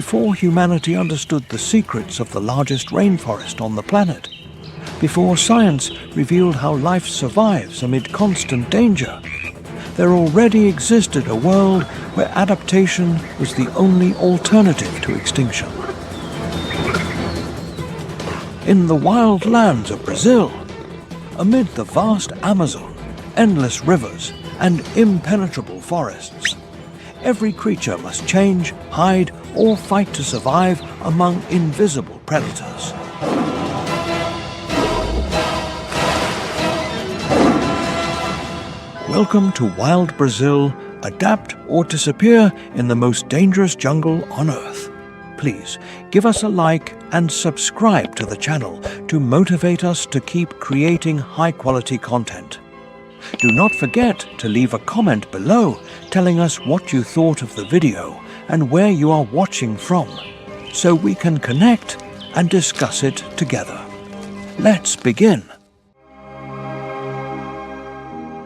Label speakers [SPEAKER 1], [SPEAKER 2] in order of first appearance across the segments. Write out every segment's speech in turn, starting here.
[SPEAKER 1] before humanity understood the secrets of the largest rainforest on the planet, before science revealed how life survives amid constant danger, there already existed a world where adaptation was the only alternative to extinction. In the wild lands of Brazil, amid the vast Amazon, endless rivers, and impenetrable forests, every creature must change, hide, or fight to survive among invisible predators. Welcome to Wild Brazil, adapt or disappear in the most dangerous jungle on Earth. Please give us a like and subscribe to the channel to motivate us to keep creating high-quality content. Do not forget to leave a comment below telling us what you thought of the video and where you are watching from, so we can connect and discuss it together. Let's begin.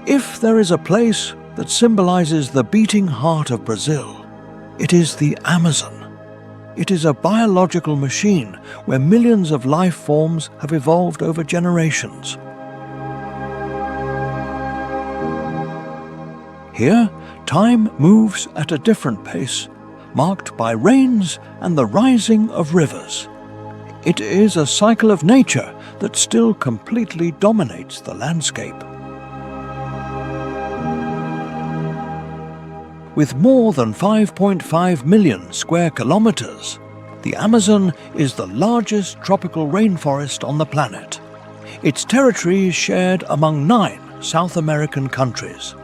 [SPEAKER 1] If there is a place that symbolizes the beating heart of Brazil, it is the Amazon. It is a biological machine where millions of life forms have evolved over generations. Here, time moves at a different pace, marked by rains and the rising of rivers. It is a cycle of nature that still completely dominates the landscape. With more than 5.5 million square kilometers, the Amazon is the largest tropical rainforest on the planet. Its territory is shared among 9 South American countries.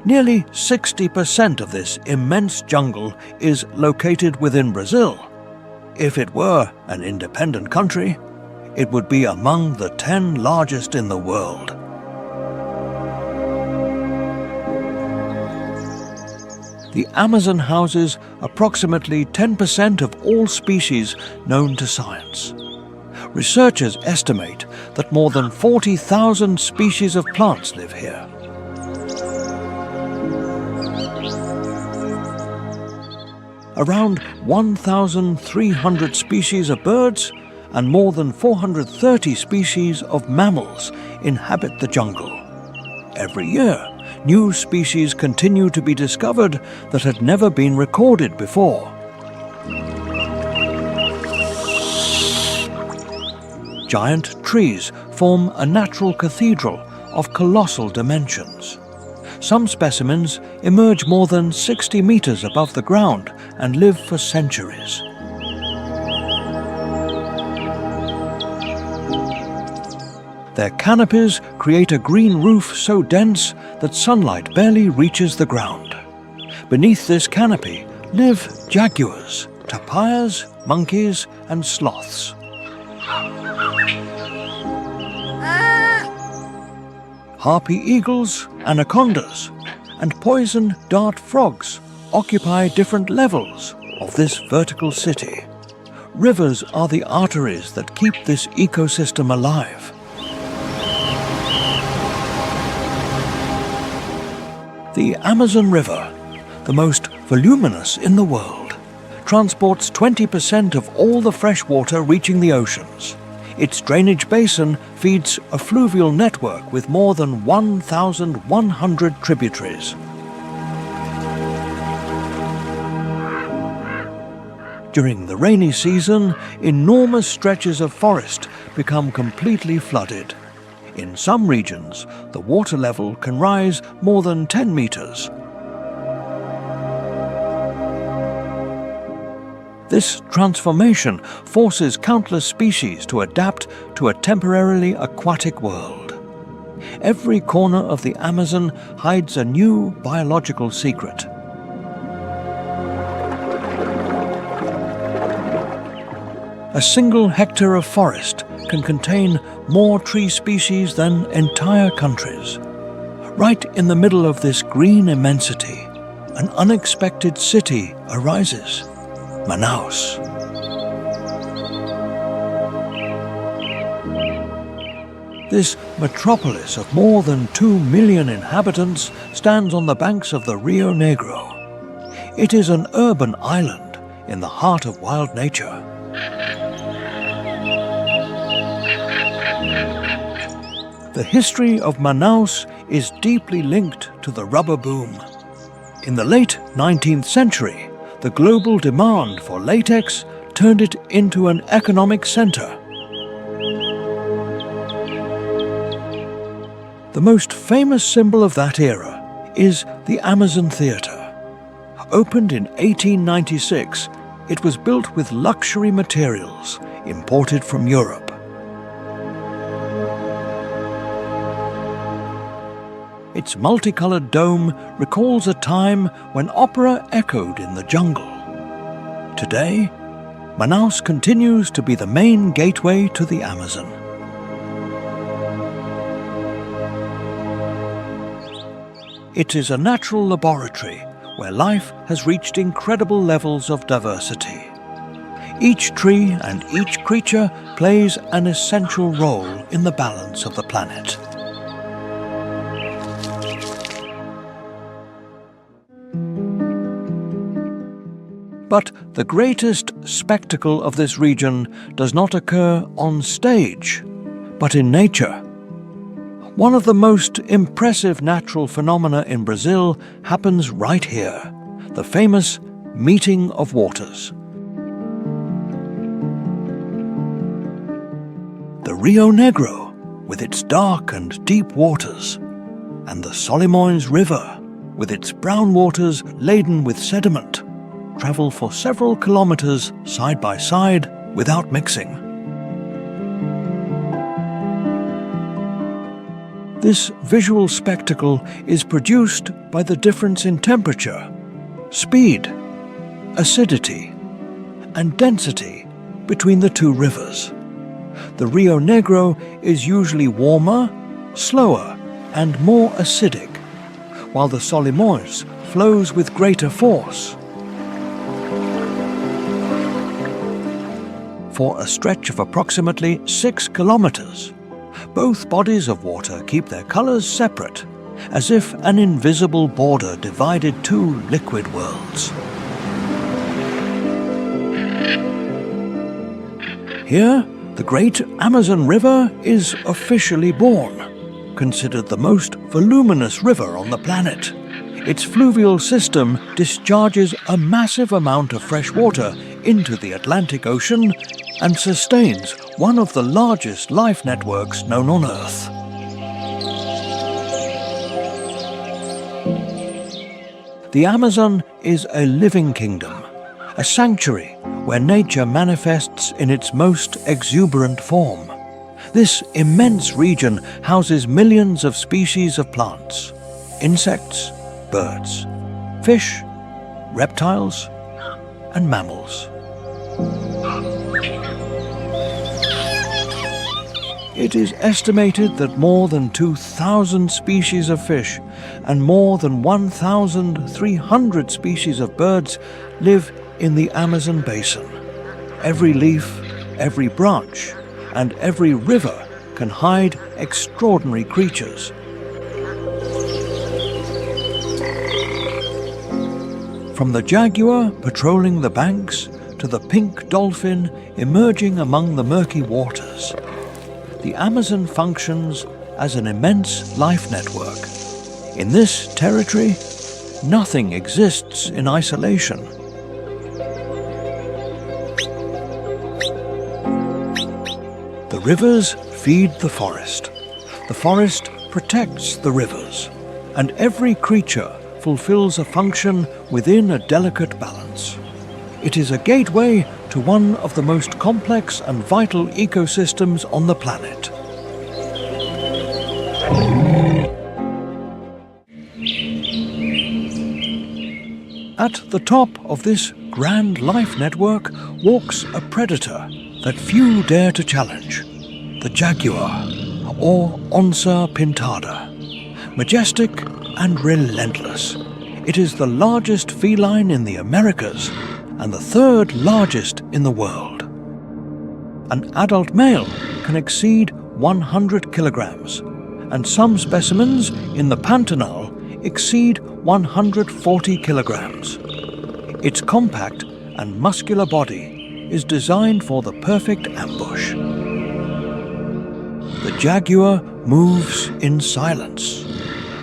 [SPEAKER 1] Nearly 60% of this immense jungle is located within Brazil. If it were an independent country, it would be among the 10 largest in the world. The Amazon houses approximately 10% of all species known to science. Researchers estimate that more than 40,000 species of plants live here. Around 1,300 species of birds and more than 430 species of mammals inhabit the jungle. Every year, new species continue to be discovered that had never been recorded before. Giant trees form a natural cathedral of colossal dimensions. Some specimens emerge more than 60 meters above the ground and live for centuries. Their canopies create a green roof so dense that sunlight barely reaches the ground. Beneath this canopy live jaguars, tapirs, monkeys, and sloths. Harpy eagles, anacondas, and poison dart frogs occupy different levels of this vertical city. Rivers are the arteries that keep this ecosystem alive. The Amazon River, the most voluminous in the world, transports 20% of all the fresh water reaching the oceans. Its drainage basin feeds a fluvial network with more than 1,100 tributaries. During the rainy season, enormous stretches of forest become completely flooded. In some regions, the water level can rise more than 10 meters. This transformation forces countless species to adapt to a temporarily aquatic world. Every corner of the Amazon hides a new biological secret. A single hectare of forest can contain more tree species than entire countries. Right in the middle of this green immensity, an unexpected city arises, This metropolis of more than 2 million inhabitants stands on the banks of the Rio Negro. It is an urban island in the heart of wild nature. The history of Manaus is deeply linked to the rubber boom. In the late 19th century, the global demand for latex turned it into an economic center. The most famous symbol of that era is the Amazon Theatre. Opened in 1896, it was built with luxury materials imported from Europe. Its multicolored dome recalls a time when opera echoed in the jungle. Today, Manaus continues to be the main gateway to the Amazon. It is a natural laboratory where life has reached incredible levels of diversity. Each tree and each creature plays an essential role in the balance of the planet. But the greatest spectacle of this region does not occur on stage, but in nature. One of the most impressive natural phenomena in Brazil happens right here, the famous meeting of waters. The Rio Negro, with its dark and deep waters, and the Solimões River, with its brown waters laden with sediment, travel for several kilometers side by side without mixing. This visual spectacle is produced by the difference in temperature, speed, acidity, and density between the two rivers. The Rio Negro is usually warmer, slower, and more acidic, while the Solimões flows with greater force. For a stretch of approximately 6 kilometers, both bodies of water keep their colors separate, as if an invisible border divided two liquid worlds. Here, the great Amazon River is officially born, considered the most voluminous river on the planet. Its fluvial system discharges a massive amount of fresh water into the Atlantic Ocean and sustains one of the largest life networks known on Earth. The Amazon is a living kingdom, a sanctuary where nature manifests in its most exuberant form. This immense region houses millions of species of plants, insects, birds, fish, reptiles, and mammals. It is estimated that more than 2,000 species of fish and more than 1,300 species of birds live in the Amazon basin. Every leaf, every branch, and every river can hide extraordinary creatures. From the jaguar patrolling the banks to the pink dolphin emerging among the murky waters, the Amazon functions as an immense life network. In this territory, nothing exists in isolation. The rivers feed the forest protects the rivers, and every creature fulfills a function within a delicate balance. It is a gateway to one of the most complex and vital ecosystems on the planet. At the top of this grand life network walks a predator that few dare to challenge, the jaguar, or Onça pintada. Majestic and relentless, it is the largest feline in the Americas and the third largest in the world. An adult male can exceed 100 kilograms, and some specimens in the Pantanal exceed 140 kilograms. Its compact and muscular body is designed for the perfect ambush. The jaguar moves in silence,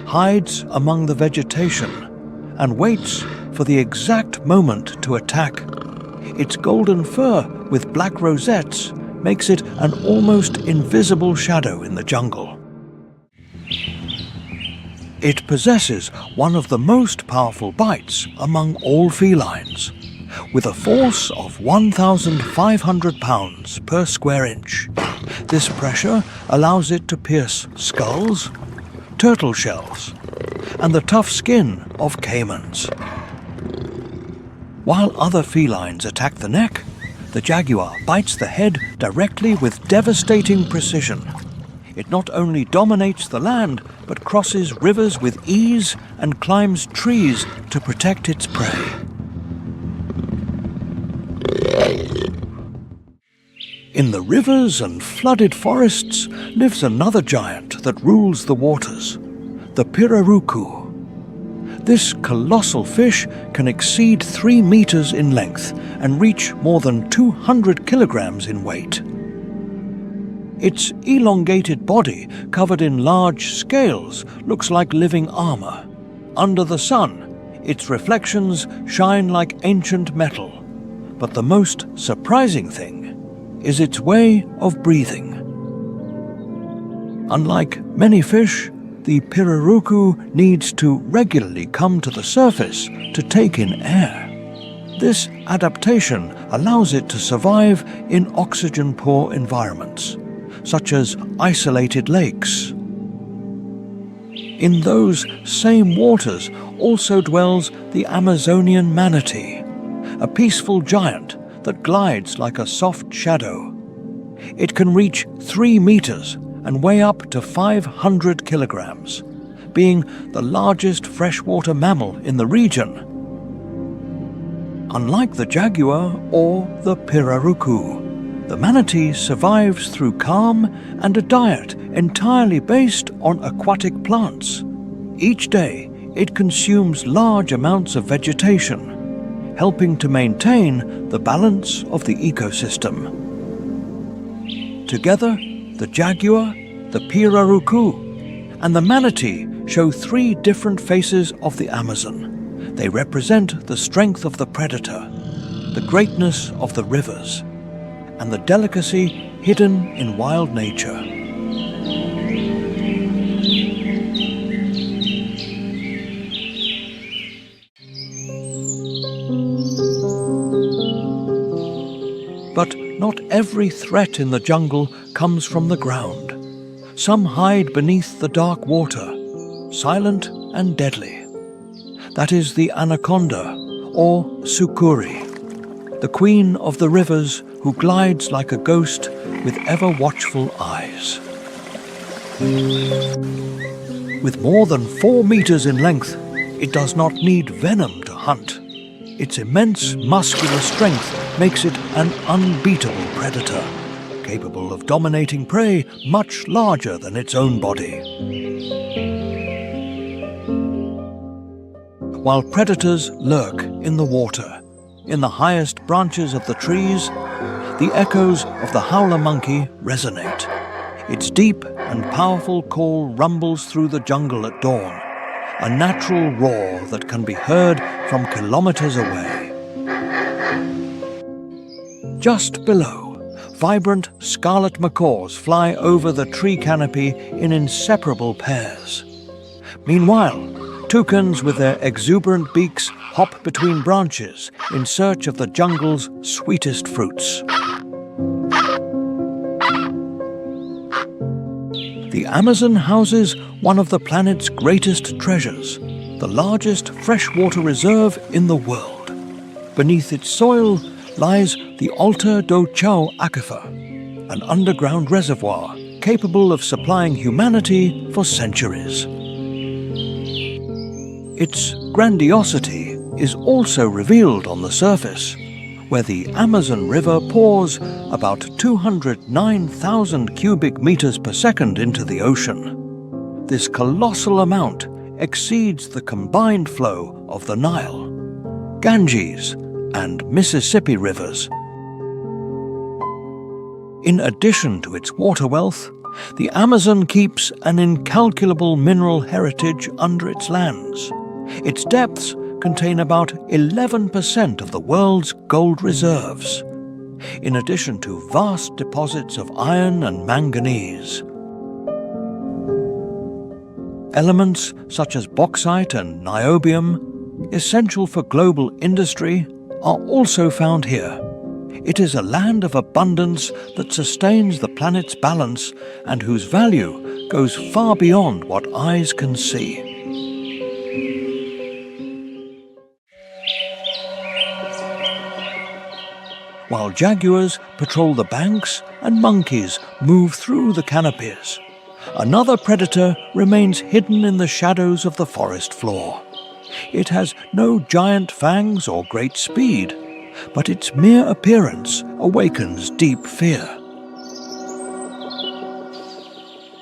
[SPEAKER 1] hides among the vegetation, and waits for the exact moment to attack. Its golden fur with black rosettes makes it an almost invisible shadow in the jungle. It possesses one of the most powerful bites among all felines, with a force of 1,500 pounds per square inch. This pressure allows it to pierce skulls, turtle shells, and the tough skin of caimans. While other felines attack the neck, the jaguar bites the head directly with devastating precision. It not only dominates the land, but crosses rivers with ease and climbs trees to protect its prey. In the rivers and flooded forests lives another giant that rules the waters, the pirarucu. This colossal fish can exceed 3 meters in length and reach more than 200 kilograms in weight. Its elongated body, covered in large scales, looks like living armor. Under the sun, its reflections shine like ancient metal. But the most surprising thing is its way of breathing. Unlike many fish, the pirarucu needs to regularly come to the surface to take in air. This adaptation allows it to survive in oxygen-poor environments, such as isolated lakes. In those same waters also dwells the Amazonian manatee, a peaceful giant that glides like a soft shadow. It can reach 3 meters and weigh up to 500 kilograms, being the largest freshwater mammal in the region. Unlike the jaguar or the pirarucu, the manatee survives through calm and a diet entirely based on aquatic plants. Each day, it consumes large amounts of vegetation, helping to maintain the balance of the ecosystem. Together, the jaguar, the pirarucu, and the manatee show 3 different faces of the Amazon. They represent the strength of the predator, the greatness of the rivers, and the delicacy hidden in wild nature. But not every threat in the jungle comes from the ground. Some hide beneath the dark water, silent and deadly. That is the anaconda, or sukuri, the queen of the rivers who glides like a ghost with ever-watchful eyes. With more than 4 meters in length, it does not need venom to hunt. Its immense muscular strength makes it an unbeatable predator, capable of dominating prey much larger than its own body. While predators lurk in the water, in the highest branches of the trees, the echoes of the howler monkey resonate. Its deep and powerful call rumbles through the jungle at dawn, a natural roar that can be heard from kilometers away. Just below, vibrant scarlet macaws fly over the tree canopy in inseparable pairs. Meanwhile, toucans with their exuberant beaks hop between branches in search of the jungle's sweetest fruits. The Amazon houses one of the planet's greatest treasures, the largest freshwater reserve in the world. Beneath its soil lies the Alto do Chao aquifer, an underground reservoir capable of supplying humanity for centuries. Its grandiosity is also revealed on the surface. where the Amazon River pours about 209,000 cubic meters per second into the ocean. This colossal amount exceeds the combined flow of the Nile, Ganges, and Mississippi rivers. In addition to its water wealth, the Amazon keeps an incalculable mineral heritage under its lands. Its depths contain about 11% of the world's gold reserves, in addition to vast deposits of iron and manganese. Elements such as bauxite and niobium, essential for global industry, are also found here. It is a land of abundance that sustains the planet's balance and whose value goes far beyond what eyes can see. While jaguars patrol the banks and monkeys move through the canopies, another predator remains hidden in the shadows of the forest floor. It has no giant fangs or great speed, but its mere appearance awakens deep fear.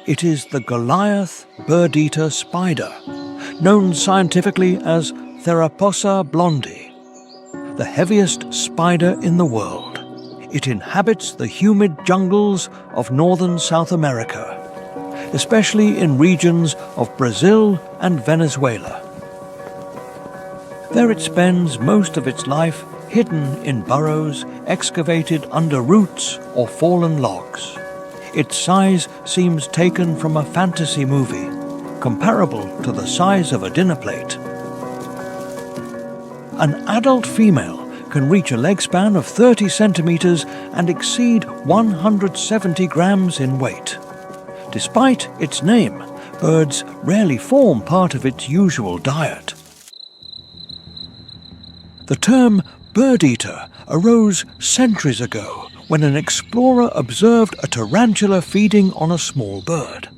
[SPEAKER 1] It is the Goliath bird-eater spider, known scientifically as Theraposa blondi, the heaviest spider in the world. It inhabits the humid jungles of northern South America, especially in regions of Brazil and Venezuela. There it spends most of its life hidden in burrows excavated under roots or fallen logs. Its size seems taken from a fantasy movie, comparable to the size of a dinner plate. An adult female can reach a leg span of 30 centimeters and exceed 170 grams in weight. Despite its name, birds rarely form part of its usual diet. The term bird-eater arose centuries ago when an explorer observed a tarantula feeding on a small bird.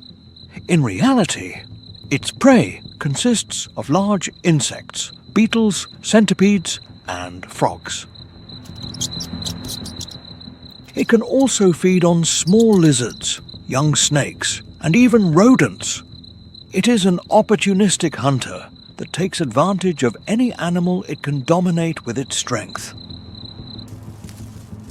[SPEAKER 1] In reality, its prey consists of large insects, beetles, centipedes, and frogs. It can also feed on small lizards, young snakes, and even rodents. It is an opportunistic hunter that takes advantage of any animal it can dominate with its strength.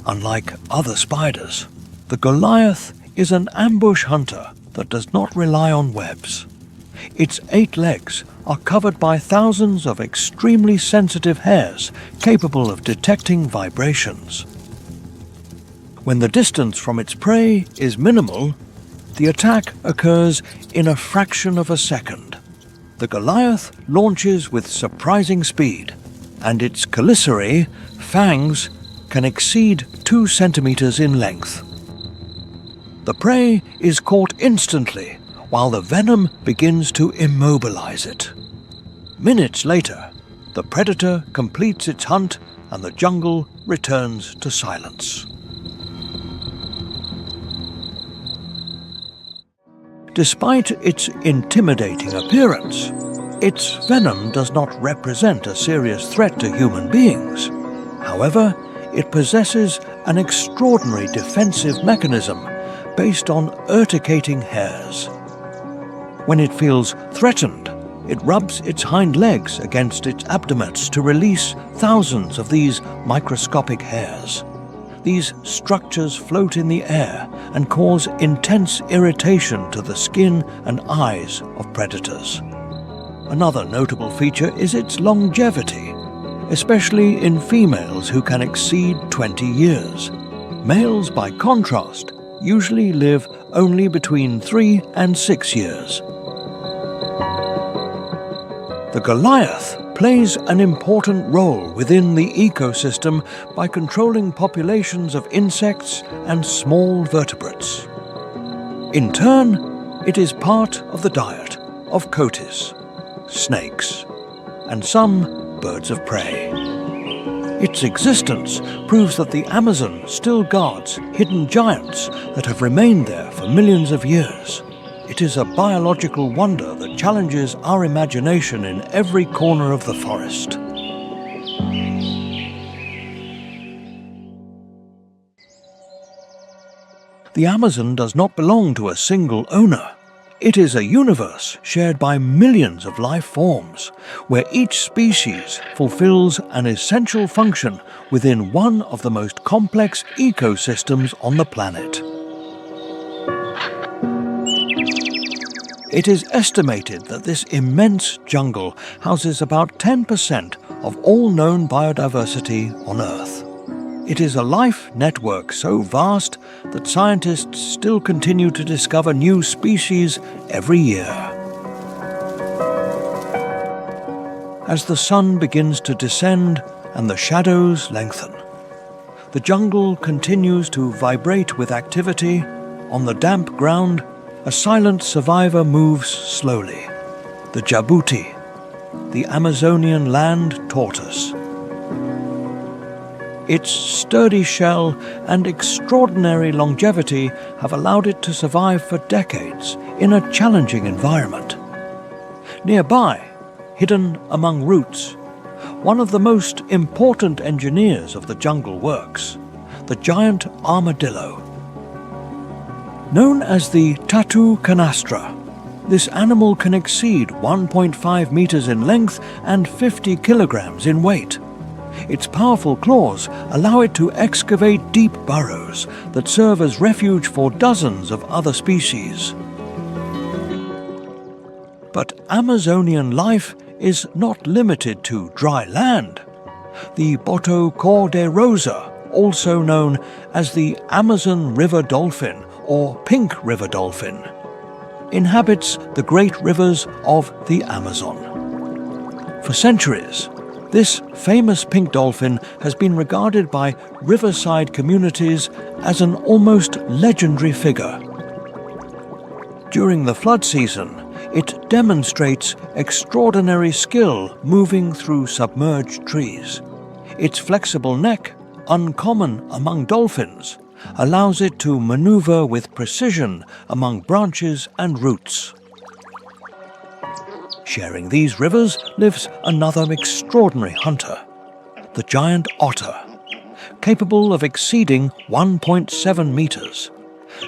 [SPEAKER 1] Unlike other spiders, the Goliath is an ambush hunter that does not rely on webs. Its 8 legs are covered by thousands of extremely sensitive hairs capable of detecting vibrations. When the distance from its prey is minimal, the attack occurs in a fraction of a second. The Goliath launches with surprising speed, and its chelicerae, fangs, can exceed 2 centimeters in length. The prey is caught instantly, while the venom begins to immobilize it. Minutes later, the predator completes its hunt and the jungle returns to silence. Despite its intimidating appearance, its venom does not represent a serious threat to human beings. However, it possesses an extraordinary defensive mechanism based on urticating hairs. When it feels threatened, it rubs its hind legs against its abdomen to release thousands of these microscopic hairs. These structures float in the air and cause intense irritation to the skin and eyes of predators. Another notable feature is its longevity, especially in females who can exceed 20 years. Males, by contrast, usually live only between 3 and 6 years. The Goliath plays an important role within the ecosystem by controlling populations of insects and small vertebrates. In turn, it is part of the diet of coatis, snakes, and some birds of prey. Its existence proves that the Amazon still guards hidden giants that have remained there for millions of years. It is a biological wonder that challenges our imagination in every corner of the forest. The Amazon does not belong to a single owner. It is a universe shared by millions of life forms, where each species fulfills an essential function within one of the most complex ecosystems on the planet. It is estimated that this immense jungle houses about 10% of all known biodiversity on Earth. It is a life network so vast that scientists still continue to discover new species every year. As the sun begins to descend and the shadows lengthen, the jungle continues to vibrate with activity. On the damp ground, a silent survivor moves slowly, the jabuti, the Amazonian land tortoise. Its sturdy shell and extraordinary longevity have allowed it to survive for decades in a challenging environment. Nearby, hidden among roots, one of the most important engineers of the jungle works, the giant armadillo. Known as the tatu canastra, this animal can exceed 1.5 meters in length and 50 kilograms in weight. Its powerful claws allow it to excavate deep burrows that serve as refuge for dozens of other species. But Amazonian life is not limited to dry land. The Boto cor-de-rosa, also known as the Amazon river dolphin or pink river dolphin, inhabits the great rivers of the Amazon. For centuries, this famous pink dolphin has been regarded by riverside communities as an almost legendary figure. During the flood season, it demonstrates extraordinary skill moving through submerged trees. Its flexible neck, uncommon among dolphins, allows it to maneuver with precision among branches and roots. Sharing these rivers lives another extraordinary hunter, the giant otter, capable of exceeding 1.7 meters.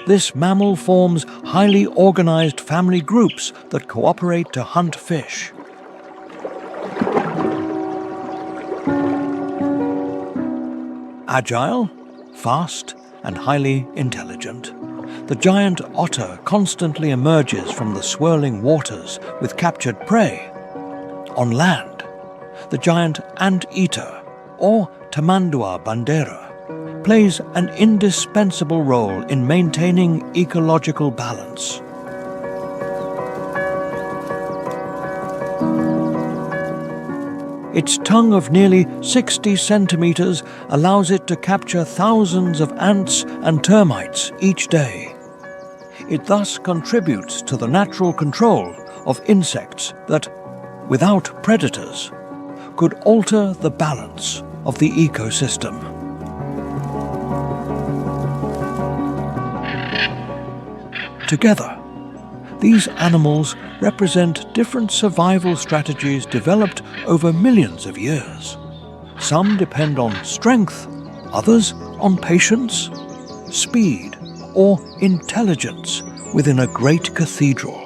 [SPEAKER 1] This mammal forms highly organized family groups that cooperate to hunt fish. Agile, fast, and highly intelligent, the giant otter constantly emerges from the swirling waters with captured prey. On land, the giant anteater, or Tamandua bandera, plays an indispensable role in maintaining ecological balance. Its tongue of nearly 60 centimeters allows it to capture thousands of ants and termites each day. It thus contributes to the natural control of insects that, without predators, could alter the balance of the ecosystem. Together, these animals represent different survival strategies developed over millions of years. Some depend on strength, others on patience, speed, or intelligence within a great cathedral.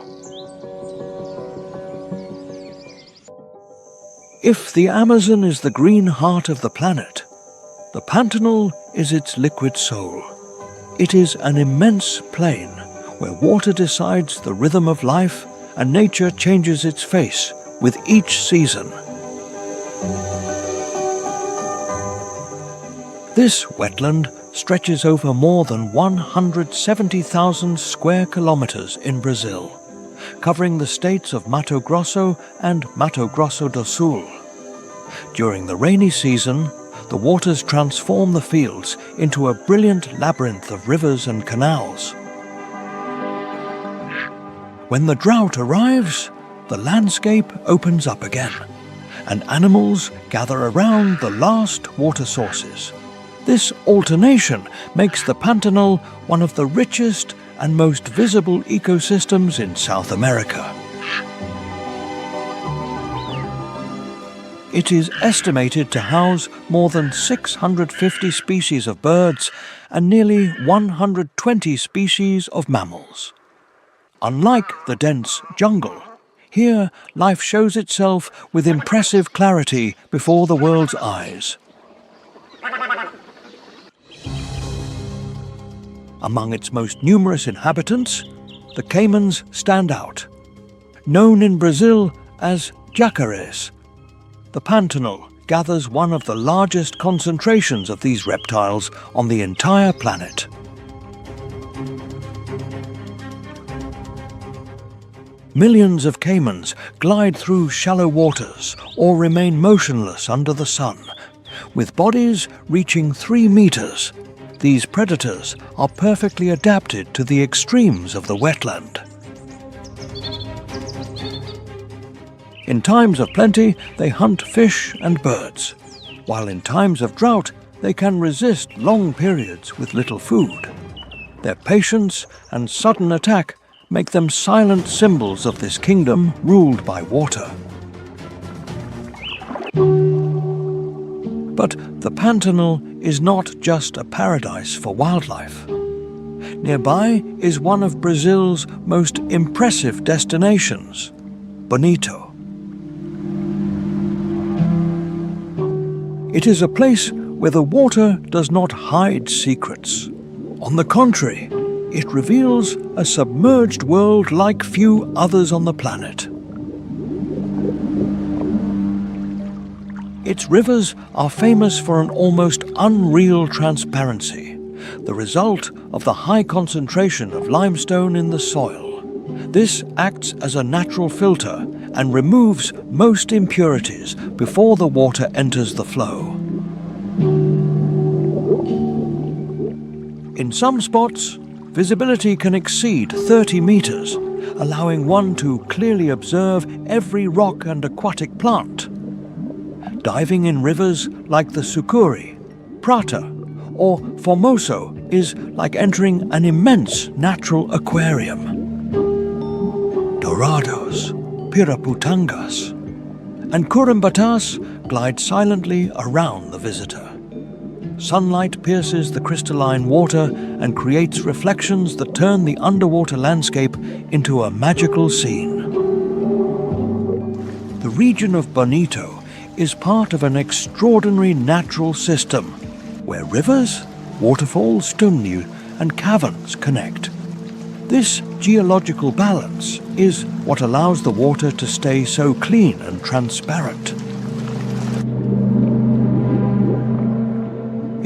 [SPEAKER 1] If the Amazon is the green heart of the planet, the Pantanal is its liquid soul. It is an immense plain where water decides the rhythm of life and nature changes its face with each season. This wetland stretches over more than 170,000 square kilometers in Brazil, covering the states of Mato Grosso and Mato Grosso do Sul. During the rainy season, the waters transform the fields into a brilliant labyrinth of rivers and canals. When the drought arrives, the landscape opens up again, and animals gather around the last water sources. This alternation makes the Pantanal one of the richest and most visible ecosystems in South America. It is estimated to house more than 650 species of birds and nearly 120 species of mammals. Unlike the dense jungle, here life shows itself with impressive clarity before the world's eyes. Among its most numerous inhabitants, the caimans stand out. Known in Brazil as jacarés, the Pantanal gathers one of the largest concentrations of these reptiles on the entire planet. Millions of caimans glide through shallow waters or remain motionless under the sun. With bodies reaching 3 meters, these predators are perfectly adapted to the extremes of the wetland. In times of plenty, they hunt fish and birds, while in times of drought, they can resist long periods with little food. Their patience and sudden attack make them silent symbols of this kingdom ruled by water. But the Pantanal is not just a paradise for wildlife. Nearby is one of Brazil's most impressive destinations, Bonito. It is a place where the water does not hide secrets. On the contrary, it reveals a submerged world like few others on the planet. Its rivers are famous for an almost unreal transparency, the result of the high concentration of limestone in the soil. This acts as a natural filter and removes most impurities before the water enters the flow. In some spots, visibility can exceed 30 meters, allowing one to clearly observe every rock and aquatic plant. Diving in rivers like the Sucuri, Prata, or Formoso is like entering an immense natural aquarium. Dourados, Piraputangas, and Curambatas glide silently around the visitor. Sunlight pierces the crystalline water and creates reflections that turn the underwater landscape into a magical scene. The region of Bonito is part of an extraordinary natural system where rivers, waterfalls, tunneaux, and caverns connect. This geological balance is what allows the water to stay so clean and transparent.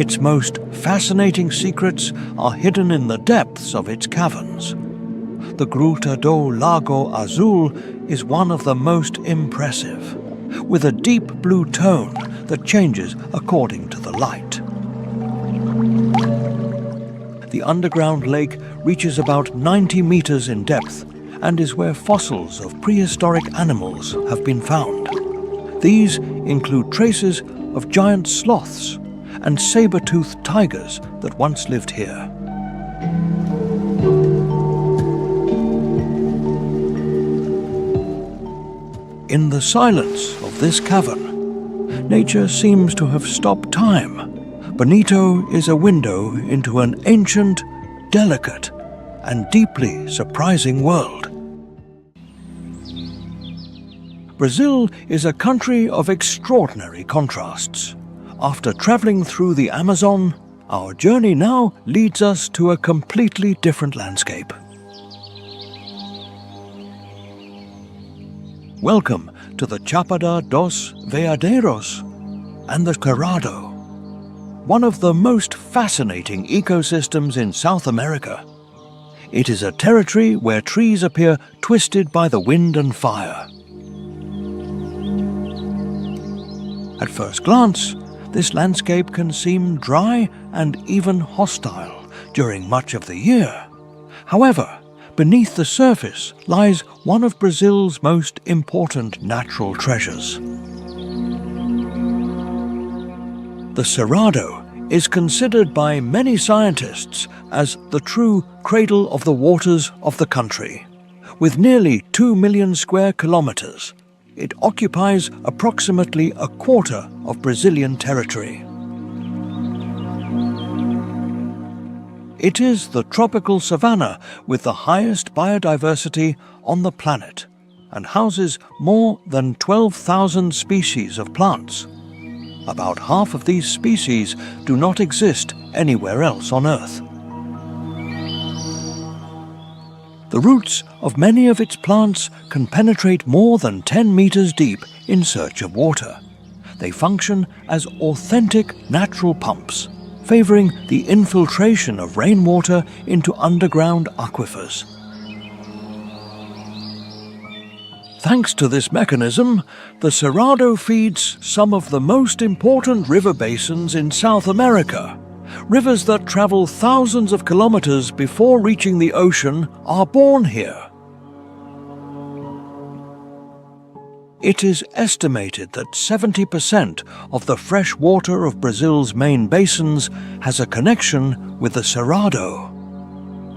[SPEAKER 1] Its most fascinating secrets are hidden in the depths of its caverns. The Gruta do Lago Azul is one of the most impressive, with a deep blue tone that changes according to the light. The underground lake reaches about 90 meters in depth and is where fossils of prehistoric animals have been found. These include traces of giant sloths and saber-toothed tigers that once lived here. In the silence of this cavern, nature seems to have stopped time. Bonito is a window into an ancient, delicate, and deeply surprising world. Brazil is a country of extraordinary contrasts. After traveling through the Amazon, our journey now leads us to a completely different landscape. Welcome to the Chapada dos Veadeiros and the Cerrado, one of the most fascinating ecosystems in South America. It is a territory where trees appear twisted by the wind and fire. At first glance, this landscape can seem dry and even hostile during much of the year. However, beneath the surface lies one of Brazil's most important natural treasures. The Cerrado is considered by many scientists as the true cradle of the waters of the country. With nearly 2 million square kilometers, It occupies approximately a quarter of Brazilian territory. It is the tropical savanna with the highest biodiversity on the planet and houses more than 12,000 species of plants. About half of these species do not exist anywhere else on Earth. The roots of many of its plants can penetrate more than 10 meters deep in search of water. They function as authentic natural pumps, favoring the infiltration of rainwater into underground aquifers. Thanks to this mechanism, the Cerrado feeds some of the most important river basins in South America. Rivers that travel thousands of kilometers before reaching the ocean are born here. It is estimated that 70% of the fresh water of Brazil's main basins has a connection with the Cerrado.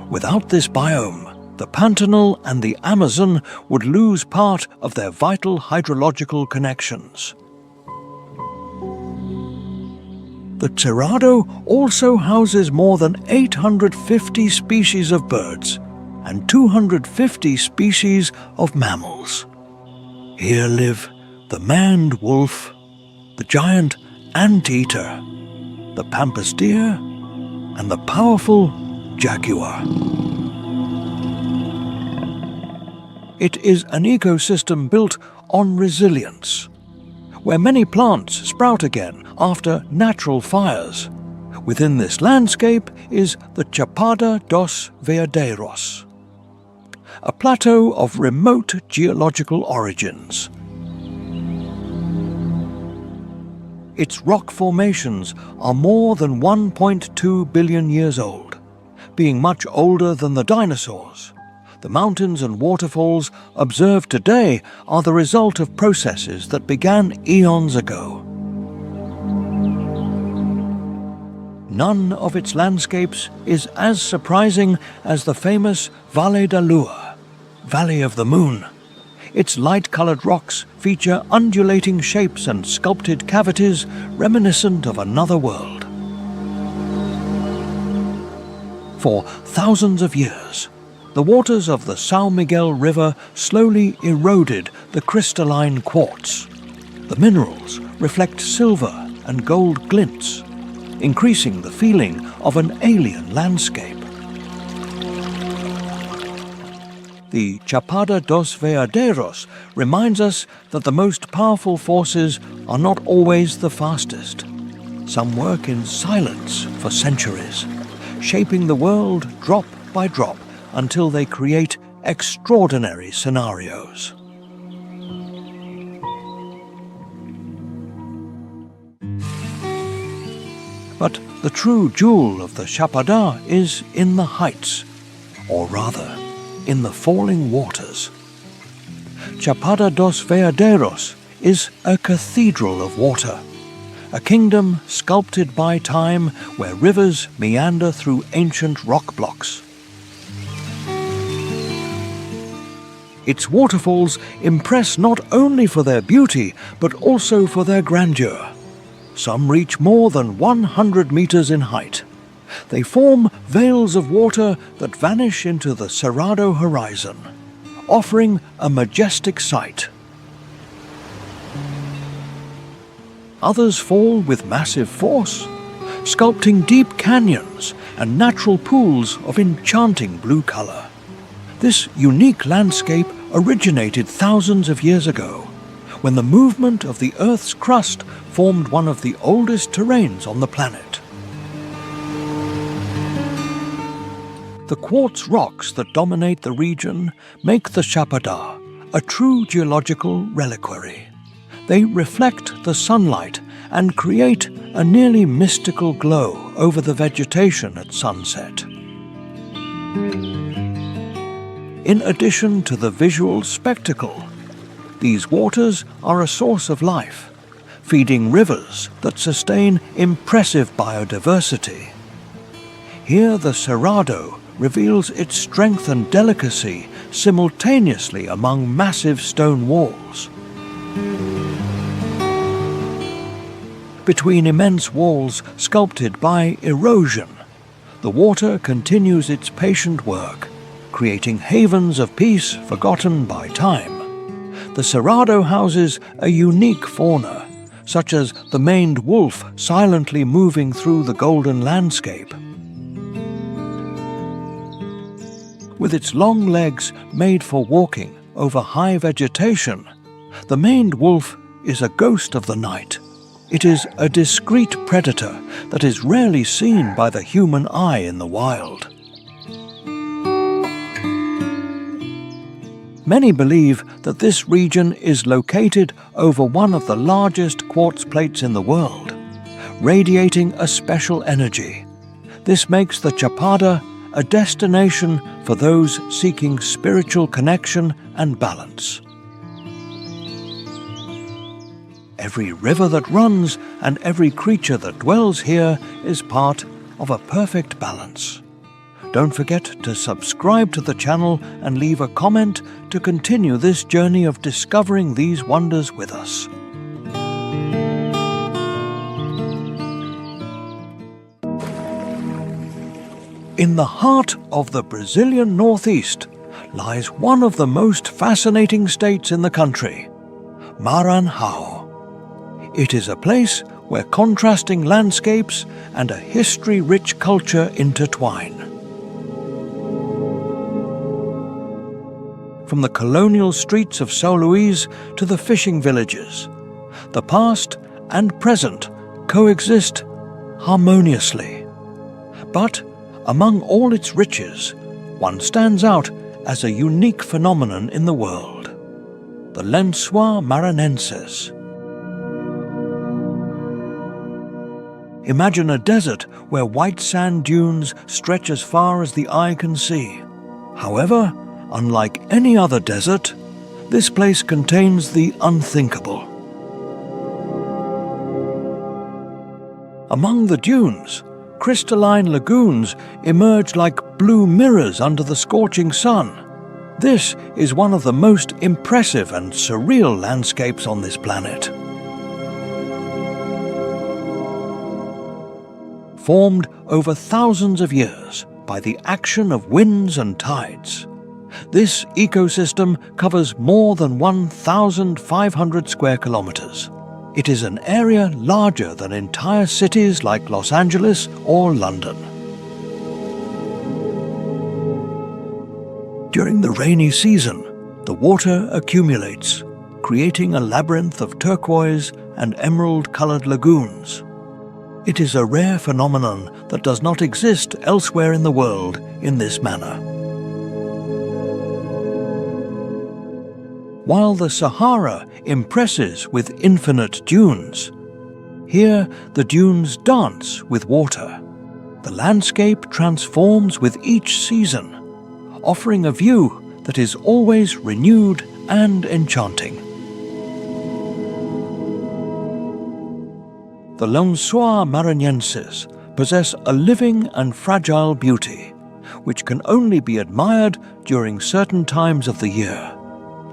[SPEAKER 1] Without this biome, the Pantanal and the Amazon would lose part of their vital hydrological connections. The Cerrado also houses more than 850 species of birds and 250 species of mammals. Here live the maned wolf, the giant anteater, the pampas deer, and the powerful jaguar. It is an ecosystem built on resilience, where many plants sprout again after natural fires. Within this landscape is the Chapada dos Veadeiros, a plateau of remote geological origins. Its rock formations are more than 1.2 billion years old, being much older than the dinosaurs. The mountains and waterfalls observed today are the result of processes that began eons ago. None of its landscapes is as surprising as the famous Valle da Lua, Valley of the Moon. Its light-colored rocks feature undulating shapes and sculpted cavities reminiscent of another world. For thousands of years, the waters of the São Miguel River slowly eroded the crystalline quartz. The minerals reflect silver and gold glints, increasing the feeling of an alien landscape. The Chapada dos Veadeiros reminds us that the most powerful forces are not always the fastest. Some work in silence for centuries, shaping the world drop by drop until they create extraordinary scenarios. But the true jewel of the Chapada is in the heights, or rather, in the falling waters. Chapada dos Veadeiros is a cathedral of water, a kingdom sculpted by time where rivers meander through ancient rock blocks. Its waterfalls impress not only for their beauty, but also for their grandeur. Some reach more than 100 meters in height. They form veils of water that vanish into the Cerrado horizon, offering a majestic sight. Others fall with massive force, sculpting deep canyons and natural pools of enchanting blue color. This unique landscape originated thousands of years ago, when the movement of the Earth's crust formed one of the oldest terrains on the planet. The quartz rocks that dominate the region make the Chapada a true geological reliquary. They reflect the sunlight and create a nearly mystical glow over the vegetation at sunset. In addition to the visual spectacle, these waters are a source of life, feeding rivers that sustain impressive biodiversity. Here the Cerrado reveals its strength and delicacy simultaneously among massive stone walls. between immense walls sculpted by erosion, the water continues its patient work, creating havens of peace forgotten by time. The Cerrado houses a unique fauna, such as the maned wolf silently moving through the golden landscape. With its long legs made for walking over high vegetation, the maned wolf is a ghost of the night. It is a discreet predator that is rarely seen by the human eye in the wild. Many believe that this region is located over one of the largest quartz plates in the world, radiating a special energy. This makes the Chapada a destination for those seeking spiritual connection and balance. Every river that runs and every creature that dwells here is part of a perfect balance. Don't forget to subscribe to the channel and leave a comment to continue this journey of discovering these wonders with us. In the heart of the Brazilian Northeast lies one of the most fascinating states in the country, Maranhão. It is a place where contrasting landscapes and a history-rich culture intertwine. From the colonial streets of São Luís to the fishing villages, the past and present coexist harmoniously. But among all its riches, one stands out as a unique phenomenon in the world: the Lençóis Maranhenses. Imagine a desert where white sand dunes stretch as far as the eye can see. However, unlike any other desert, this place contains the unthinkable. Among the dunes, crystalline lagoons emerge like blue mirrors under the scorching sun. This is one of the most impressive and surreal landscapes on this planet. Formed over thousands of years by the action of winds and tides, this ecosystem covers more than 1,500 square kilometers. It is an area larger than entire cities like Los Angeles or London. During the rainy season, the water accumulates, creating a labyrinth of turquoise and emerald-colored lagoons. It is a rare phenomenon that does not exist elsewhere in the world in this manner. While the Sahara impresses with infinite dunes, here the dunes dance with water. The landscape transforms with each season, offering a view that is always renewed and enchanting. The Lençóis Maranhenses possess a living and fragile beauty, which can only be admired during certain times of the year.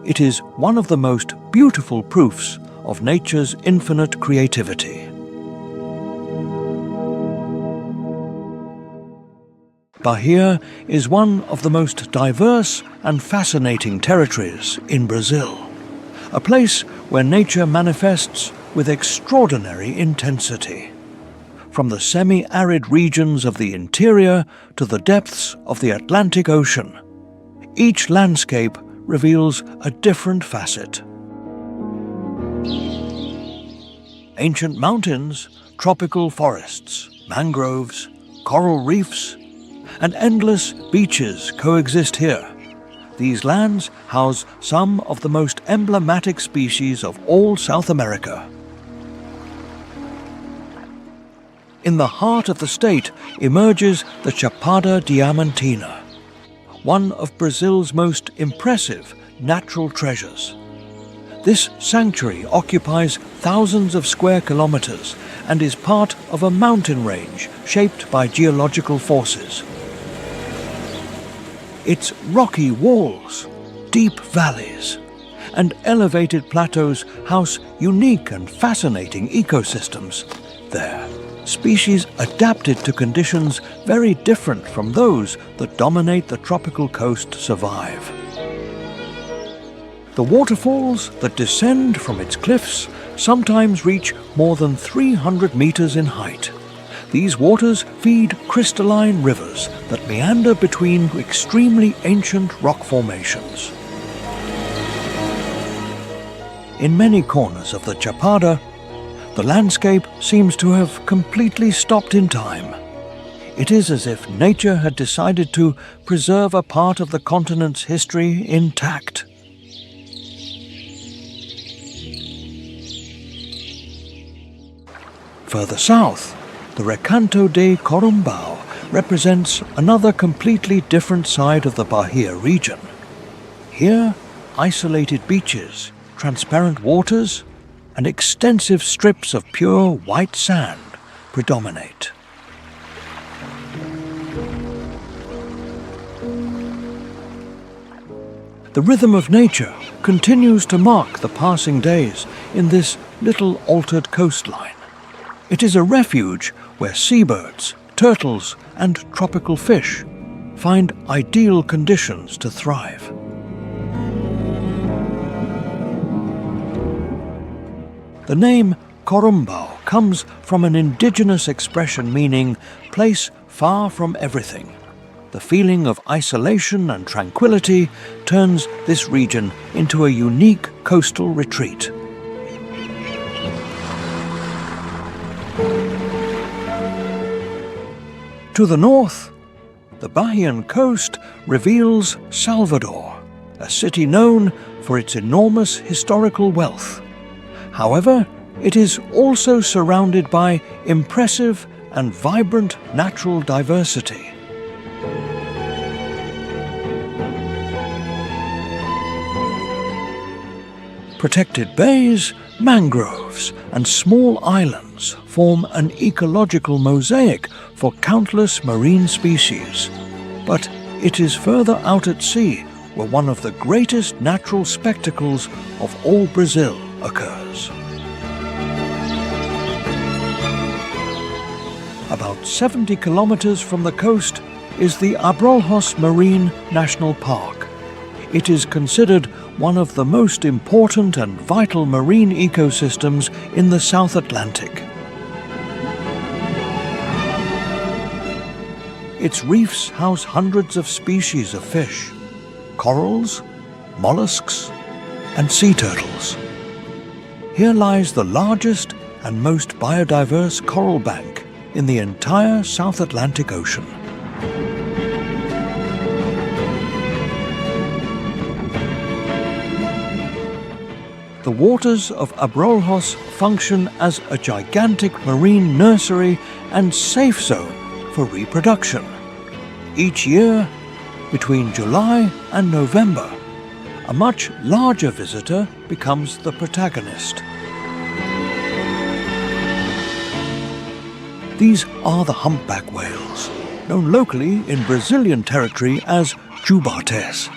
[SPEAKER 1] It is one of the most beautiful proofs of nature's infinite creativity. Bahia is one of the most diverse and fascinating territories in Brazil, a place where nature manifests with extraordinary intensity. From the semi-arid regions of the interior to the depths of the Atlantic Ocean, each landscape reveals a different facet. Ancient mountains, tropical forests, mangroves, coral reefs, and endless beaches coexist here. These lands house some of the most emblematic species of all South America. In the heart of the state emerges the Chapada Diamantina, one of Brazil's most impressive natural treasures. This sanctuary occupies thousands of square kilometers and is part of a mountain range shaped by geological forces. Its rocky walls, deep valleys, and elevated plateaus house unique and fascinating ecosystems there, species adapted to conditions very different from those that dominate the tropical coast survive. The waterfalls that descend from its cliffs sometimes reach more than 300 meters in height. These waters feed crystalline rivers that meander between extremely ancient rock formations. In many corners of the Chapada, the landscape seems to have completely stopped in time. It is as if nature had decided to preserve a part of the continent's history intact. Further south, the Recanto de Corumbau represents another completely different side of the Bahia region. Here, isolated beaches, transparent waters, and extensive strips of pure white sand predominate. The rhythm of nature continues to mark the passing days in this little altered coastline. It is a refuge where seabirds, turtles, and tropical fish find ideal conditions to thrive. The name Corumbau comes from an indigenous expression meaning place far from everything. The feeling of isolation and tranquility turns this region into a unique coastal retreat. To the north, the Bahian coast reveals Salvador, a city known for its enormous historical wealth. However, it is also surrounded by impressive and vibrant natural diversity. Protected bays, mangroves, and small islands form an ecological mosaic for countless marine species. But it is further out at sea where one of the greatest natural spectacles of all Brazil occurs. About 70 kilometers from the coast is the Abrolhos Marine National Park. It is considered one of the most important and vital marine ecosystems in the South Atlantic. Its reefs house hundreds of species of fish, corals, mollusks, and sea turtles. Here lies the largest and most biodiverse coral bank in the entire South Atlantic Ocean. The waters of Abrolhos function as a gigantic marine nursery and safe zone for reproduction. Each year, between July and November, a much larger visitor becomes the protagonist. These are the humpback whales, known locally in Brazilian territory as jubates.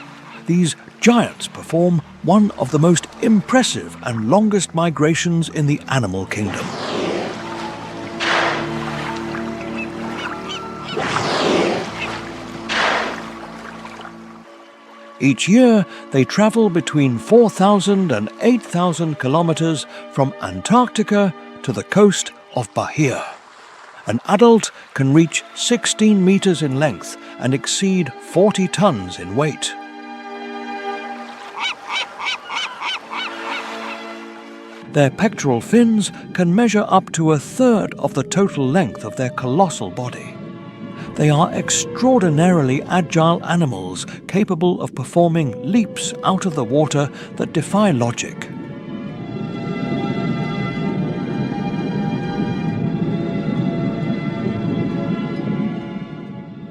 [SPEAKER 1] These giants perform one of the most impressive and longest migrations in the animal kingdom. Each year, they travel between 4,000 and 8,000 kilometers from Antarctica to the coast of Bahia. An adult can reach 16 meters in length and exceed 40 tons in weight. Their pectoral fins can measure up to a third of the total length of their colossal body. They are extraordinarily agile animals capable of performing leaps out of the water that defy logic.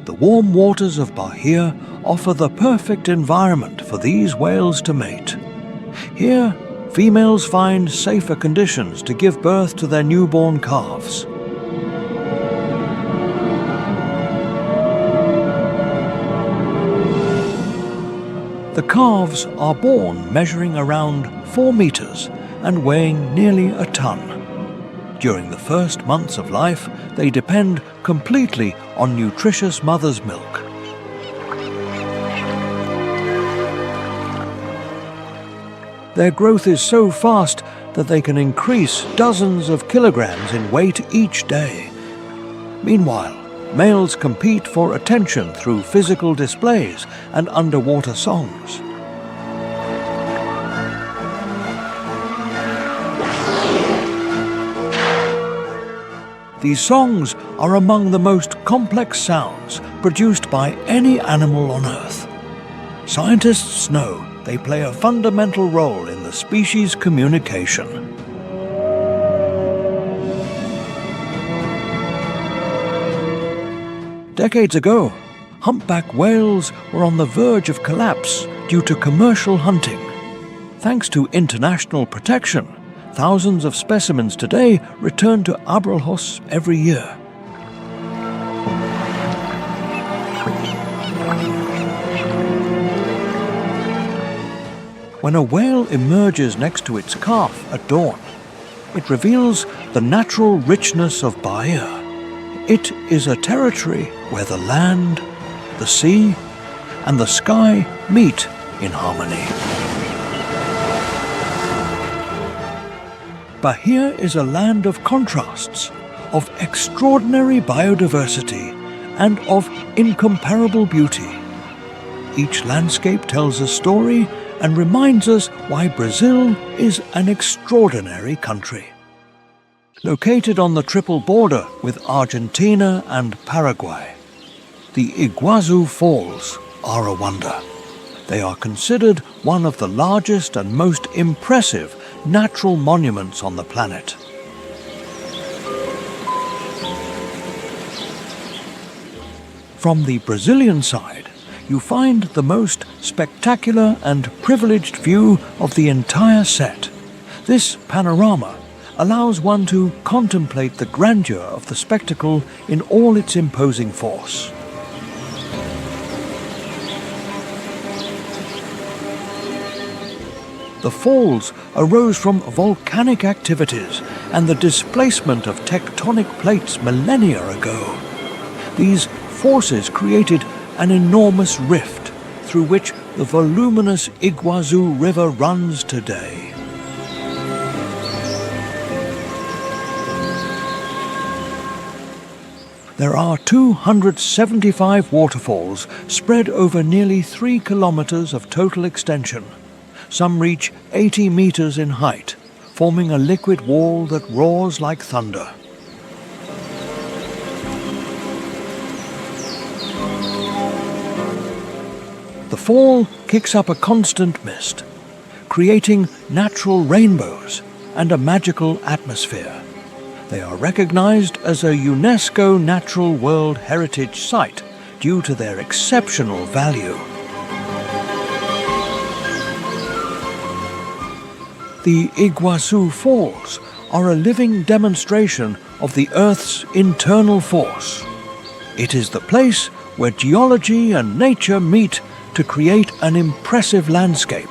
[SPEAKER 1] The warm waters of Bahia offer the perfect environment for these whales to mate. Here, females find safer conditions to give birth to their newborn calves. The calves are born measuring around 4 meters and weighing nearly a ton. During the first months of life, they depend completely on nutritious mother's milk. Their growth is so fast that they can increase dozens of kilograms in weight each day. Meanwhile, males compete for attention through physical displays and underwater songs. These songs are among the most complex sounds produced by any animal on Earth. Scientists know they play a fundamental role in the species' communication. Decades ago, humpback whales were on the verge of collapse due to commercial hunting. Thanks to international protection, thousands of specimens today return to Abrelhos every year. When a whale emerges next to its calf at dawn, it reveals the natural richness of Bahia. It is a territory where the land, the sea, and the sky meet in harmony. Bahia is a land of contrasts, of extraordinary biodiversity, and of incomparable beauty. Each landscape tells a story and reminds us why Brazil is an extraordinary country. Located on the triple border with Argentina and Paraguay, the Iguazu Falls are a wonder. They are considered one of the largest and most impressive natural monuments on the planet. From the Brazilian side, you find the most spectacular and privileged view of the entire set. This panorama allows one to contemplate the grandeur of the spectacle in all its imposing force. The falls arose from volcanic activities and the displacement of tectonic plates millennia ago. These forces created an enormous rift through which the voluminous Iguazu River runs today. There are 275 waterfalls spread over nearly 3 kilometers of total extension. Some reach 80 meters in height, forming a liquid wall that roars like thunder. The fall kicks up a constant mist, creating natural rainbows and a magical atmosphere. They are recognized as a UNESCO Natural World Heritage Site due to their exceptional value. The Iguazu Falls are a living demonstration of the Earth's internal force. It is the place where geology and nature meet to create an impressive landscape.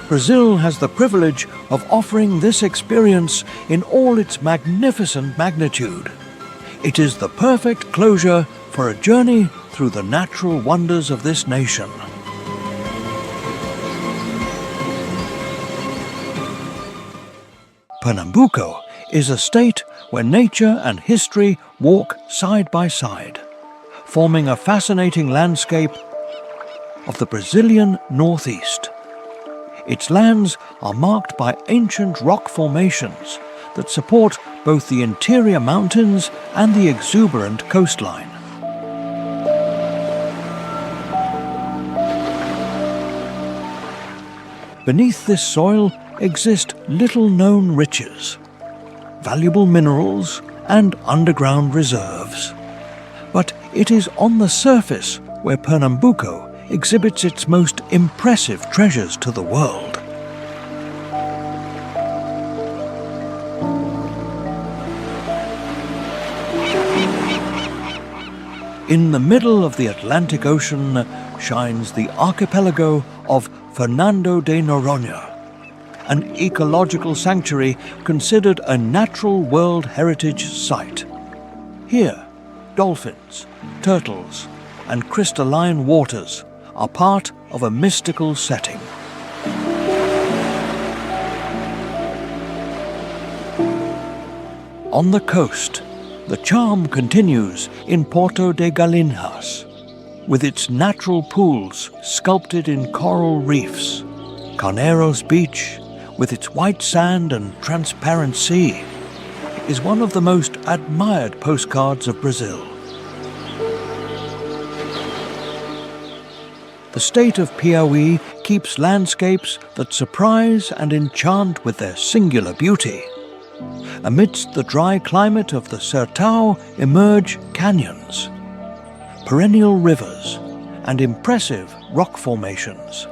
[SPEAKER 1] Brazil has the privilege of offering this experience in all its magnificent magnitude. It is the perfect closure for a journey through the natural wonders of this nation. Pernambuco is a state where nature and history walk side by side, forming a fascinating landscape of the Brazilian Northeast. Its lands are marked by ancient rock formations that support both the interior mountains and the exuberant coastline. Beneath this soil exist little-known riches, valuable minerals, and underground reserves. But it is on the surface where Pernambuco exhibits its most impressive treasures to the world. In the middle of the Atlantic Ocean shines the archipelago of Fernando de Noronha, an ecological sanctuary considered a natural World Heritage Site. Here, dolphins, turtles, and crystalline waters are part of a mystical setting. On the coast, the charm continues in Porto de Galinhas, with its natural pools sculpted in coral reefs. Carneiros Beach, with its white sand and transparent sea, is one of the most admired postcards of Brazil. The state of Piauí keeps landscapes that surprise and enchant with their singular beauty. Amidst the dry climate of the Sertão emerge canyons, perennial rivers, and impressive rock formations.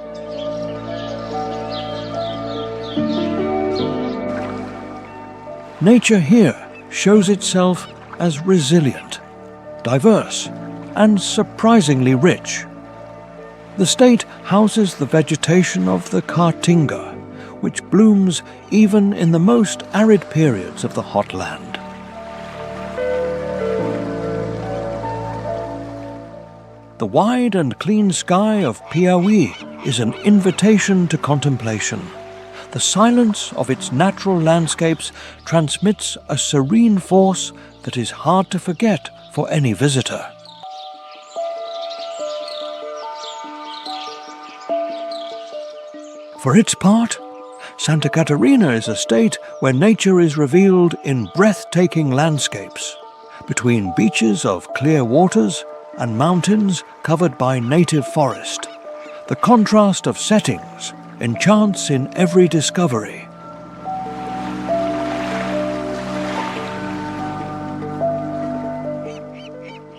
[SPEAKER 1] Nature here shows itself as resilient, diverse, and surprisingly rich. The state houses the vegetation of the Caatinga, which blooms even in the most arid periods of the hot land. The wide and clean sky of Piauí is an invitation to contemplation. The silence of its natural landscapes transmits a serene force that is hard to forget for any visitor. For its part, Santa Catarina is a state where nature is revealed in breathtaking landscapes, between beaches of clear waters and mountains covered by native forest. The contrast of settings enchants in every discovery.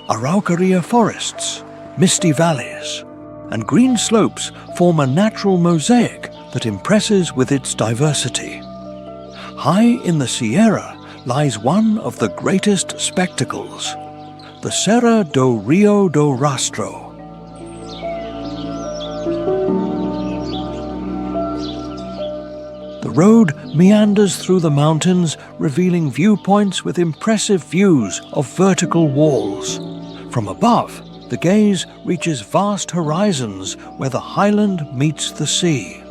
[SPEAKER 1] Araucaria forests, misty valleys, and green slopes form a natural mosaic that impresses with its diversity. High in the Sierra lies one of the greatest spectacles, the Serra do Rio do Rastro. The road meanders through the mountains, revealing viewpoints with impressive views of vertical walls. From above, the gaze reaches vast horizons where the highland meets the sea.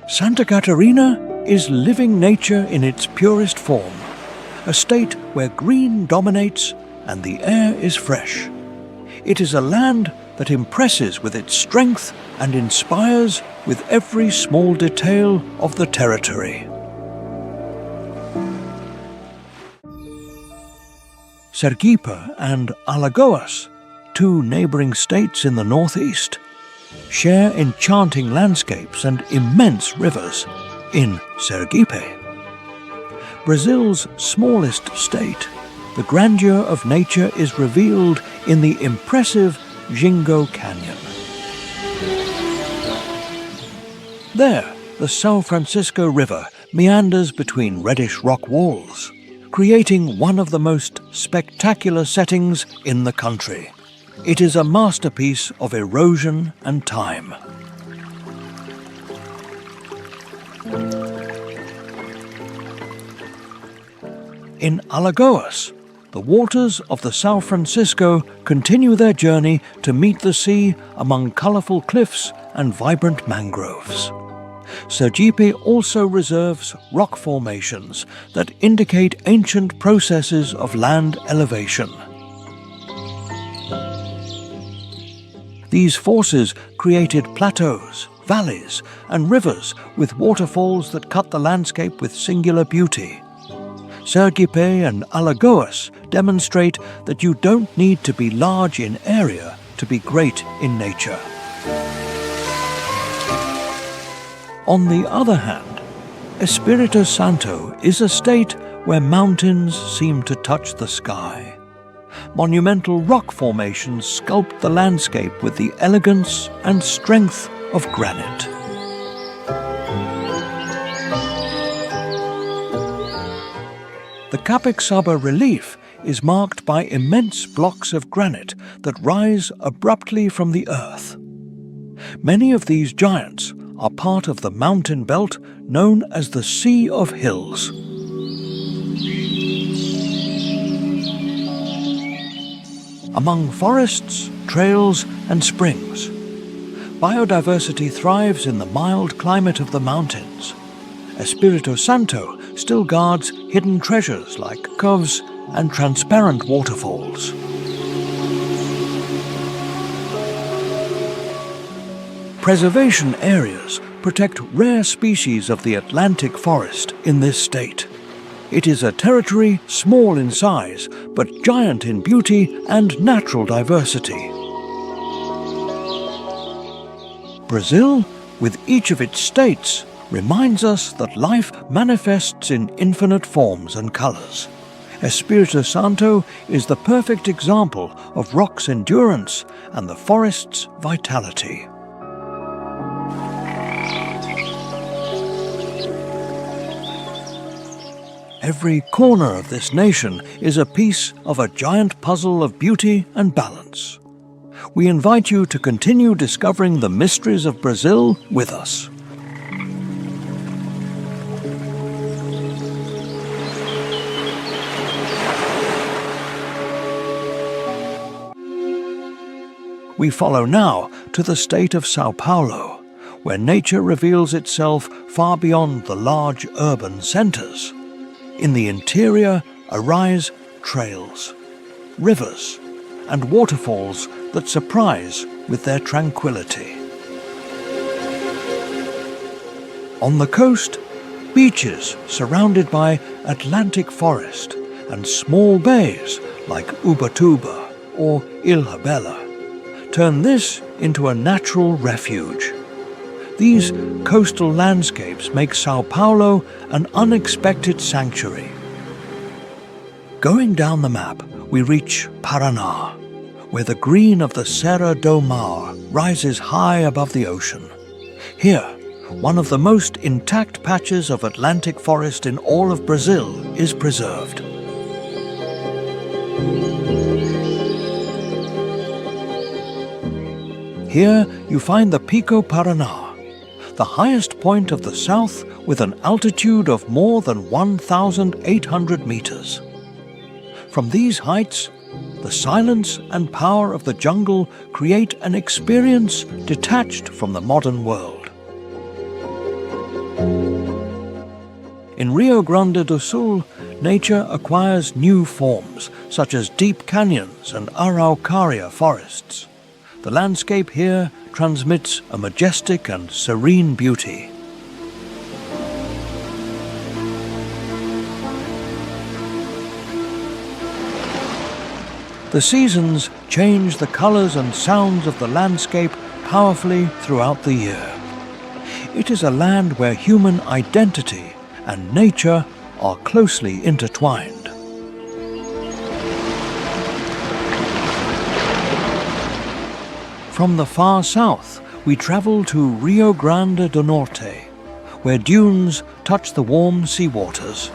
[SPEAKER 1] Santa Catarina is living nature in its purest form, a state where green dominates and the air is fresh. It is a land that impresses with its strength and inspires with every small detail of the territory. Sergipe and Alagoas, two neighboring states in the northeast, share enchanting landscapes and immense rivers in Sergipe. Brazil's smallest state, the grandeur of nature is revealed in the impressive Jingo Canyon. There, the São Francisco River meanders between reddish rock walls, creating one of the most spectacular settings in the country. It is a masterpiece of erosion and time. In Alagoas, the waters of the São Francisco continue their journey to meet the sea among colourful cliffs and vibrant mangroves. Sergipe also reserves rock formations that indicate ancient processes of land elevation. These forces created plateaus, valleys, and rivers with waterfalls that cut the landscape with singular beauty. Sergipe and Alagoas demonstrate that you don't need to be large in area to be great in nature. On the other hand, Espírito Santo is a state where mountains seem to touch the sky. Monumental rock formations sculpt the landscape with the elegance and strength of granite. The Capixaba relief is marked by immense blocks of granite that rise abruptly from the earth. Many of these giants are part of the mountain belt known as the Sea of Hills. Among forests, trails, and springs, biodiversity thrives in the mild climate of the mountains. Espirito Santo still guards hidden treasures like coves and transparent waterfalls. Preservation areas protect rare species of the Atlantic forest in this state. It is a territory small in size, but giant in beauty and natural diversity. Brazil, with each of its states, reminds us that life manifests in infinite forms and colors. Espirito Santo is the perfect example of rock's endurance and the forest's vitality. Every corner of this nation is a piece of a giant puzzle of beauty and balance. We invite you to continue discovering the mysteries of Brazil with us. We follow now to the state of São Paulo, where nature reveals itself far beyond the large urban centers. In the interior arise trails, rivers, and waterfalls that surprise with their tranquility. On the coast, beaches surrounded by Atlantic forest and small bays like Ubatuba or Ilhabela turn this into a natural refuge. These coastal landscapes make São Paulo an unexpected sanctuary. Going down the map, we reach Paraná, where the green of the Serra do Mar rises high above the ocean. Here, one of the most intact patches of Atlantic forest in all of Brazil is preserved. Here you find the Pico Paraná, the highest point of the south with an altitude of more than 1,800 meters. From these heights, the silence and power of the jungle create an experience detached from the modern world. In Rio Grande do Sul, nature acquires new forms, such as deep canyons and araucaria forests. The landscape here transmits a majestic and serene beauty. The seasons change the colors and sounds of the landscape powerfully throughout the year. It is a land where human identity and nature are closely intertwined. From the far south, we travel to Rio Grande do Norte, where dunes touch the warm sea waters.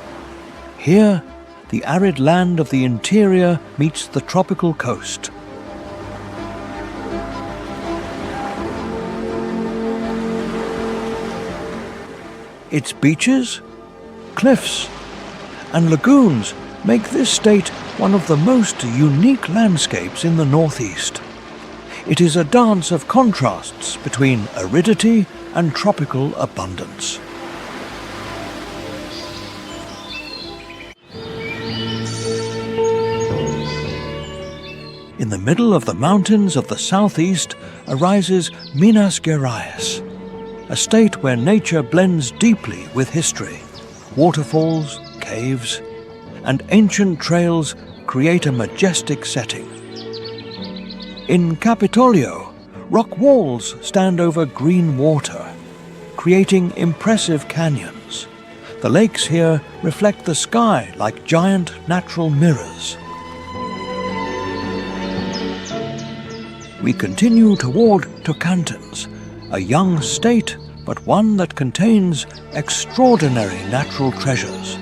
[SPEAKER 1] Here, the arid land of the interior meets the tropical coast. Its beaches, cliffs, and lagoons make this state one of the most unique landscapes in the Northeast. It is a dance of contrasts between aridity and tropical abundance. In the middle of the mountains of the southeast arises Minas Gerais, a state where nature blends deeply with history. Waterfalls, caves, and ancient trails create a majestic setting. In Capitolio, rock walls stand over green water, creating impressive canyons. The lakes here reflect the sky like giant natural mirrors. We continue toward Tocantins, a young state, but one that contains extraordinary natural treasures.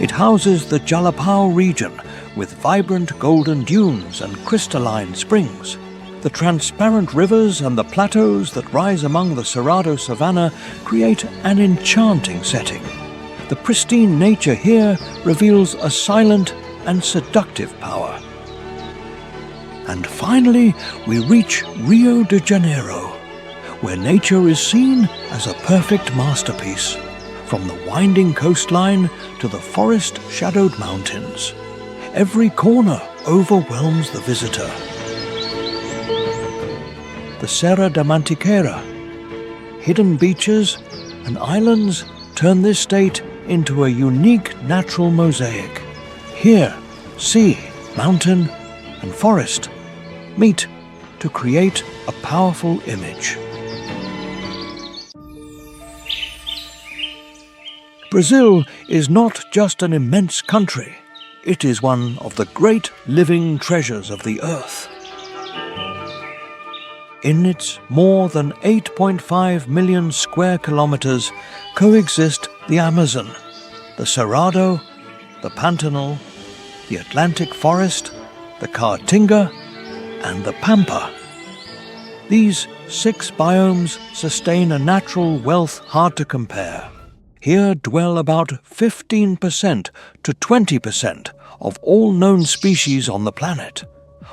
[SPEAKER 1] It houses the Jalapão region with vibrant golden dunes and crystalline springs, The transparent rivers and the plateaus that rise among the Cerrado savanna create an enchanting setting. The pristine nature here reveals a silent and seductive power. And finally, we reach Rio de Janeiro, where nature is seen as a perfect masterpiece, from the winding coastline to the forest-shadowed mountains. Every corner overwhelms the visitor. The Serra da Mantiqueira, hidden beaches and islands turn this state into a unique natural mosaic. Here, sea, mountain, and forest meet to create a powerful image. Brazil is not just an immense country, it is one of the great living treasures of the earth. In its more than 8.5 million square kilometers coexist the Amazon, the Cerrado, the Pantanal, the Atlantic forest, the Caatinga, and the Pampa. These 6 biomes sustain a natural wealth hard to compare. Here dwell about 15% to 20% of all known species on the planet,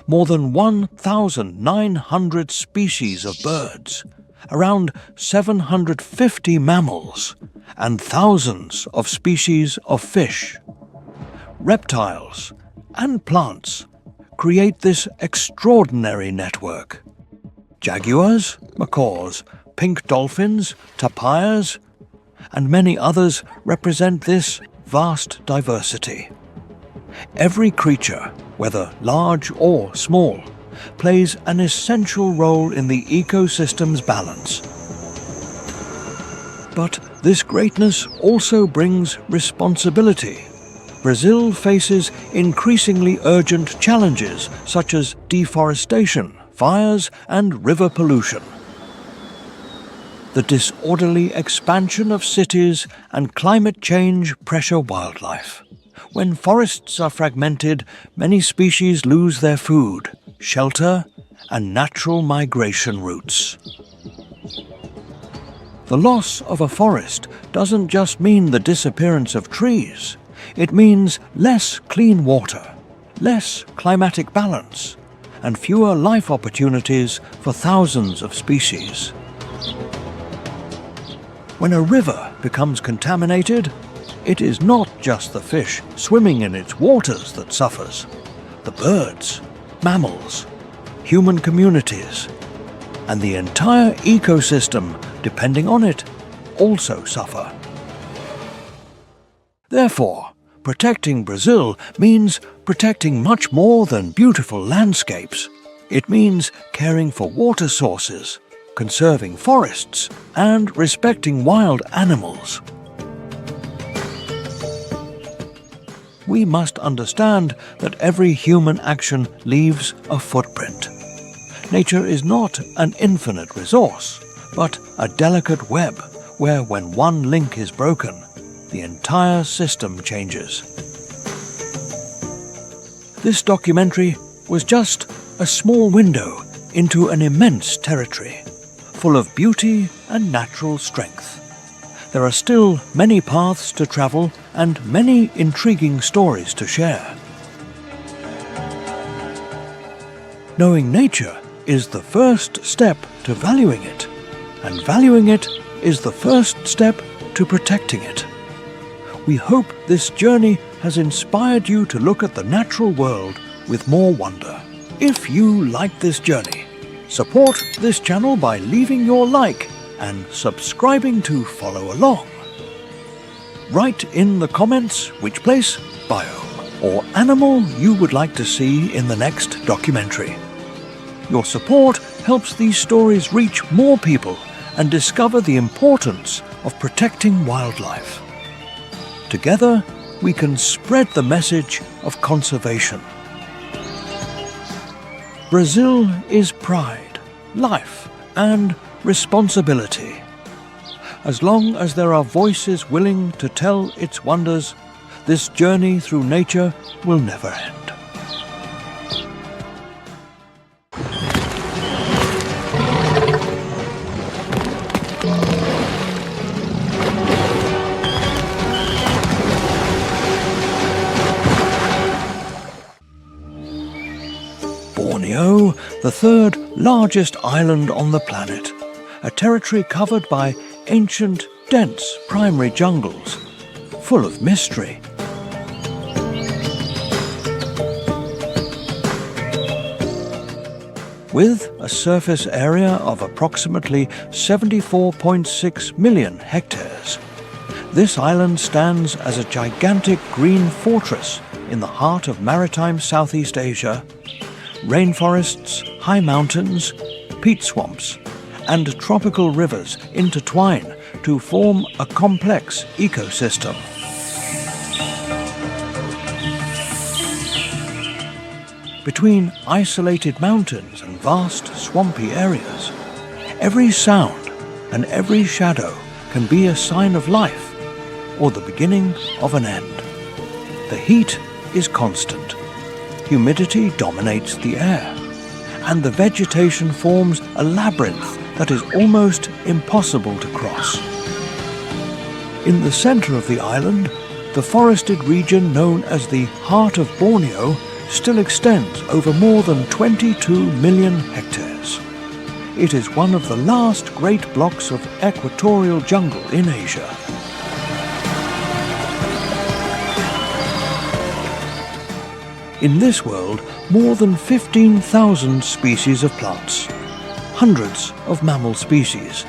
[SPEAKER 1] more than 1,900 species of birds, around 750 mammals, and thousands of species of fish. Reptiles and plants create this extraordinary network. Jaguars, macaws, pink dolphins, tapirs, and many others represent this vast diversity. Every creature, whether large or small, plays an essential role in the ecosystem's balance. But this greatness also brings responsibility. Brazil faces increasingly urgent challenges such as deforestation, fires, and river pollution. The disorderly expansion of cities and climate change pressure wildlife. When forests are fragmented, many species lose their food, shelter, and natural migration routes. The loss of a forest doesn't just mean the disappearance of trees. It means less clean water, less climatic balance, and fewer life opportunities for thousands of species. When a river becomes contaminated, it is not just the fish swimming in its waters that suffers. The birds, mammals, human communities, and the entire ecosystem depending on it also suffer. Therefore, protecting Brazil means protecting much more than beautiful landscapes. It means caring for water sources, conserving forests, and respecting wild animals. We must understand that every human action leaves a footprint. Nature is not an infinite resource, but a delicate web where when one link is broken, the entire system changes. This documentary was just a small window into an immense territory, full of beauty and natural strength. There are still many paths to travel and many intriguing stories to share. Knowing nature is the first step to valuing it, and valuing it is the first step to protecting it. We hope this journey has inspired you to look at the natural world with more wonder. If you like this journey, support this channel by leaving your like and subscribing to follow along. Write in the comments which place, biome, or animal you would like to see in the next documentary. Your support helps these stories reach more people and discover the importance of protecting wildlife. Together, we can spread the message of conservation. Brazil is pride, life, and responsibility. As long as there are voices willing to tell its wonders, this journey through nature will never end. the third largest island on the planet, a territory covered by ancient, dense primary jungles, full of mystery. With a surface area of approximately 74.6 million hectares, this island stands as a gigantic green fortress in the heart of maritime Southeast Asia. Rainforests, high mountains, peat swamps, and tropical rivers intertwine to form a complex ecosystem. Between isolated mountains and vast swampy areas, every sound and every shadow can be a sign of life or the beginning of an end. The heat is constant, humidity dominates the air, and the vegetation forms a labyrinth that is almost impossible to cross. In the center of the island, the forested region known as the Heart of Borneo still extends over more than 22 million hectares. It is one of the last great blocks of equatorial jungle in Asia. In this world, more than 15,000 species of plants, hundreds of mammal species,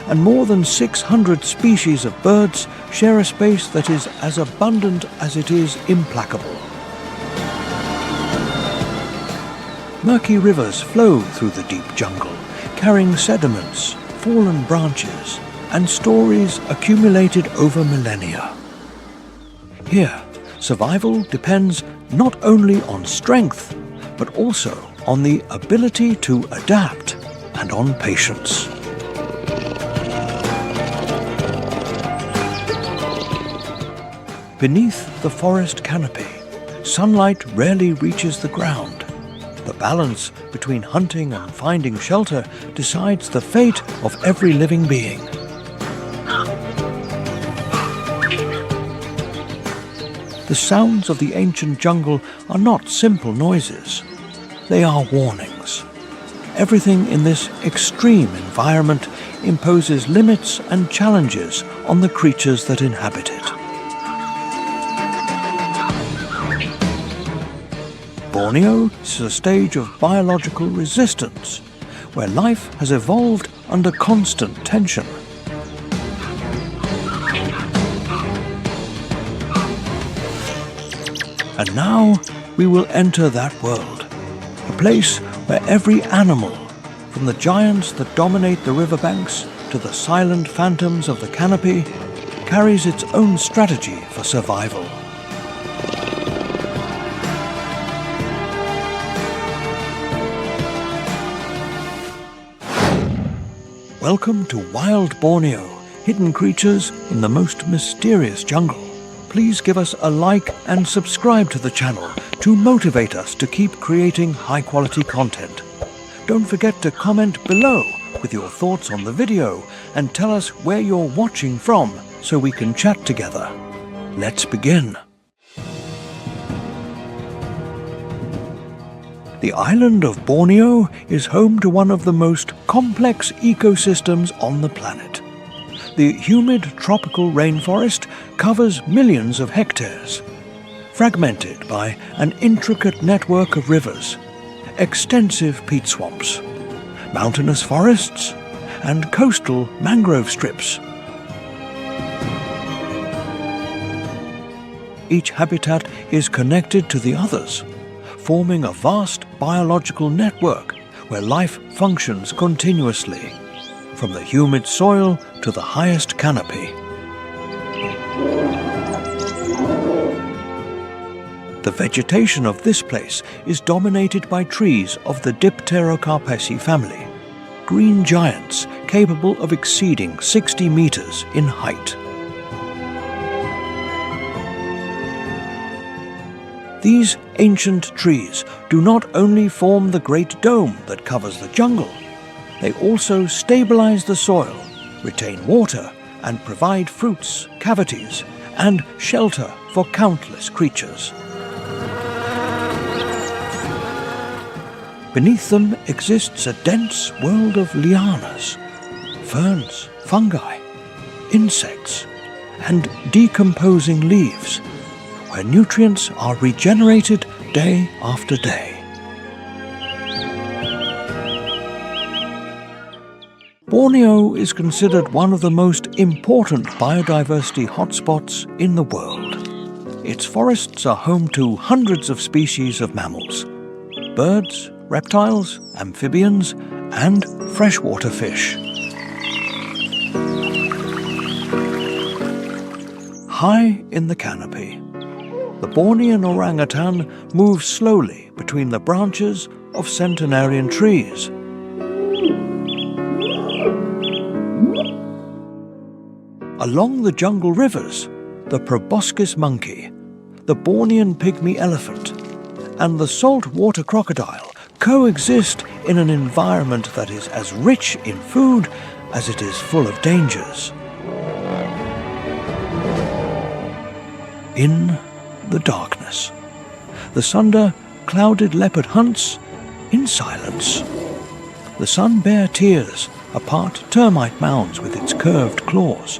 [SPEAKER 1] and more than 600 species of birds share a space that is as abundant as it is implacable. Murky rivers flow through the deep jungle, carrying sediments, fallen branches, and stories accumulated over millennia. Here, survival depends not only on strength, but also on the ability to adapt and on patience. Beneath the forest canopy, sunlight rarely reaches the ground. The balance between hunting and finding shelter decides the fate of every living being. The sounds of the ancient jungle are not simple noises. They are warnings. Everything in this extreme environment imposes limits and challenges on the creatures that inhabit it. Borneo is a stage of biological resistance, where life has evolved under constant tension. And now we will enter that world, a place where every animal, from the giants that dominate the riverbanks to the silent phantoms of the canopy, carries its own strategy for survival. Welcome to Wild Borneo, hidden creatures in the most mysterious jungle. Please give us a like and subscribe to the channel to motivate us to keep creating high-quality content. Don't forget to comment below with your thoughts on the video and tell us where you're watching from so we can chat together. Let's begin. The island of Borneo is home to one of the most complex ecosystems on the planet. The humid tropical rainforest covers millions of hectares, fragmented by an intricate network of rivers, extensive peat swamps, mountainous forests, and coastal mangrove strips. Each habitat is connected to the others, forming a vast biological network where life functions continuously, from the humid soil to the highest canopy. The vegetation of this place is dominated by trees of the Dipterocarpaceae family, green giants capable of exceeding 60 meters in height. These ancient trees do not only form the great dome that covers the jungle, they also stabilize the soil, retain water, and provide fruits, cavities, and shelter for countless creatures. Beneath them exists a dense world of lianas, ferns, fungi, insects, and decomposing leaves, where nutrients are regenerated day after day. Borneo is considered one of the most important biodiversity hotspots in the world. Its forests are home to hundreds of species of mammals, birds, reptiles, amphibians, and freshwater fish. High in the canopy, the Bornean orangutan moves slowly between the branches of centenarian trees. Along the jungle rivers, the proboscis monkey, the Bornean pygmy elephant, and the saltwater crocodile coexist in an environment that is as rich in food as it is full of dangers. In the darkness, the sunder-clouded leopard hunts in silence. The sun bear tears apart termite mounds with its curved claws,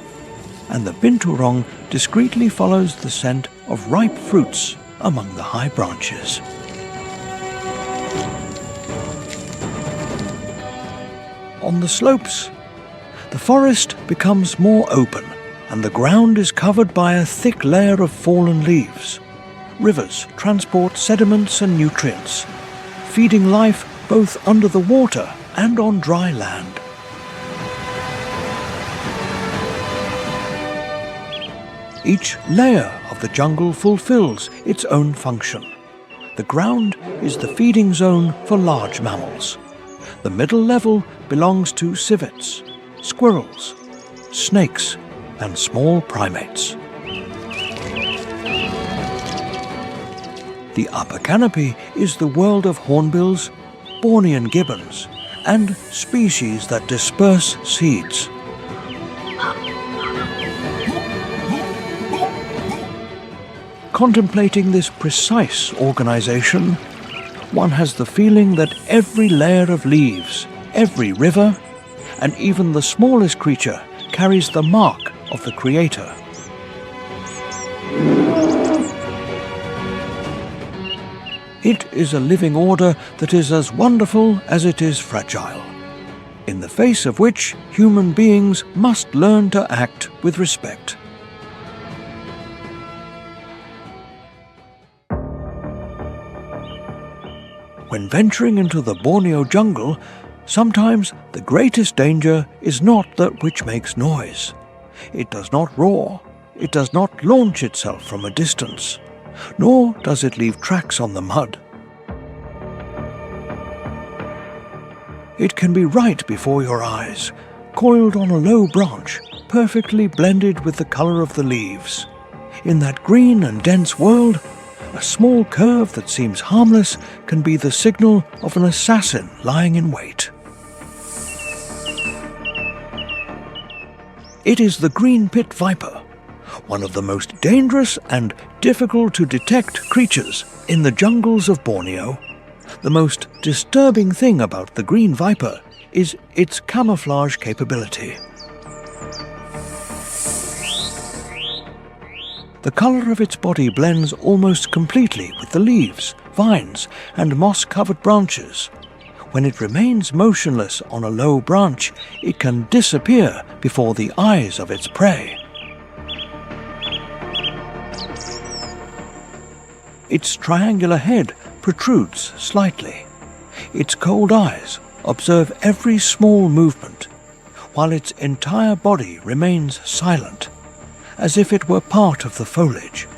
[SPEAKER 1] and the binturong discreetly follows the scent of ripe fruits among the high branches. On the slopes, the forest becomes more open, and the ground is covered by a thick layer of fallen leaves. Rivers transport sediments and nutrients, feeding life both under the water and on dry land. Each layer of the jungle fulfills its own function. The ground is the feeding zone for large mammals. The middle level belongs to civets, squirrels, snakes, and small primates. The upper canopy is the world of hornbills, Bornean gibbons, and species that disperse seeds. Contemplating this precise organization, one has the feeling that every layer of leaves, every river, and even the smallest creature carries the mark of the Creator. It is a living order that is as wonderful as it is fragile, in the face of which human beings must learn to act with respect. When venturing into the Borneo jungle, sometimes the greatest danger is not that which makes noise. It does not roar, it does not launch itself from a distance, nor does it leave tracks on the mud. It can be right before your eyes, coiled on a low branch, perfectly blended with the color of the leaves. In that green and dense world, a small curve that seems harmless can be the signal of an assassin lying in wait. It is the green pit viper, one of the most dangerous and difficult to detect creatures in the jungles of Borneo. The most disturbing thing about the green viper is its camouflage capability. The color of its body blends almost completely with the leaves, vines, and moss-covered branches. When it remains motionless on a low branch, it can disappear before the eyes of its prey. Its triangular head protrudes slightly. Its cold eyes observe every small movement, while its entire body remains silent, as if it were part of the foliage.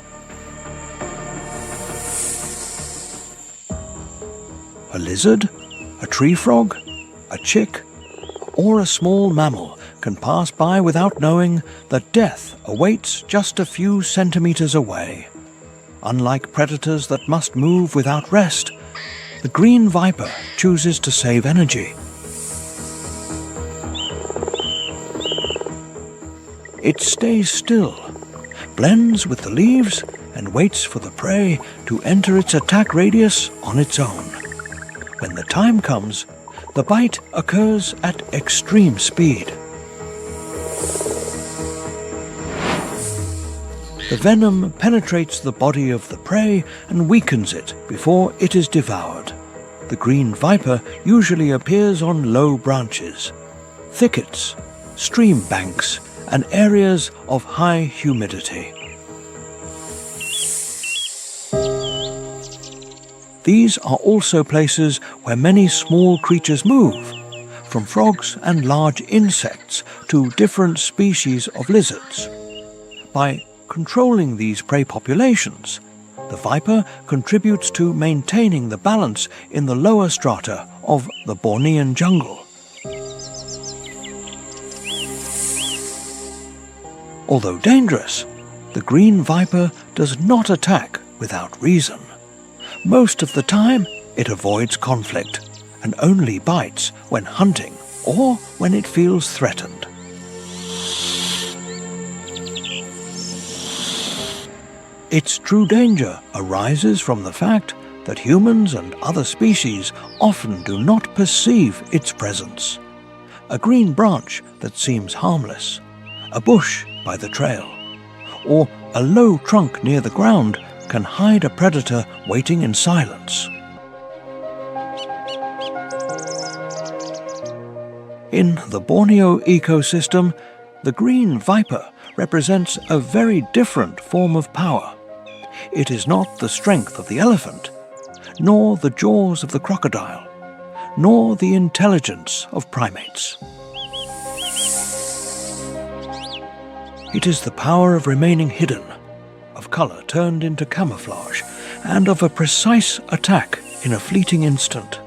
[SPEAKER 1] A lizard, a tree frog, a chick, or a small mammal can pass by without knowing that death awaits just a few centimeters away. Unlike predators that must move without rest, the green viper chooses to save energy. It stays still, blends with the leaves, and waits for the prey to enter its attack radius on its own. When the time comes, the bite occurs at extreme speed. The venom penetrates the body of the prey and weakens it before it is devoured. The green viper usually appears on low branches, thickets, stream banks, and areas of high humidity. These are also places where many small creatures move, from frogs and large insects to different species of lizards. By controlling these prey populations, the viper contributes to maintaining the balance in the lower strata of the Bornean jungle. Although dangerous, the green viper does not attack without reason. Most of the time, it avoids conflict and only bites when hunting or when it feels threatened. Its true danger arises from the fact that humans and other species often do not perceive its presence. A green branch that seems harmless, a bush by the trail, or a low trunk near the ground can hide a predator waiting in silence. In the Borneo ecosystem, the green viper represents a very different form of power. It is not the strength of the elephant, nor the jaws of the crocodile, nor the intelligence of primates. It is the power of remaining hidden, of colour turned into camouflage, and of a precise attack in a fleeting instant.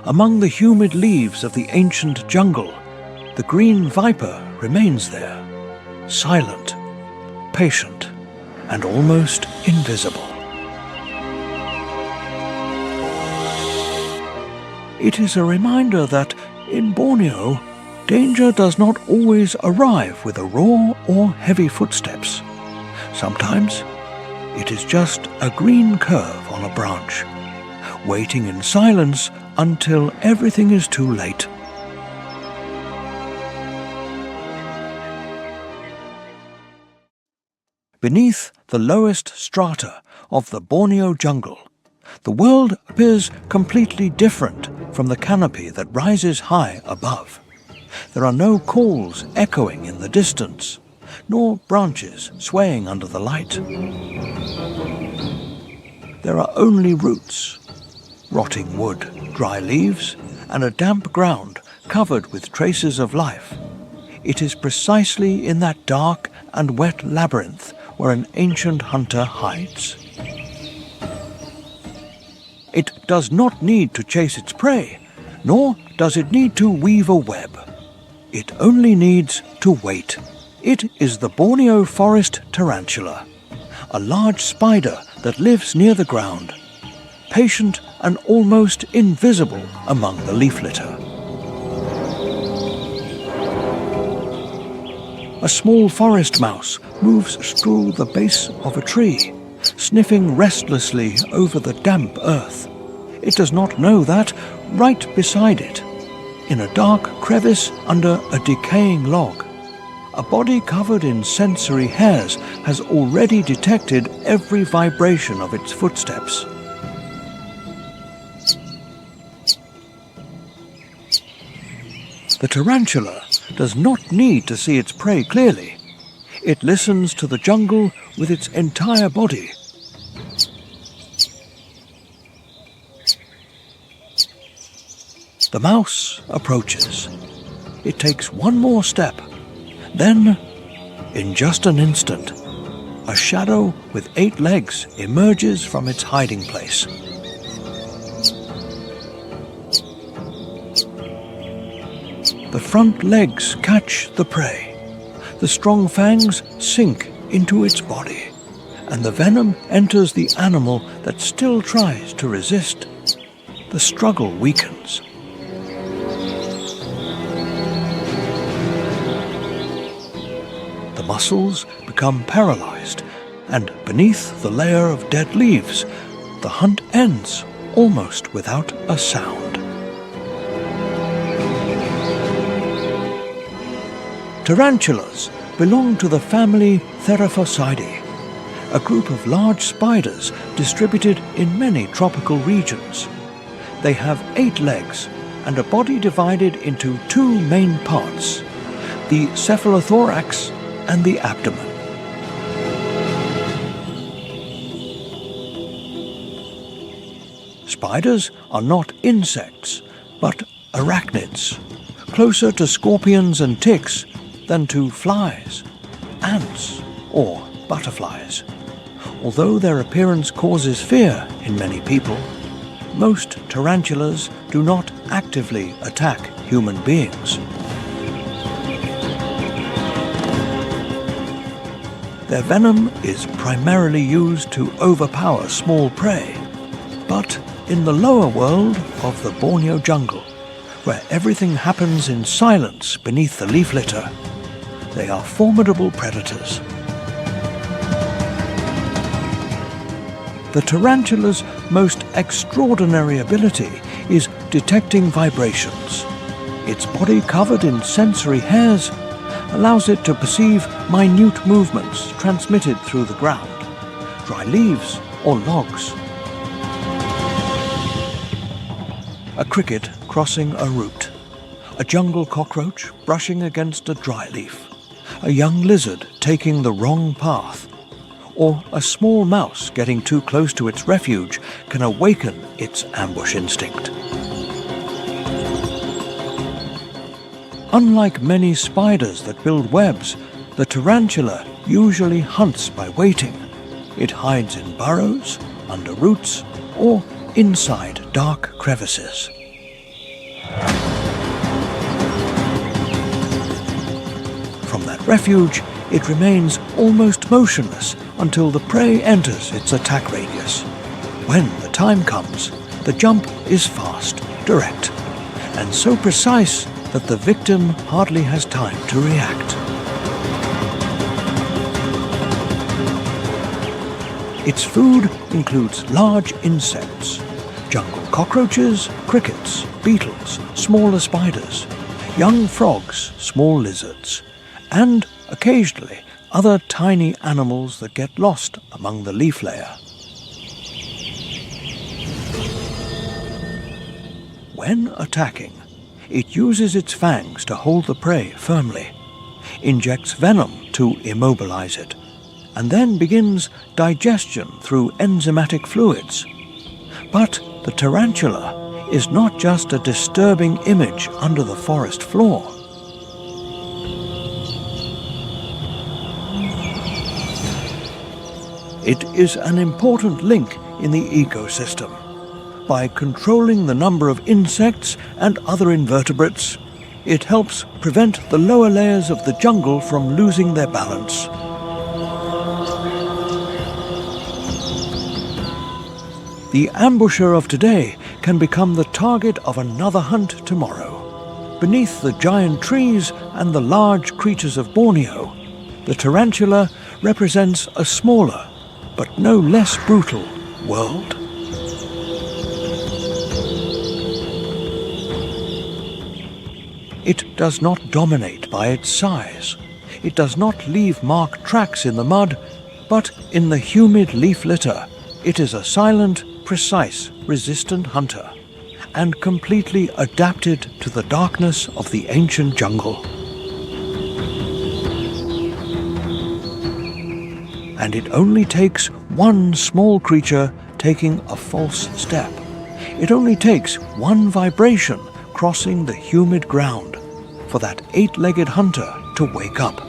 [SPEAKER 1] Among the humid leaves of the ancient jungle, the green viper remains there, silent, patient, and almost invisible. It is a reminder that, in Borneo, danger does not always arrive with a raw or heavy footsteps. Sometimes it is just a green curve on a branch, waiting in silence until everything is too late. Beneath the lowest strata of the Borneo jungle, the world appears completely different from the canopy that rises high above. There are no calls echoing in the distance, nor branches swaying under the light. There are only roots, rotting wood, dry leaves, and a damp ground covered with traces of life. It is precisely in that dark and wet labyrinth where an ancient hunter hides. It does not need to chase its prey, nor does it need to weave a web. It only needs to wait. It is the Borneo forest tarantula, a large spider that lives near the ground, patient and almost invisible among the leaf litter. A small forest mouse moves through the base of a tree, sniffing restlessly over the damp earth. It does not know that, right beside it, in a dark crevice under a decaying log, a body covered in sensory hairs has already detected every vibration of its footsteps. The tarantula does not need to see its prey clearly. It listens to the jungle with its entire body. The mouse approaches. It takes one more step. Then, in just an instant, a shadow with 8 legs emerges from its hiding place. The front legs catch the prey. The strong fangs sink into its body, and the venom enters the animal that still tries to resist. The struggle weakens. The muscles become paralyzed, and beneath the layer of dead leaves, the hunt ends almost without a sound. Tarantulas belong to the family Theraphosidae, a group of large spiders distributed in many tropical regions. They have 8 legs and a body divided into 2 main parts, the cephalothorax and the abdomen. Spiders are not insects, but arachnids, closer to scorpions and ticks than to flies, ants, or butterflies. Although their appearance causes fear in many people, most tarantulas do not actively attack human beings. Their venom is primarily used to overpower small prey, but in the lower world of the Borneo jungle, where everything happens in silence beneath the leaf litter, they are formidable predators. The tarantula's most extraordinary ability is detecting vibrations. Its body covered in sensory hairs allows it to perceive minute movements transmitted through the ground, dry leaves or logs. A cricket crossing a root, a jungle cockroach brushing against a dry leaf, a young lizard taking the wrong path, or a small mouse getting too close to its refuge can awaken its ambush instinct. Unlike many spiders that build webs, the tarantula usually hunts by waiting. It hides in burrows, under roots, or inside dark crevices. From that refuge, it remains almost motionless until the prey enters its attack radius. When the time comes, the jump is fast, direct, and so precise that the victim hardly has time to react. Its food includes large insects, jungle cockroaches, crickets, beetles, smaller spiders, young frogs, small lizards, and occasionally other tiny animals that get lost among the leaf layer. When attacking, it uses its fangs to hold the prey firmly, injects venom to immobilize it, and then begins digestion through enzymatic fluids. But the tarantula is not just a disturbing image under the forest floor. It is an important link in the ecosystem. By controlling the number of insects and other invertebrates, it helps prevent the lower layers of the jungle from losing their balance. The ambusher of today can become the target of another hunt tomorrow. Beneath the giant trees and the large creatures of Borneo, the tarantula represents a smaller, but no less brutal, world. It does not dominate by its size. It does not leave marked tracks in the mud, but in the humid leaf litter, it is a silent, precise, resistant hunter, and completely adapted to the darkness of the ancient jungle. And it only takes one small creature taking a false step. It only takes one vibration crossing the humid ground for that 8-legged hunter to wake up.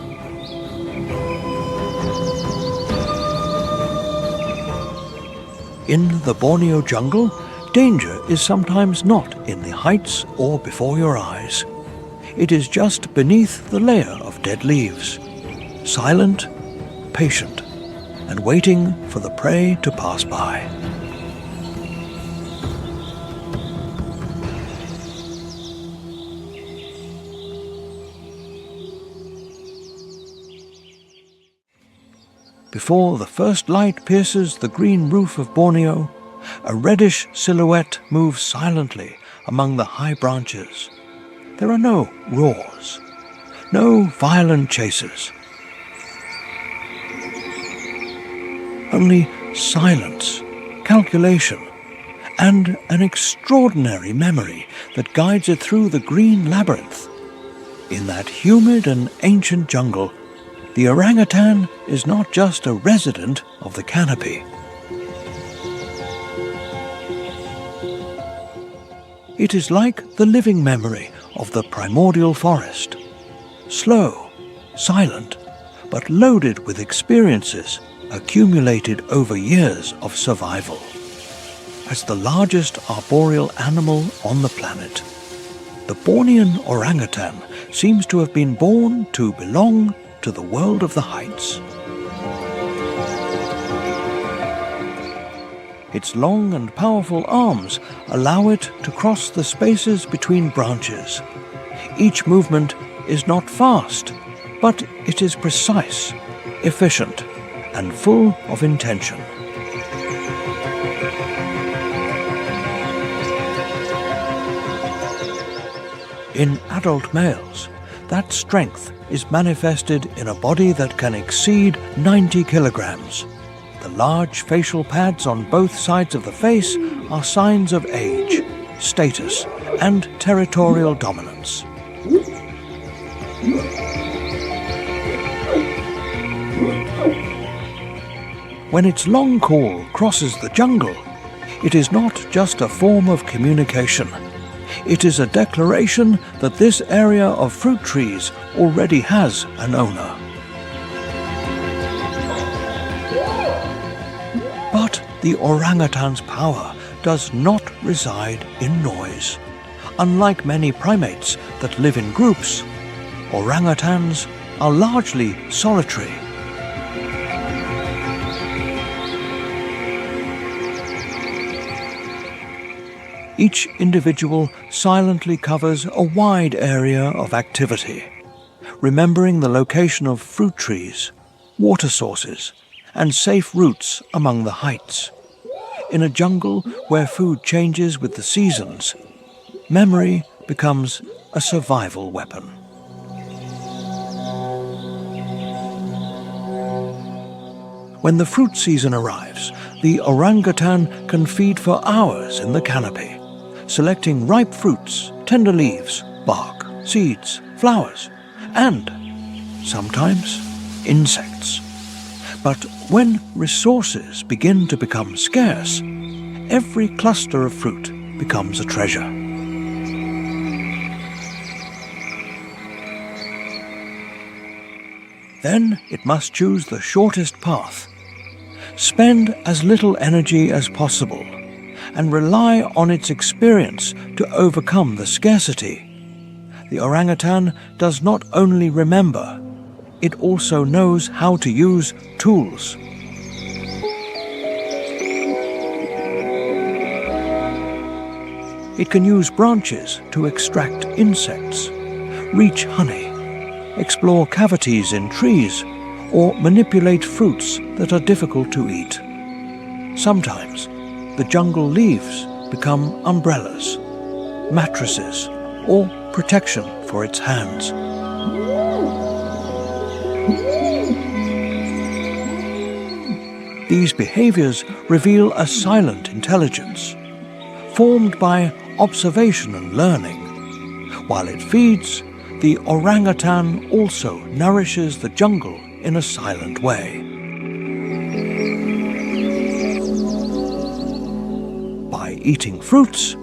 [SPEAKER 1] In the Borneo jungle, danger is sometimes not in the heights or before your eyes. It is just beneath the layer of dead leaves, silent, patient, and waiting for the prey to pass by. Before the first light pierces the green roof of Borneo, A reddish silhouette moves silently among the high branches. There are no roars, no violent chasers. Only silence, calculation, and an extraordinary memory that guides it through the green labyrinth. In that humid and ancient jungle, the orangutan is not just a resident of the canopy. It is like the living memory of the primordial forest, slow, silent, but loaded with experiences accumulated over years of survival. As the largest arboreal animal on the planet, the Bornean orangutan seems to have been born to belong to the world of the heights. Its long and powerful arms allow it to cross the spaces between branches. Each movement is not fast, but it is precise, efficient, and full of intention. In adult males, that strength is manifested in a body that can exceed 90 kilograms. The large facial pads on both sides of the face are signs of age, status, and territorial dominance. When its long call crosses the jungle, it is not just a form of communication. It is a declaration that this area of fruit trees already has an owner. But the orangutan's power does not reside in noise. Unlike many primates that live in groups, orangutans are largely solitary. Each individual silently covers a wide area of activity, remembering the location of fruit trees, water sources, and safe routes among the heights. In a jungle where food changes with the seasons, memory becomes a survival weapon. When the fruit season arrives, the orangutan can feed for hours in the canopy, selecting ripe fruits, tender leaves, bark, seeds, flowers, and sometimes insects. But when resources begin to become scarce, every cluster of fruit becomes a treasure. Then it must choose the shortest path, spend as little energy as possible, and rely on its experience to overcome the scarcity. The orangutan does not only remember, it also knows how to use tools. It can use branches to extract insects, reach honey, explore cavities in trees, or manipulate fruits that are difficult to eat. Sometimes, the jungle leaves become umbrellas, mattresses, or protection for its hands. These behaviors reveal a silent intelligence, formed by observation and learning. While it feeds, the orangutan also nourishes the jungle in a silent way. By eating fruits,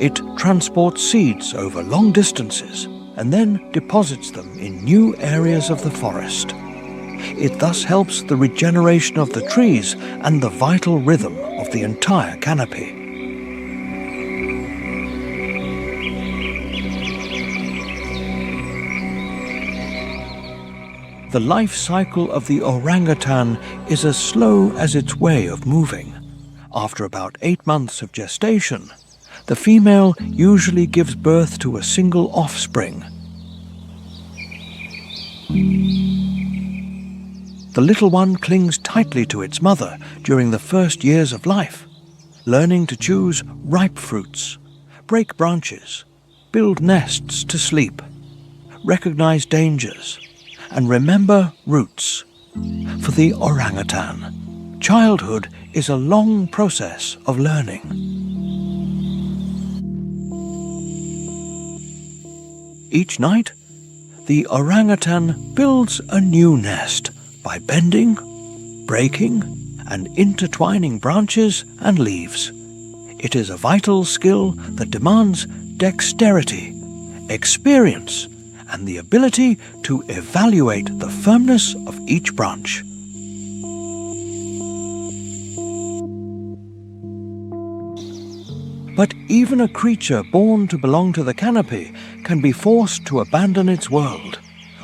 [SPEAKER 1] it transports seeds over long distances and then deposits them in new areas of the forest. It thus helps the regeneration of the trees and the vital rhythm of the entire canopy. The life cycle of the orangutan is as slow as its way of moving. After about 8 months of gestation, the female usually gives birth to a single offspring. The little one clings tightly to its mother during the first years of life. learning to choose ripe fruits, break branches, build nests to sleep, recognize dangers, and remember roots. For the orangutan, childhood is a long process of learning. Each night, the orangutan builds a new nest by bending, breaking, and intertwining branches and leaves. It is a vital skill that demands dexterity, experience, and the ability to evaluate the firmness of each branch. But even a creature born to belong to the canopy can be forced to abandon its world.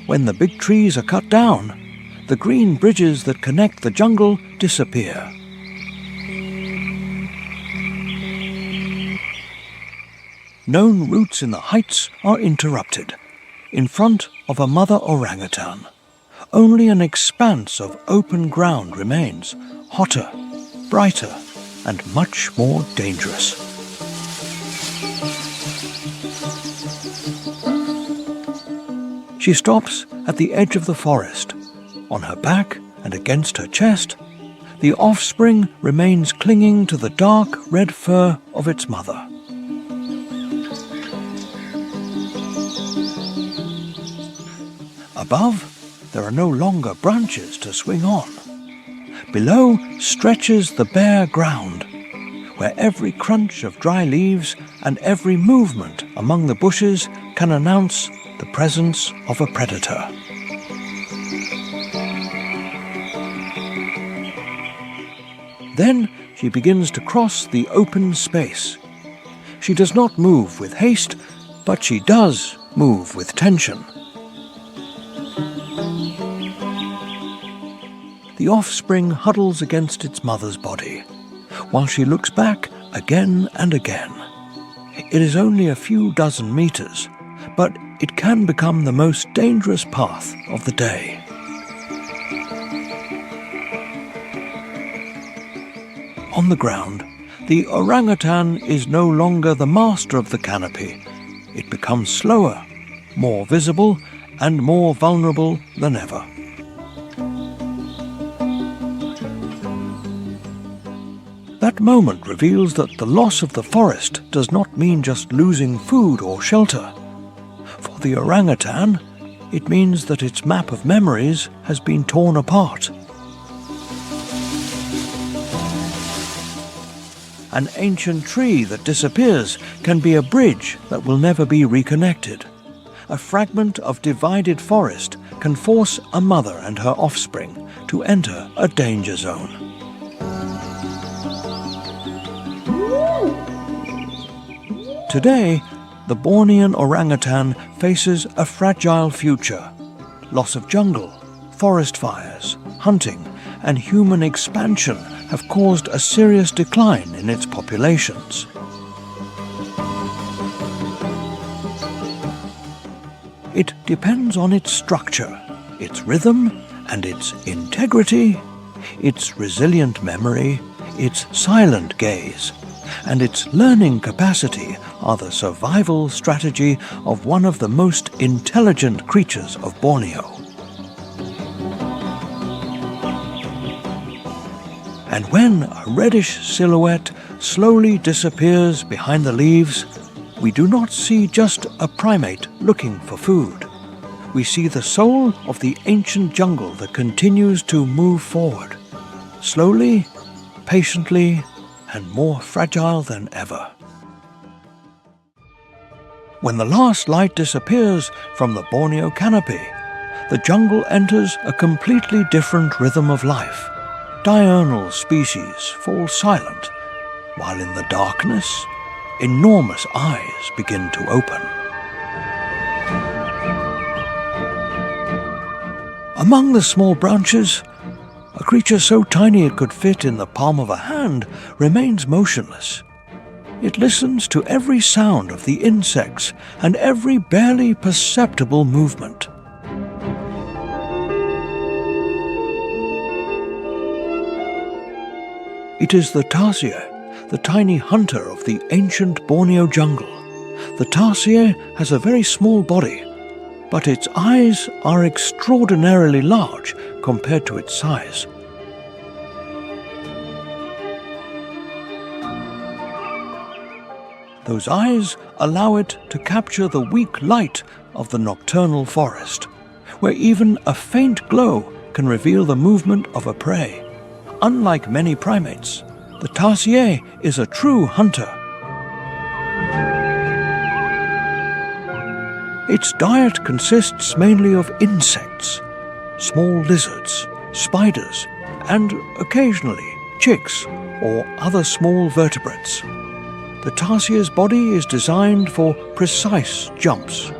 [SPEAKER 1] When the big trees are cut down, the green bridges that connect the jungle disappear. Known routes in the heights are interrupted. In front of a mother orangutan, only an expanse of open ground remains, hotter, brighter, and much more dangerous. She stops at the edge of the forest. On her back and against her chest, the offspring remains clinging to the dark red fur of its mother. Above, there are no longer branches to swing on. Below stretches the bare ground, where every crunch of dry leaves and every movement among the bushes can announce the presence of a predator. Then she begins to cross the open space. She does not move with haste, but she does move with tension. The offspring huddles against its mother's body, while she looks back again and again. It is only a few dozen meters, but it can become the most dangerous path of the day. On the ground, the orangutan is no longer the master of the canopy. It becomes slower, more visible, and more vulnerable than ever. That moment reveals that the loss of the forest does not mean just losing food or shelter. For the orangutan, it means that its map of memories has been torn apart. An ancient tree that disappears can be a bridge that will never be reconnected. A fragment of divided forest can force a mother and her offspring to enter a danger zone. Today, the Bornean orangutan faces a fragile future. Loss of jungle, forest fires, hunting, and human expansion have caused a serious decline in its populations. It depends on its structure, its rhythm, and its integrity, its resilient memory, its silent gaze, and its learning capacity are the survival strategy of one of the most intelligent creatures of Borneo. And when a reddish silhouette slowly disappears behind the leaves, we do not see just a primate looking for food. We see the soul of the ancient jungle that continues to move forward, slowly, patiently, and more fragile than ever. When the last light disappears from the Borneo canopy, the jungle enters a completely different rhythm of life. Diurnal species fall silent, while in the darkness, enormous eyes begin to open. Among the small branches, a creature so tiny it could fit in the palm of a hand remains motionless. It listens to every sound of the insects and every barely perceptible movement. It is the tarsier, the tiny hunter of the ancient Borneo jungle. The tarsier has a very small body, but its eyes are extraordinarily large compared to its size. Those eyes allow it to capture the weak light of the nocturnal forest, where even a faint glow can reveal the movement of a prey. Unlike many primates, the tarsier is a true hunter. Its diet consists mainly of insects, small lizards, spiders, and occasionally chicks or other small vertebrates. The tarsier's body is designed for precise jumps.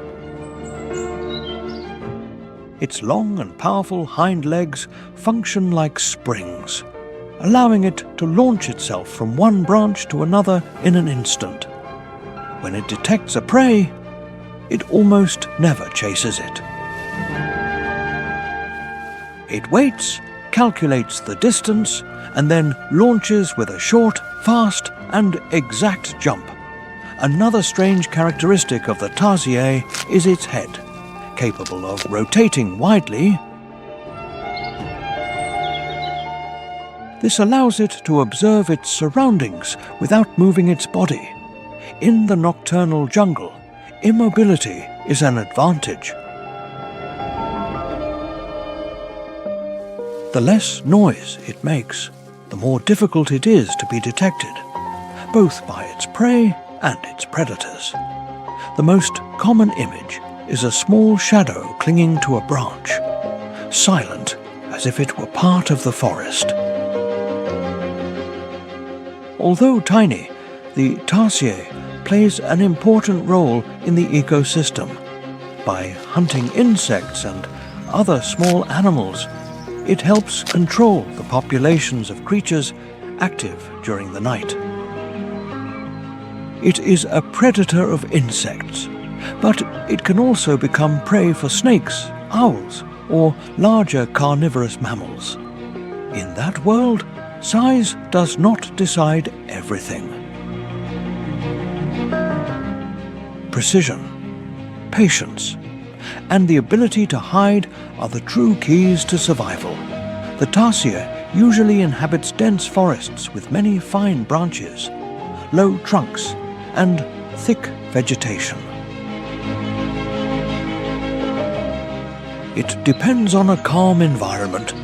[SPEAKER 1] Its long and powerful hind legs function like springs, allowing it to launch itself from one branch to another in an instant. When it detects a prey, it almost never chases it. It waits, calculates the distance, and then launches with a short, fast, and exact jump. Another strange characteristic of the tarsier is its head, capable of rotating widely. This allows it to observe its surroundings without moving its body. In the nocturnal jungle, immobility is an advantage. The less noise it makes, the more difficult it is to be detected, both by its prey and its predators. The most common image is a small shadow clinging to a branch, silent as if it were part of the forest. Although tiny, the tarsier plays an important role in the ecosystem. By hunting insects and other small animals, it helps control the populations of creatures active during the night. It is a predator of insects, but it can also become prey for snakes, owls, or larger carnivorous mammals. In that world, size does not decide everything. Precision, patience, and the ability to hide are the true keys to survival. The tarsier usually inhabits dense forests with many fine branches, low trunks, and thick vegetation. It depends on a calm environment,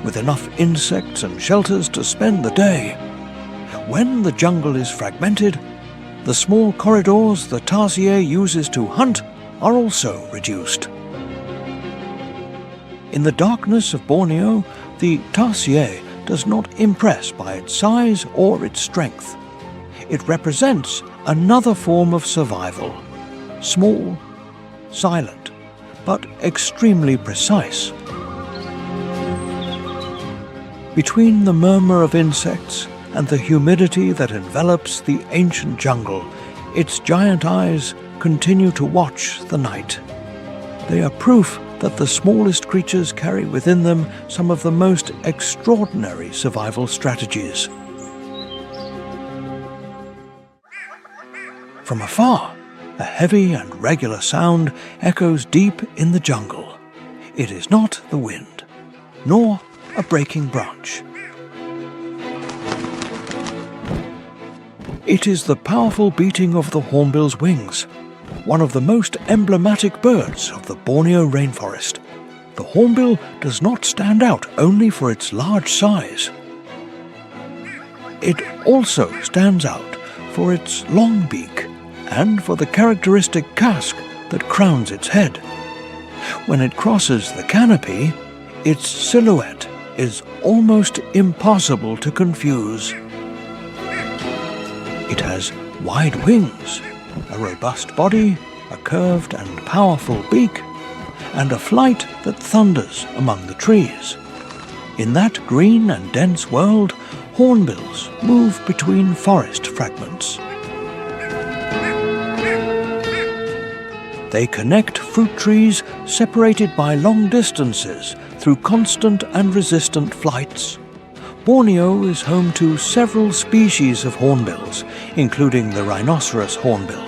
[SPEAKER 1] with enough insects and shelters to spend the day. When the jungle is fragmented, the small corridors the tarsier uses to hunt are also reduced. In the darkness of Borneo, the tarsier does not impress by its size or its strength. It represents another form of survival, small, silent, but extremely precise. Between the murmur of insects and the humidity that envelops the ancient jungle, its giant eyes continue to watch the night. They are proof that the smallest creatures carry within them some of the most extraordinary survival strategies. From afar, a heavy and regular sound echoes deep in the jungle. It is not the wind, nor a breaking branch. It is the powerful beating of the hornbill's wings, one of the most emblematic birds of the Borneo rainforest. The hornbill does not stand out only for its large size. It also stands out for its long beak and for the characteristic casque that crowns its head. When it crosses the canopy, its silhouette is almost impossible to confuse. It has wide wings, a robust body, a curved and powerful beak, and a flight that thunders among the trees. In that green and dense world, hornbills move between forest fragments. They connect fruit trees separated by long distances through constant and resistant flights. Borneo is home to several species of hornbills, including the rhinoceros hornbill.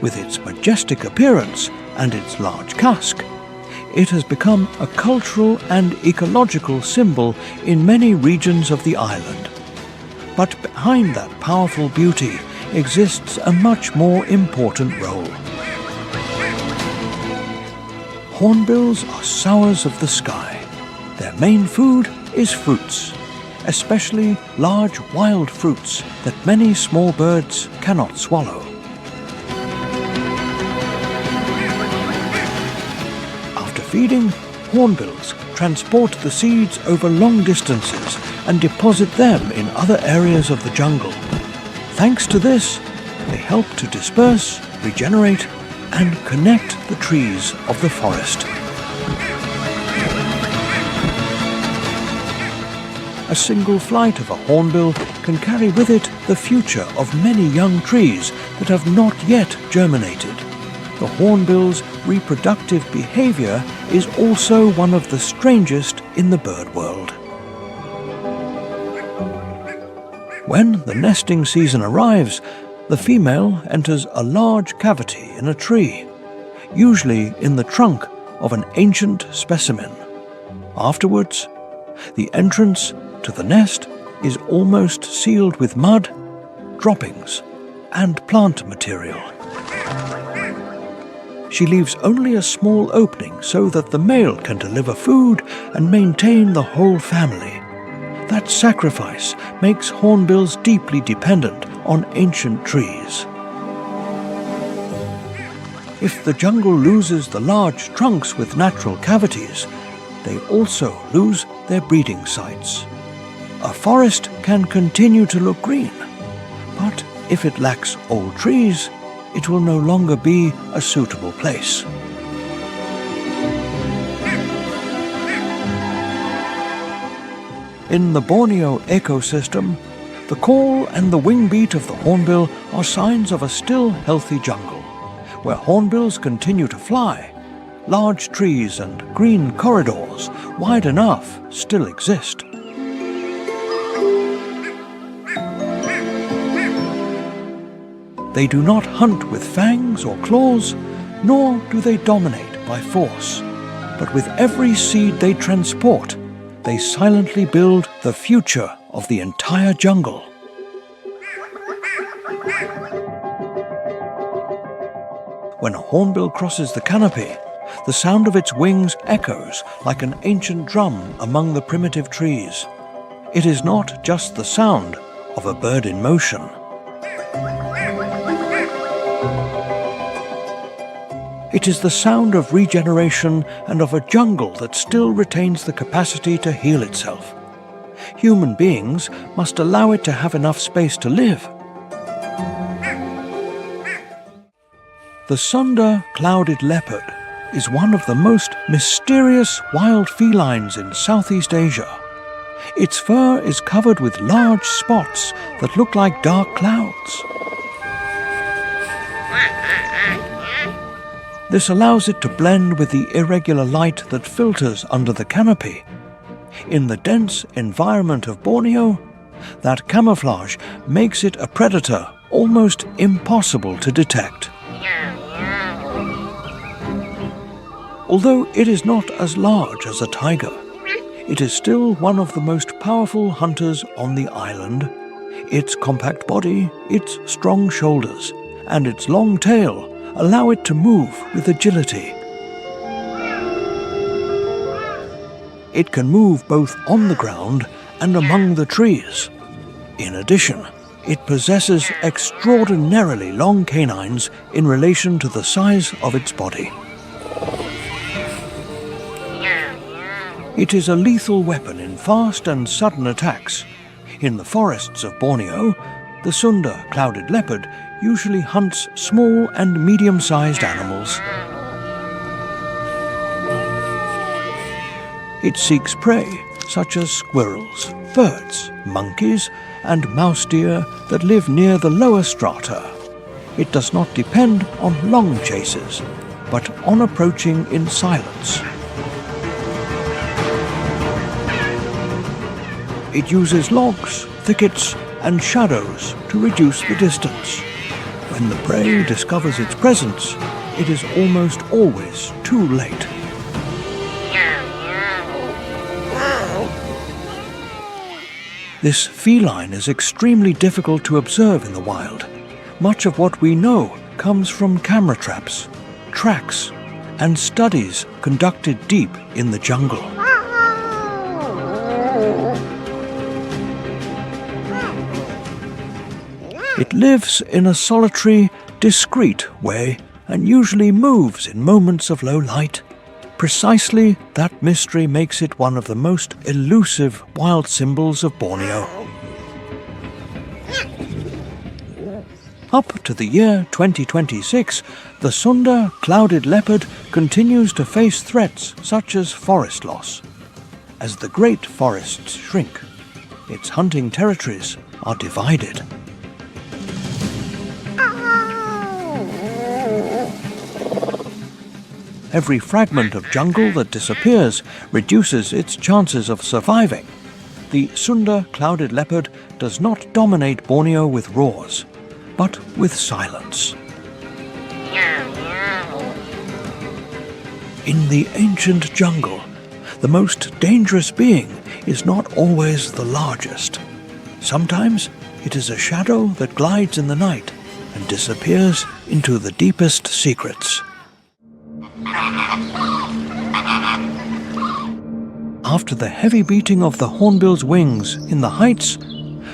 [SPEAKER 1] With its majestic appearance and its large casque, it has become a cultural and ecological symbol in many regions of the island. But behind that powerful beauty exists a much more important role. Hornbills are sowers of the sky. Their main food is fruits, especially large wild fruits that many small birds cannot swallow. After feeding, hornbills transport the seeds over long distances and deposit them in other areas of the jungle. Thanks to this, they help to disperse, regenerate, and connect the trees of the forest. A single flight of a hornbill can carry with it the future of many young trees that have not yet germinated. The hornbill's reproductive behavior is also one of the strangest in the bird world. When the nesting season arrives, the female enters a large cavity in a tree, usually in the trunk of an ancient specimen. Afterwards, the entrance to the nest is almost sealed with mud, droppings, and plant material. She leaves only a small opening so that the male can deliver food and maintain the whole family. That sacrifice makes hornbills deeply dependent on ancient trees. If the jungle loses the large trunks with natural cavities, they also lose their breeding sites. A forest can continue to look green, but if it lacks old trees, it will no longer be a suitable place. In the Borneo ecosystem, the call and the wing beat of the hornbill are signs of a still healthy jungle. Where hornbills continue to fly, large trees and green corridors wide enough still exist. They do not hunt with fangs or claws, nor do they dominate by force. But with every seed they transport, they silently build the future of the entire jungle. When a hornbill crosses the canopy, the sound of its wings echoes like an ancient drum among the primitive trees. It is not just the sound of a bird in motion. It is the sound of regeneration and of a jungle that still retains the capacity to heal itself. Human beings must allow it to have enough space to live. The Sunda clouded leopard is one of the most mysterious wild felines in Southeast Asia. Its fur is covered with large spots that look like dark clouds. This allows it to blend with the irregular light that filters under the canopy. In the dense environment of Borneo, that camouflage makes it a predator almost impossible to detect. Although it is not as large as a tiger, it is still one of the most powerful hunters on the island. Its compact body, its strong shoulders, and its long tail allow it to move with agility. It can move both on the ground and among the trees. In addition, it possesses extraordinarily long canines in relation to the size of its body. It is a lethal weapon in fast and sudden attacks. In the forests of Borneo, the Sunda clouded leopard usually hunts small and medium-sized animals. It seeks prey such as squirrels, birds, monkeys, and mouse deer that live near the lower strata. It does not depend on long chases, but on approaching in silence. It uses logs, thickets, and shadows to reduce the distance. When the prey discovers its presence, it is almost always too late. This feline is extremely difficult to observe in the wild. Much of what we know comes from camera traps, tracks, and studies conducted deep in the jungle. It lives in a solitary, discreet way and usually moves in moments of low light. Precisely that mystery makes it one of the most elusive wild symbols of Borneo. Up to the year 2026, the Sunda clouded leopard continues to face threats such as forest loss. As the great forests shrink, its hunting territories are divided. Every fragment of jungle that disappears reduces its chances of surviving. The Sunda clouded leopard does not dominate Borneo with roars, but with silence. In the ancient jungle, the most dangerous being is not always the largest. Sometimes it is a shadow that glides in the night and disappears into the deepest secrets. After the heavy beating of the hornbill's wings in the heights,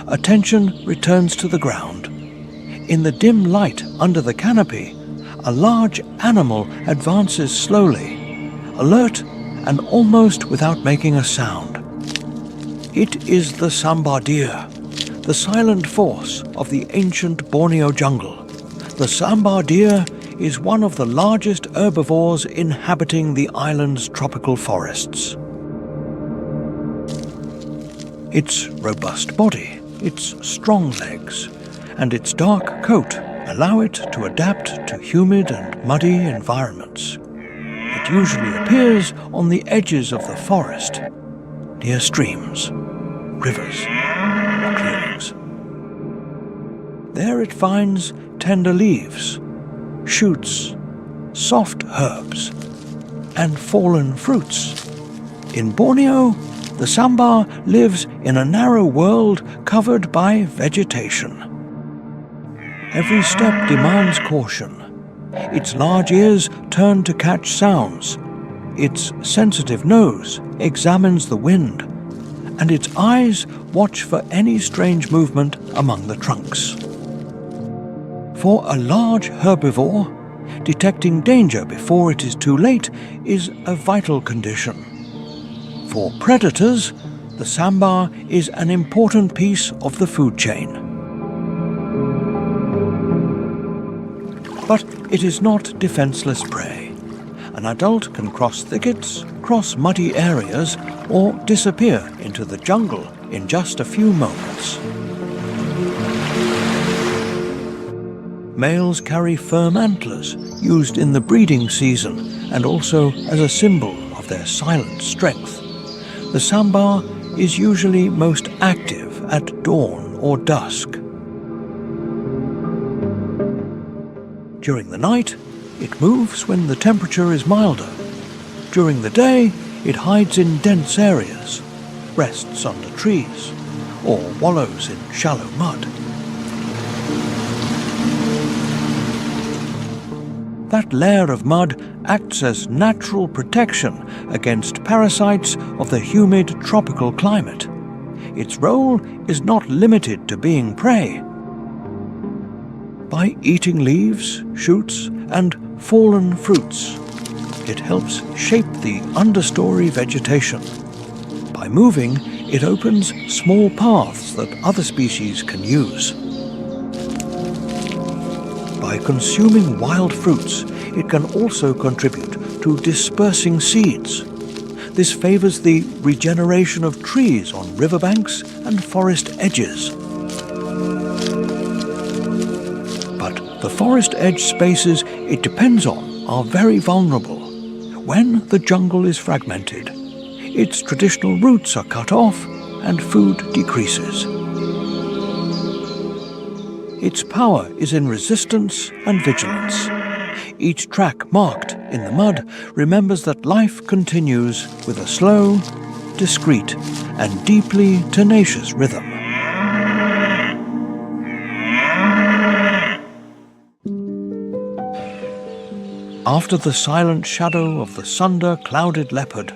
[SPEAKER 1] attention returns to the ground. In the dim light under the canopy, a large animal advances slowly, alert and almost without making a sound. It is the sambar deer, the silent force of the ancient Borneo jungle. The sambar deer is one of the largest herbivores inhabiting the island's tropical forests. Its robust body, its strong legs, and its dark coat allow it to adapt to humid and muddy environments. It usually appears on the edges of the forest, near streams, rivers, or clearings. There it finds tender leaves, shoots, soft herbs, and fallen fruits. In Borneo, the sambar lives in a narrow world covered by vegetation. Every step demands caution. Its large ears turn to catch sounds. Its sensitive nose examines the wind, and its eyes watch for any strange movement among the trunks. For a large herbivore, detecting danger before it is too late is a vital condition. For predators, the sambar is an important piece of the food chain. But it is not defenseless prey. An adult can cross thickets, cross muddy areas, or disappear into the jungle in just a few moments. Males carry firm antlers used in the breeding season and also as a symbol of their silent strength. The sambar is usually most active at dawn or dusk. During the night, it moves when the temperature is milder. During the day, it hides in dense areas, rests under trees, or wallows in shallow mud. That layer of mud acts as natural protection against parasites of the humid tropical climate. Its role is not limited to being prey. By eating leaves, shoots, and fallen fruits, it helps shape the understory vegetation. By moving, it opens small paths that other species can use. By consuming wild fruits, it can also contribute to dispersing seeds. This favors the regeneration of trees on riverbanks and forest edges. But the forest edge spaces it depends on are very vulnerable. When the jungle is fragmented, its traditional routes are cut off, and food decreases. Its power is in resistance and vigilance. Each track marked in the mud remembers that life continues with a slow, discreet, and deeply tenacious rhythm. After the silent shadow of the sunder-clouded leopard,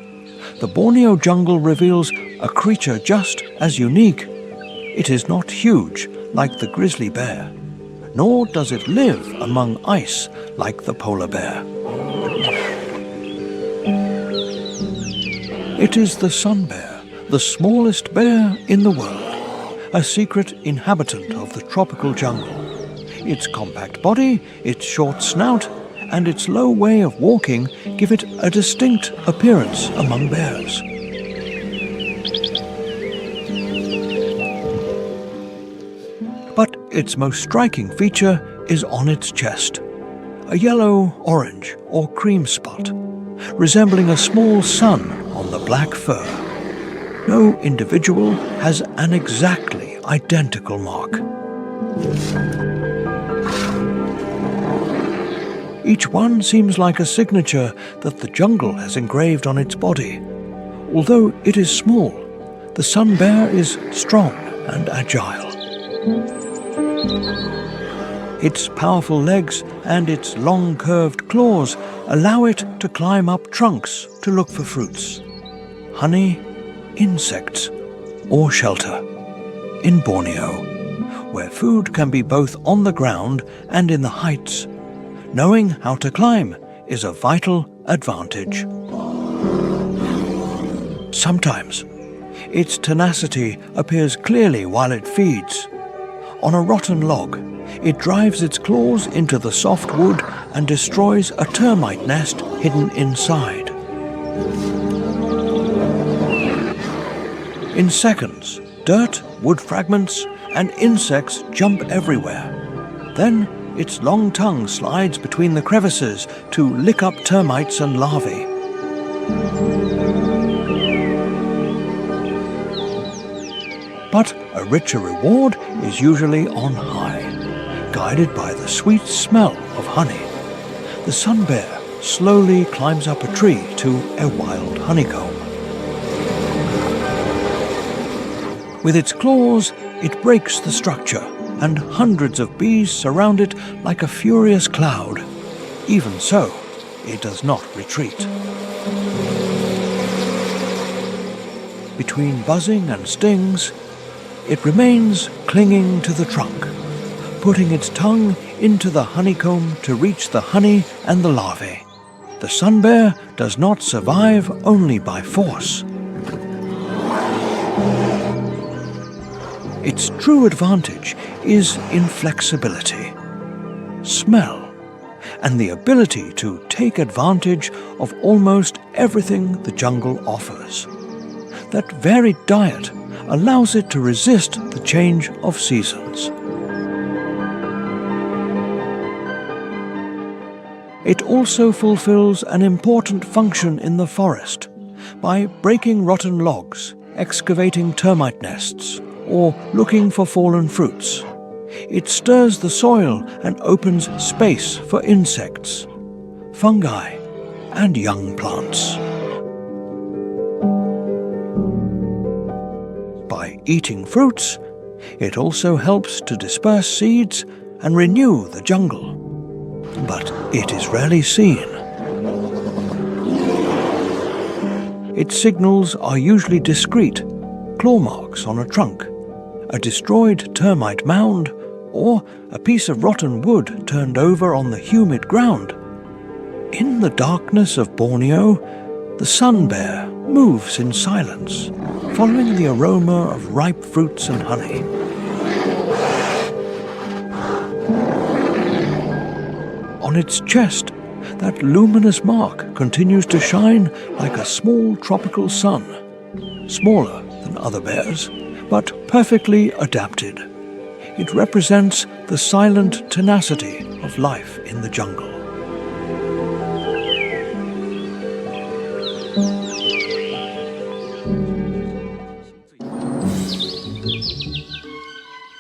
[SPEAKER 1] the Borneo jungle reveals a creature just as unique. It is not huge like the grizzly bear, nor does it live among ice like the polar bear. It is the sun bear, the smallest bear in the world, a secret inhabitant of the tropical jungle. Its compact body, its short snout, and its low way of walking give it a distinct appearance among bears. But its most striking feature is on its chest, a yellow, orange, or cream spot, resembling a small sun on the black fur. No individual has an exactly identical mark. Each one seems like a signature that the jungle has engraved on its body. Although it is small, the sun bear is strong and agile. Its powerful legs and its long curved claws allow it to climb up trunks to look for fruits, honey, insects, or shelter. In Borneo, where food can be both on the ground and in the heights, knowing how to climb is a vital advantage. Sometimes, its tenacity appears clearly while it feeds. On a rotten log, it drives its claws into the soft wood and destroys a termite nest hidden inside. In seconds, dirt, wood fragments, and insects jump everywhere. Then, its long tongue slides between the crevices to lick up termites and larvae. But a richer reward is usually on high, guided by the sweet smell of honey. The sun bear slowly climbs up a tree to a wild honeycomb. With its claws, it breaks the structure, and hundreds of bees surround it like a furious cloud. Even so, it does not retreat. Between buzzing and stings, it remains clinging to the trunk, putting its tongue into the honeycomb to reach the honey and the larvae. The sun bear does not survive only by force. Its true advantage is in flexibility, smell, and the ability to take advantage of almost everything the jungle offers. That varied diet allows it to resist the change of seasons. It also fulfills an important function in the forest by breaking rotten logs, excavating termite nests, or looking for fallen fruits. It stirs the soil and opens space for insects, fungi, and young plants. By eating fruits, it also helps to disperse seeds and renew the jungle. But it is rarely seen. Its signals are usually discreet: claw marks on a trunk, a destroyed termite mound, or a piece of rotten wood turned over on the humid ground. In the darkness of Borneo, the sun bear moves in silence, following the aroma of ripe fruits and honey. On its chest, that luminous mark continues to shine like a small tropical sun, smaller than other bears, but perfectly adapted. It represents the silent tenacity of life in the jungle.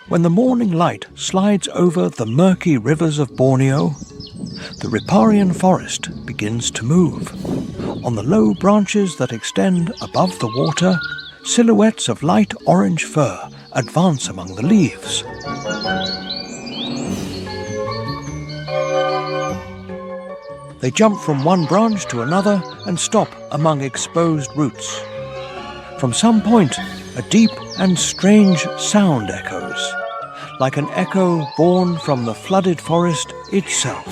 [SPEAKER 1] When the morning light slides over the murky rivers of Borneo, the riparian forest begins to move. On the low branches that extend above the water, silhouettes of light orange fur advance among the leaves. They jump from one branch to another and stop among exposed roots. From some point, a deep and strange sound echoes, like an echo born from the flooded forest itself.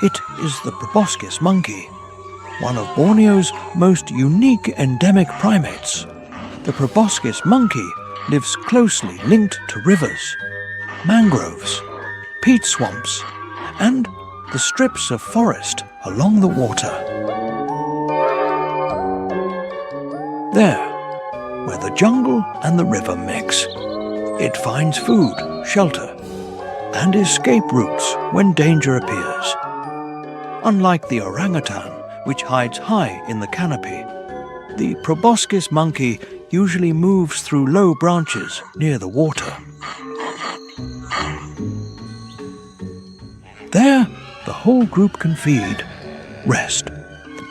[SPEAKER 1] It is the proboscis monkey, one of Borneo's most unique endemic primates. The proboscis monkey lives closely linked to rivers, mangroves, peat swamps, and the strips of forest along the water. There, where the jungle and the river mix, it finds food, shelter, and escape routes when danger appears. Unlike the orangutan, which hides high in the canopy, the proboscis monkey usually moves through low branches near the water. There, the whole group can feed, rest,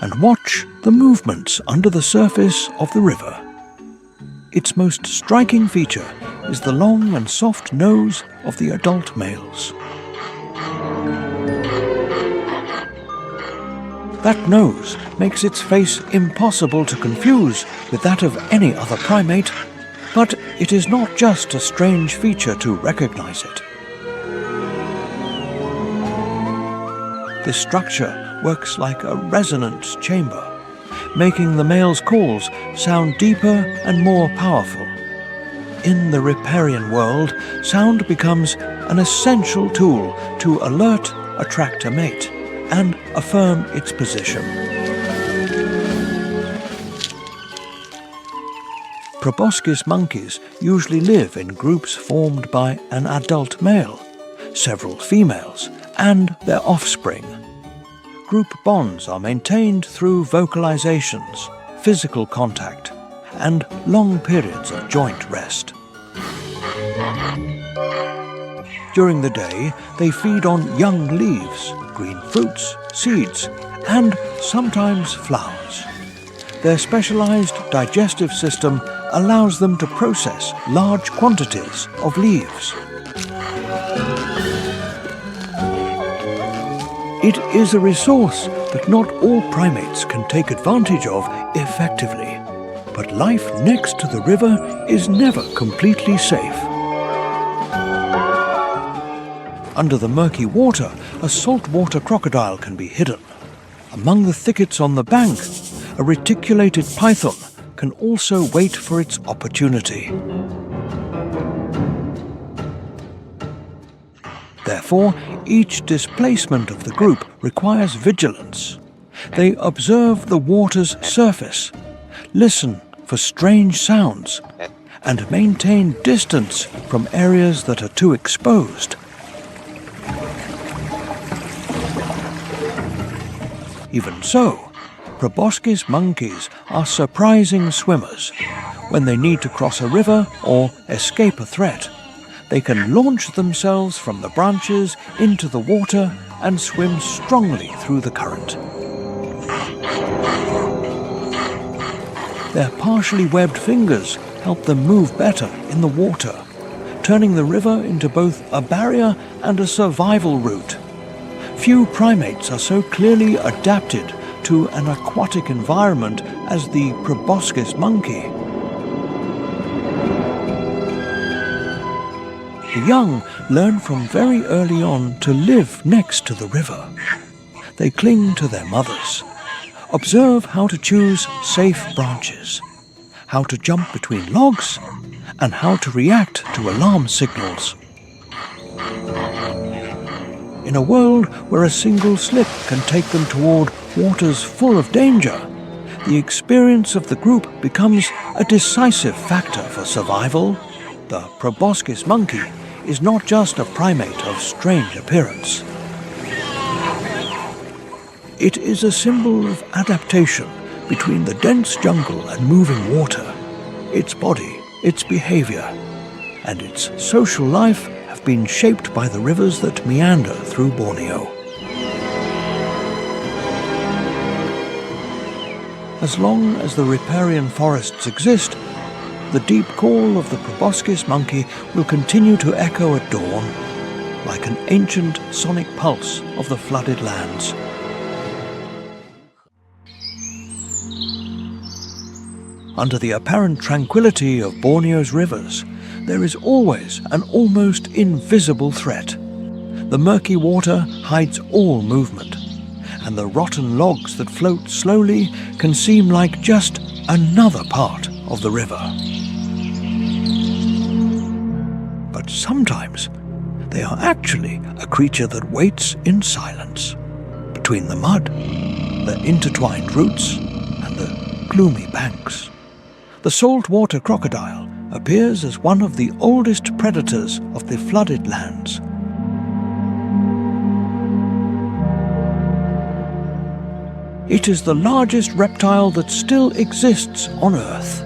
[SPEAKER 1] and watch the movements under the surface of the river. Its most striking feature is the long and soft nose of the adult males. That nose makes its face impossible to confuse with that of any other primate, but it is not just a strange feature to recognize it. This structure works like a resonance chamber, making the male's calls sound deeper and more powerful. In the riparian world, sound becomes an essential tool to alert, attract a mate, and affirm its position. Proboscis monkeys usually live in groups formed by an adult male, several females, and their offspring. Group bonds are maintained through vocalizations, physical contact, and long periods of joint rest. During the day, they feed on young leaves, green fruits, seeds, and sometimes flowers. Their specialized digestive system allows them to process large quantities of leaves. It is a resource that not all primates can take advantage of effectively, but life next to the river is never completely safe. Under the murky water, a saltwater crocodile can be hidden. Among the thickets on the bank, a reticulated python can also wait for its opportunity. Therefore, each displacement of the group requires vigilance. They observe the water's surface, listen for strange sounds, and maintain distance from areas that are too exposed. Even so, proboscis monkeys are surprising swimmers. When they need to cross a river or escape a threat, they can launch themselves from the branches into the water and swim strongly through the current. Their partially webbed fingers help them move better in the water, turning the river into both a barrier and a survival route. Few primates are so clearly adapted to an aquatic environment as the proboscis monkey. The young learn from very early on to live next to the river. They cling to their mothers, observe how to choose safe branches, how to jump between logs, and how to react to alarm signals. In a world where a single slip can take them toward waters full of danger, the experience of the group becomes a decisive factor for survival. The proboscis monkey is not just a primate of strange appearance. It is a symbol of adaptation between the dense jungle and moving water. Its body, its behavior, and its social life have been shaped by the rivers that meander through Borneo. As long as the riparian forests exist, the deep call of the proboscis monkey will continue to echo at dawn, like an ancient sonic pulse of the flooded lands. Under the apparent tranquility of Borneo's rivers, there is always an almost invisible threat. The murky water hides all movement, and the rotten logs that float slowly can seem like just another part of the river. But sometimes they are actually a creature that waits in silence, between the mud, the intertwined roots, and the gloomy banks. The saltwater crocodile appears as one of the oldest predators of the flooded lands. It is the largest reptile that still exists on Earth,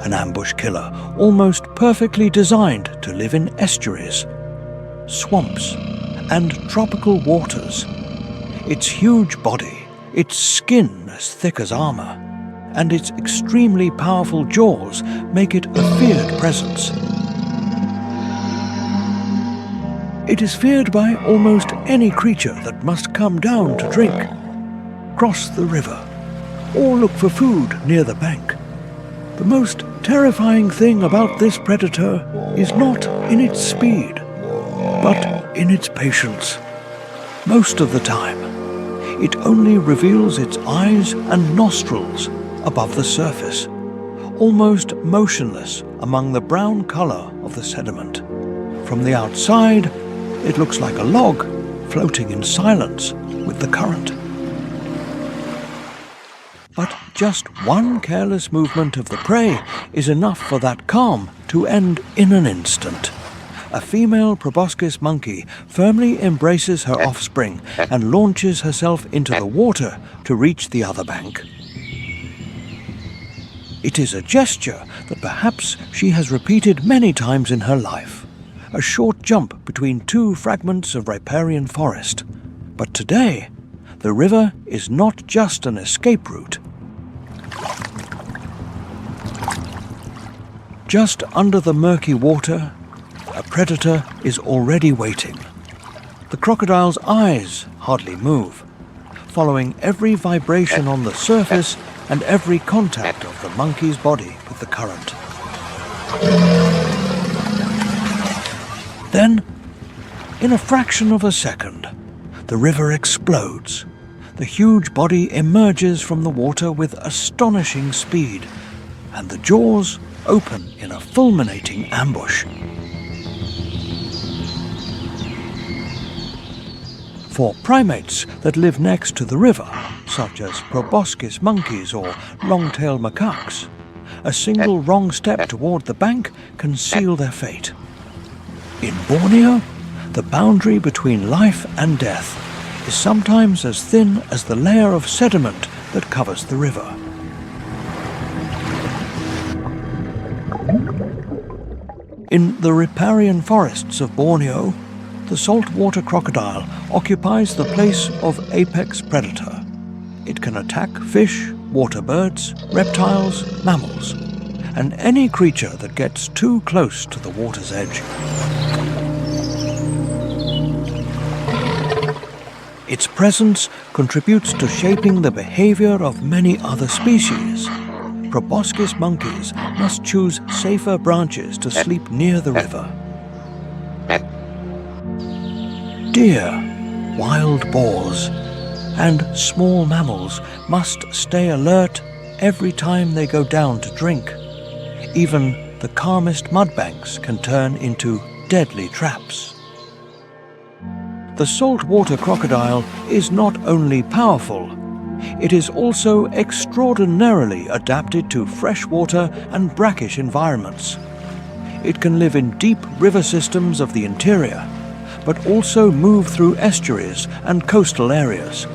[SPEAKER 1] an ambush killer almost perfectly designed to live in estuaries, swamps, and tropical waters. Its huge body, its skin as thick as armor, and its extremely powerful jaws make it a feared presence. It is feared by almost any creature that must come down to drink, cross the river, or look for food near the bank. The most terrifying thing about this predator is not in its speed, but in its patience. Most of the time, it only reveals its eyes and nostrils above the surface, almost motionless among the brown color of the sediment. From the outside, it looks like a log floating in silence with the current. But just one careless movement of the prey is enough for that calm to end in an instant. A female proboscis monkey firmly embraces her offspring and launches herself into the water to reach the other bank. It is a gesture that perhaps she has repeated many times in her life, a short jump between two fragments of riparian forest. But today, the river is not just an escape route. Just under the murky water, a predator is already waiting. The crocodile's eyes hardly move, following every vibration on the surface and every contact of the monkey's body with the current. Then, in a fraction of a second, the river explodes. The huge body emerges from the water with astonishing speed, and the jaws open in a fulminating ambush. For primates that live next to the river, such as proboscis monkeys or long-tailed macaques, a single wrong step toward the bank can seal their fate. In Borneo, the boundary between life and death is sometimes as thin as the layer of sediment that covers the river. In the riparian forests of Borneo, the saltwater crocodile occupies the place of apex predator. It can attack fish, water birds, reptiles, mammals, and any creature that gets too close to the water's edge. Its presence contributes to shaping the behavior of many other species. Proboscis monkeys must choose safer branches to sleep near the river. Deer, wild boars, and small mammals must stay alert every time they go down to drink. Even the calmest mudbanks can turn into deadly traps. The saltwater crocodile is not only powerful, it is also extraordinarily adapted to freshwater and brackish environments. It can live in deep river systems of the interior, but also move through estuaries and coastal areas.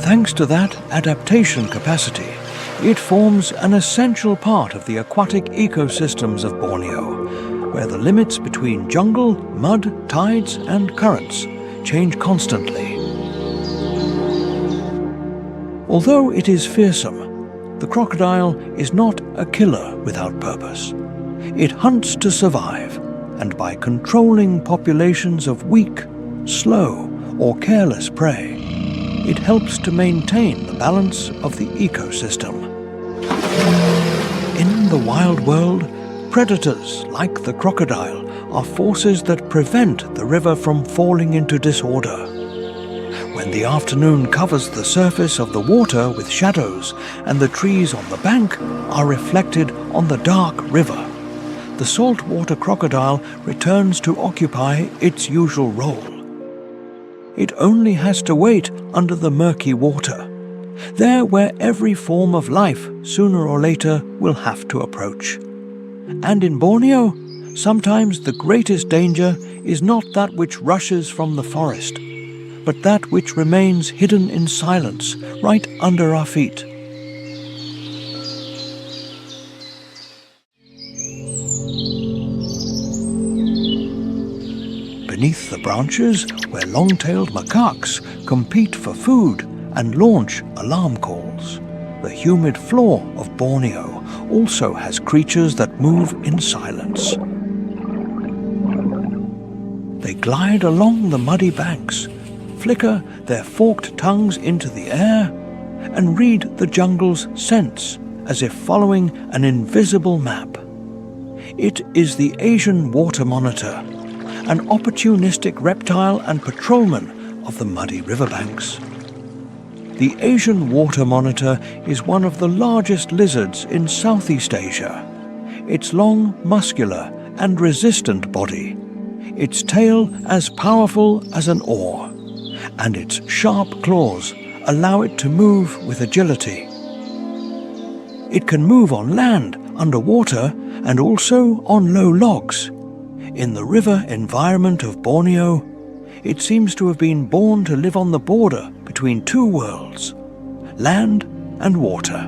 [SPEAKER 1] Thanks to that adaptation capacity, it forms an essential part of the aquatic ecosystems of Borneo, where the limits between jungle, mud, tides and currents change constantly. Although it is fearsome, the crocodile is not a killer without purpose. It hunts to survive, and by controlling populations of weak, slow or careless prey, it helps to maintain the balance of the ecosystem. In the wild world, predators like the crocodile are forces that prevent the river from falling into disorder. When the afternoon covers the surface of the water with shadows and the trees on the bank are reflected on the dark river, the saltwater crocodile returns to occupy its usual role. It only has to wait under the murky water, there where every form of life sooner or later will have to approach. And in Borneo, sometimes the greatest danger is not that which rushes from the forest, but that which remains hidden in silence right under our feet. Beneath the branches, where long-tailed macaques compete for food and launch alarm calls, the humid floor of Borneo also has creatures that move in silence. They glide along the muddy banks, flicker their forked tongues into the air, and read the jungle's scents as if following an invisible map. It is the Asian water monitor, an opportunistic reptile and patrolman of the muddy riverbanks. The Asian water monitor is one of the largest lizards in Southeast Asia. Its long, muscular and resistant body, its tail as powerful as an oar, and its sharp claws allow it to move with agility. It can move on land, underwater, and also on low logs. In the river environment of Borneo, it seems to have been born to live on the border between two worlds, land and water.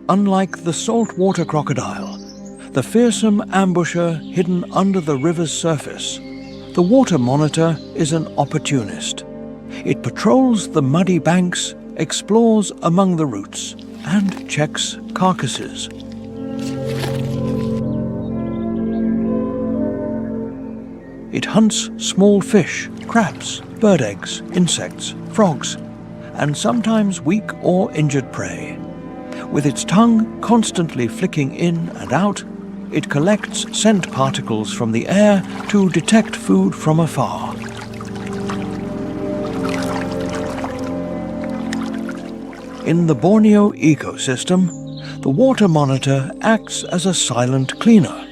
[SPEAKER 1] Unlike the saltwater crocodile, the fearsome ambusher hidden under the river's surface, the water monitor is an opportunist. It patrols the muddy banks, explores among the roots, and checks carcasses. It hunts small fish, crabs, bird eggs, insects, frogs, and sometimes weak or injured prey. With its tongue constantly flicking in and out, it collects scent particles from the air to detect food from afar. In the Borneo ecosystem, the water monitor acts as a silent cleaner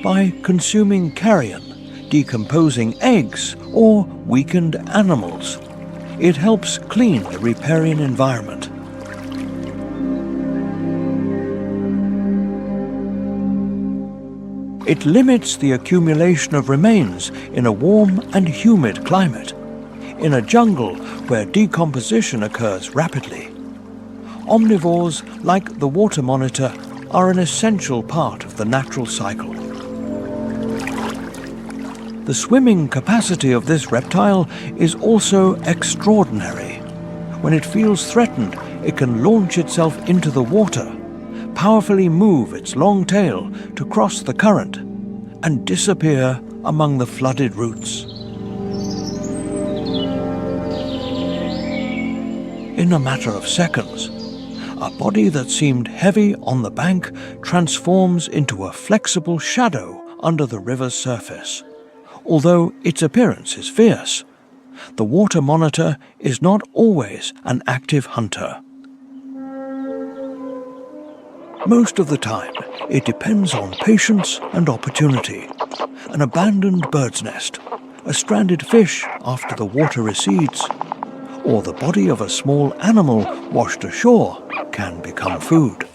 [SPEAKER 1] by consuming carrion, decomposing eggs, or weakened animals. It helps clean the riparian environment. It limits the accumulation of remains in a warm and humid climate, in a jungle where decomposition occurs rapidly. Omnivores like the water monitor are an essential part of the natural cycle. The swimming capacity of this reptile is also extraordinary. When it feels threatened, it can launch itself into the water, powerfully move its long tail to cross the current, and disappear among the flooded roots. In a matter of seconds, a body that seemed heavy on the bank transforms into a flexible shadow under the river's surface. Although its appearance is fierce, the water monitor is not always an active hunter. Most of the time, it depends on patience and opportunity. An abandoned bird's nest, a stranded fish after the water recedes, or the body of a small animal washed ashore can become food.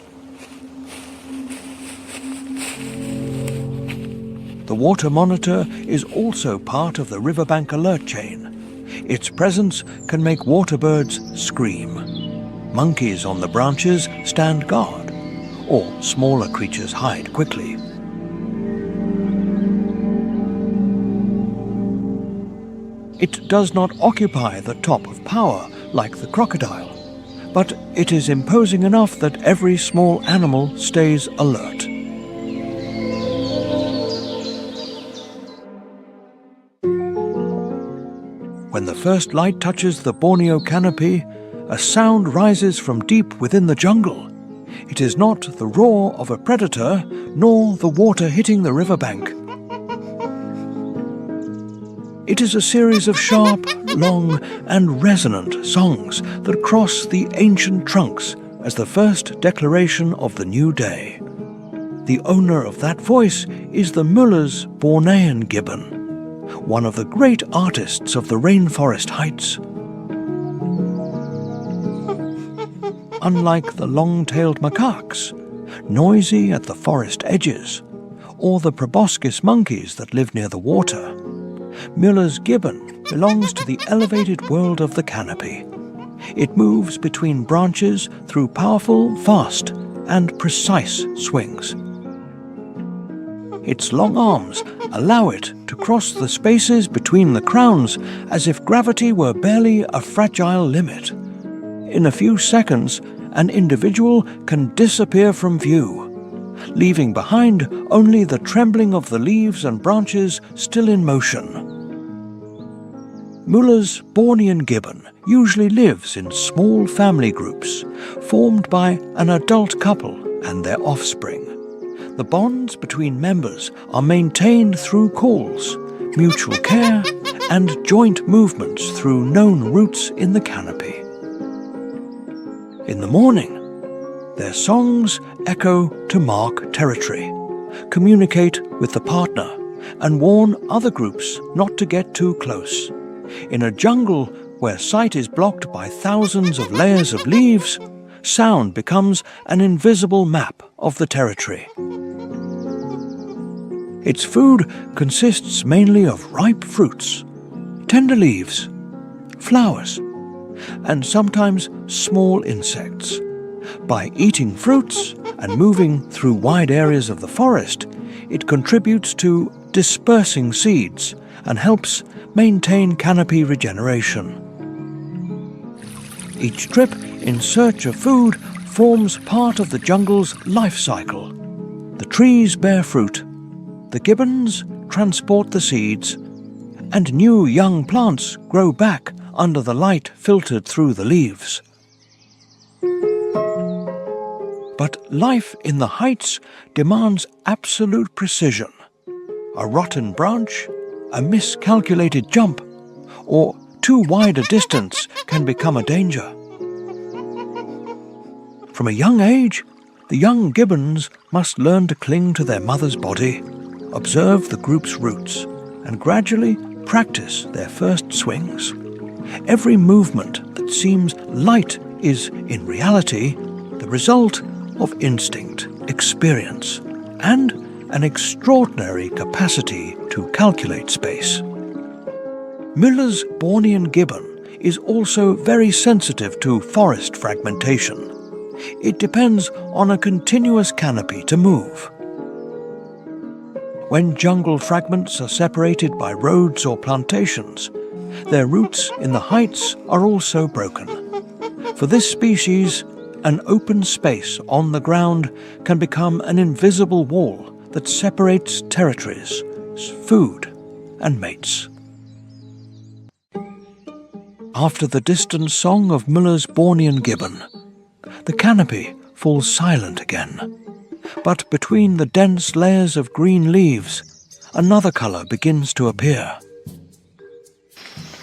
[SPEAKER 1] The The water monitor is also part of the riverbank alert chain. Its presence can make waterbirds scream. Monkeys on the branches stand guard, or smaller creatures hide quickly. It does not occupy the top of power like the crocodile, but it is imposing enough that every small animal stays alert. When the first light touches the Borneo canopy, a sound rises from deep within the jungle. It is not the roar of a predator, nor the water hitting the riverbank. It is a series of sharp, long, and resonant songs that cross the ancient trunks as the first declaration of the new day. The owner of that voice is the Muller's Bornean gibbon, one of the great artists of the rainforest heights. Unlike the long-tailed macaques, noisy at the forest edges, or the proboscis monkeys that live near the water, Muller's gibbon belongs to the elevated world of the canopy. It moves between branches through powerful, fast, and precise swings. Its long arms allow it to cross the spaces between the crowns as if gravity were barely a fragile limit. In a few seconds, an individual can disappear from view, leaving behind only the trembling of the leaves and branches still in motion. Muller's Bornean gibbon usually lives in small family groups, formed by an adult couple and their offspring. The bonds between members are maintained through calls, mutual care, and joint movements through known routes in the canopy. In the morning, their songs echo to mark territory, communicate with the partner, and warn other groups not to get too close. In a jungle where sight is blocked by thousands of layers of leaves, sound becomes an invisible map of the territory. Its food consists mainly of ripe fruits, tender leaves, flowers, and sometimes small insects. By eating fruits and moving through wide areas of the forest, it contributes to dispersing seeds and helps maintain canopy regeneration. Each trip in search of food forms part of the jungle's life cycle. The trees bear fruit, the gibbons transport the seeds, and new young plants grow back under the light filtered through the leaves. But life in the heights demands absolute precision. A rotten branch, a miscalculated jump, or too wide a distance can become a danger. From a young age, the young gibbons must learn to cling to their mother's body, observe the group's routes, and gradually practice their first swings. Every movement that seems light is, in reality, the result of instinct, experience, and an extraordinary capacity to calculate space. Muller's Bornean gibbon is also very sensitive to forest fragmentation. It depends on a continuous canopy to move. When jungle fragments are separated by roads or plantations, their roots in the heights are also broken. For this species, an open space on the ground can become an invisible wall that separates territories, food, and mates. After the distant song of Muller's Bornean gibbon, the canopy falls silent again. But between the dense layers of green leaves, another colour begins to appear.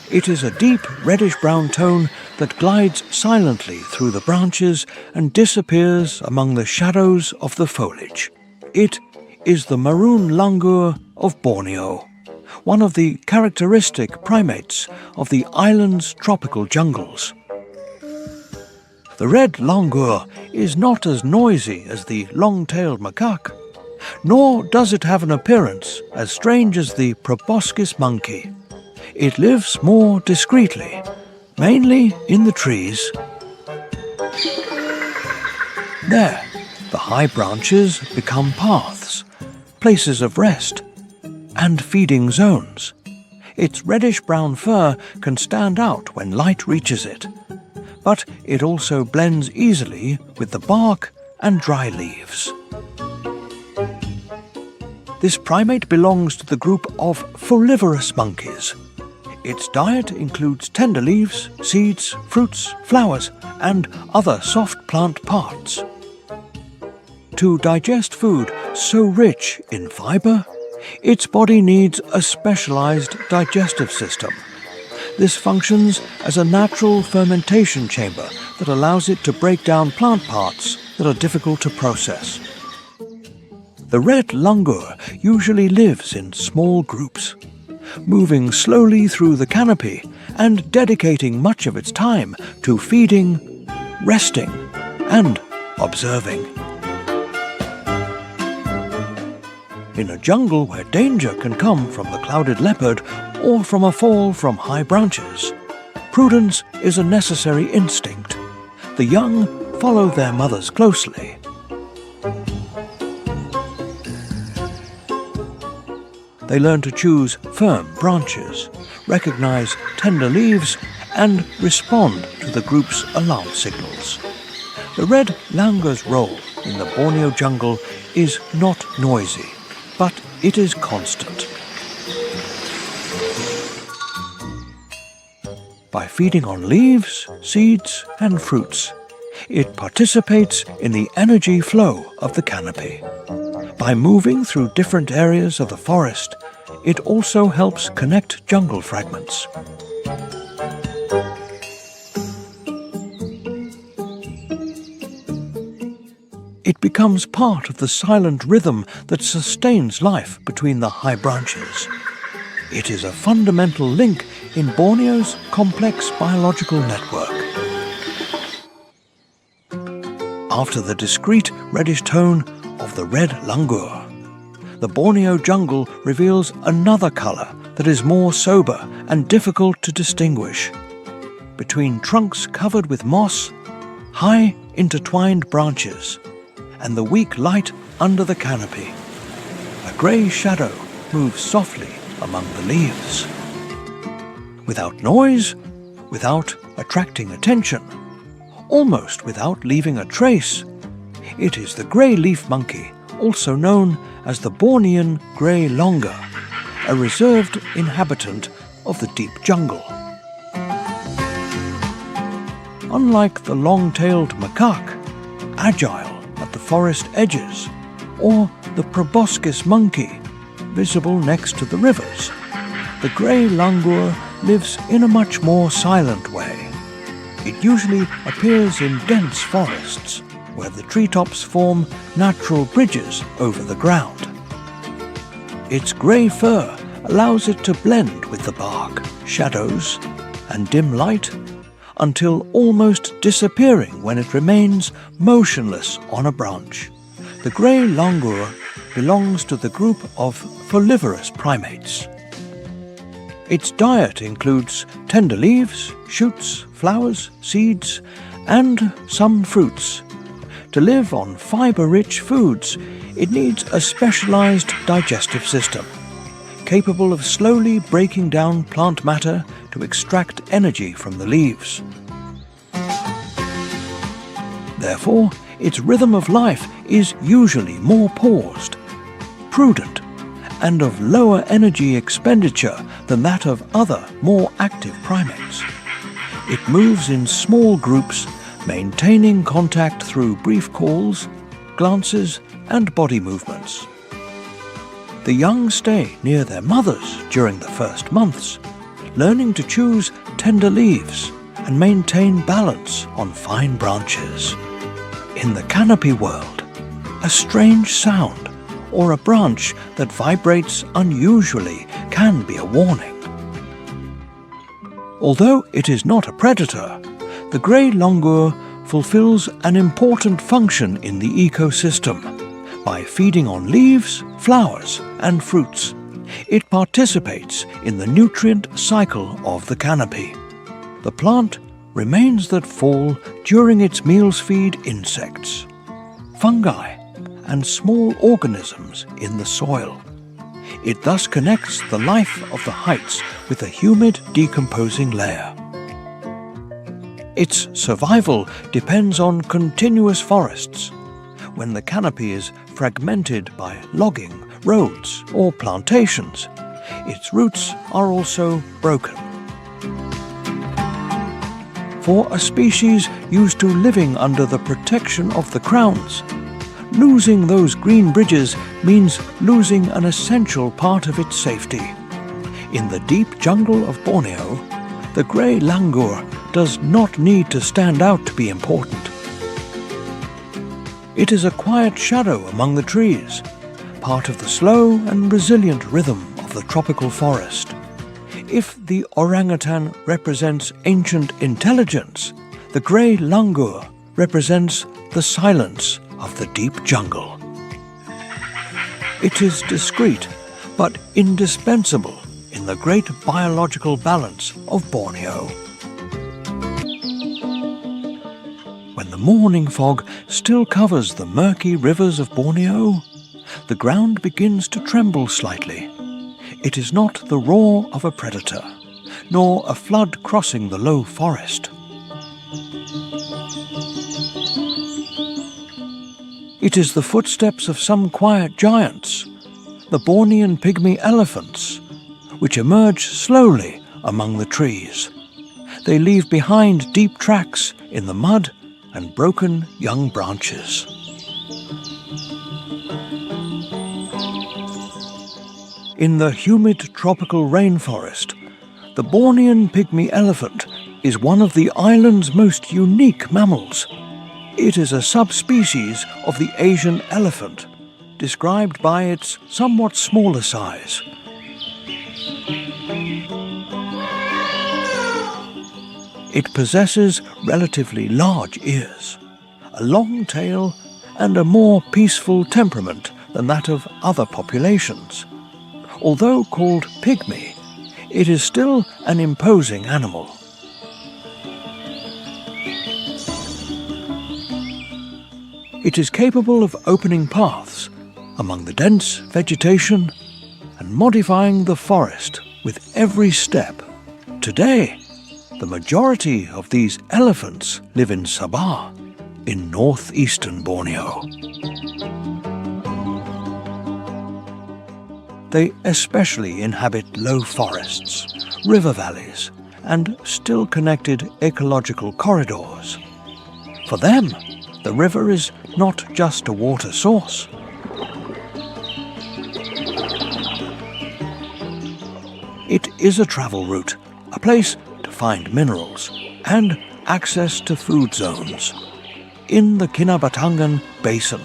[SPEAKER 1] It is a deep reddish-brown tone that glides silently through the branches and disappears among the shadows of the foliage. It is the maroon langur of Borneo, one of the characteristic primates of the island's tropical jungles. The red langur is not as noisy as the long-tailed macaque. Nor does it have an appearance as strange as the proboscis monkey. It lives more discreetly, mainly in the trees. There, the high branches become paths, places of rest, and feeding zones. Its reddish-brown fur can stand out when light reaches it, but it also blends easily with the bark and dry leaves. This primate belongs to the group of folivorous monkeys. Its diet includes tender leaves, seeds, fruits, flowers, and other soft plant parts. To digest food so rich in fiber, its body needs a specialized digestive system. This functions as a natural fermentation chamber that allows it to break down plant parts that are difficult to process. The red langur usually lives in small groups, moving slowly through the canopy and dedicating much of its time to feeding, resting, and observing. In a jungle where danger can come from the clouded leopard or from a fall from high branches, prudence is a necessary instinct. The young follow their mothers closely. They learn to choose firm branches, recognize tender leaves, and respond to the group's alarm signals. The red langur's role in the Borneo jungle is not noisy, but it is constant. By feeding on leaves, seeds, and fruits, it participates in the energy flow of the canopy. By moving through different areas of the forest, it also helps connect jungle fragments. It becomes part of the silent rhythm that sustains life between the high branches. It is a fundamental link in Borneo's complex biological network. After the discreet reddish tone of the red langur, the Borneo jungle reveals another colour that is more sober and difficult to distinguish. Between trunks covered with moss, high intertwined branches, and the weak light under the canopy, a grey shadow moves softly among the leaves. Without noise, without attracting attention, almost without leaving a trace, it is the grey leaf monkey, also known as the Bornean grey langur, a reserved inhabitant of the deep jungle. Unlike the long-tailed macaque, agile at the forest edges, or the proboscis monkey, visible next to the rivers, the grey langur lives in a much more silent way. It usually appears in dense forests, where the treetops form natural bridges over the ground. Its grey fur allows it to blend with the bark, shadows, and dim light, until almost disappearing when it remains motionless on a branch. The grey langur belongs to the group of folivorous primates. Its diet includes tender leaves, shoots, flowers, seeds, and some fruits. To live on fiber-rich foods, it needs a specialized digestive system, capable of slowly breaking down plant matter to extract energy from the leaves. Therefore, its rhythm of life is usually more paused, prudent, and of lower energy expenditure than that of other, more active primates. It moves in small groups, maintaining contact through brief calls, glances, and body movements. The young stay near their mothers during the first months, learning to choose tender leaves and maintain balance on fine branches. In the canopy world, a strange sound or a branch that vibrates unusually can be a warning. Although it is not a predator, the grey langur fulfills an important function in the ecosystem, By feeding on leaves, flowers, and fruits, it participates in the nutrient cycle of the canopy. The plant remains that fall during its meals feed insects, fungi, and small organisms in the soil. It thus connects the life of the heights with a humid, decomposing layer. Its survival depends on continuous forests. When the canopy is fragmented by logging, roads, or plantations, its roots are also broken. For a species used to living under the protection of the crowns, losing those green bridges means losing an essential part of its safety. In the deep jungle of Borneo, the grey langur does not need to stand out to be important. It is a quiet shadow among the trees, part of the slow and resilient rhythm of the tropical forest. If the orangutan represents ancient intelligence, the grey langur represents the silence of the deep jungle. It is discreet but indispensable in the great biological balance of Borneo. When the morning fog still covers the murky rivers of Borneo, the ground begins to tremble slightly. It is not the roar of a predator, nor a flood crossing the low forest. It is the footsteps of some quiet giants, the Bornean pygmy elephants, which emerge slowly among the trees. They leave behind deep tracks in the mud and broken young branches. In the humid tropical rainforest, the Bornean pygmy elephant is one of the island's most unique mammals. It is a subspecies of the Asian elephant, described by its somewhat smaller size. It possesses relatively large ears, a long tail, and a more peaceful temperament than that of other populations. Although called pygmy, it is still an imposing animal. It is capable of opening paths among the dense vegetation and modifying the forest with every step. Today, the majority of these elephants live in Sabah, in northeastern Borneo. They especially inhabit low forests, river valleys, and still connected ecological corridors. For them, the river is not just a water source. It is a travel route, a place to find minerals, and access to food zones. In the Kinabatangan Basin,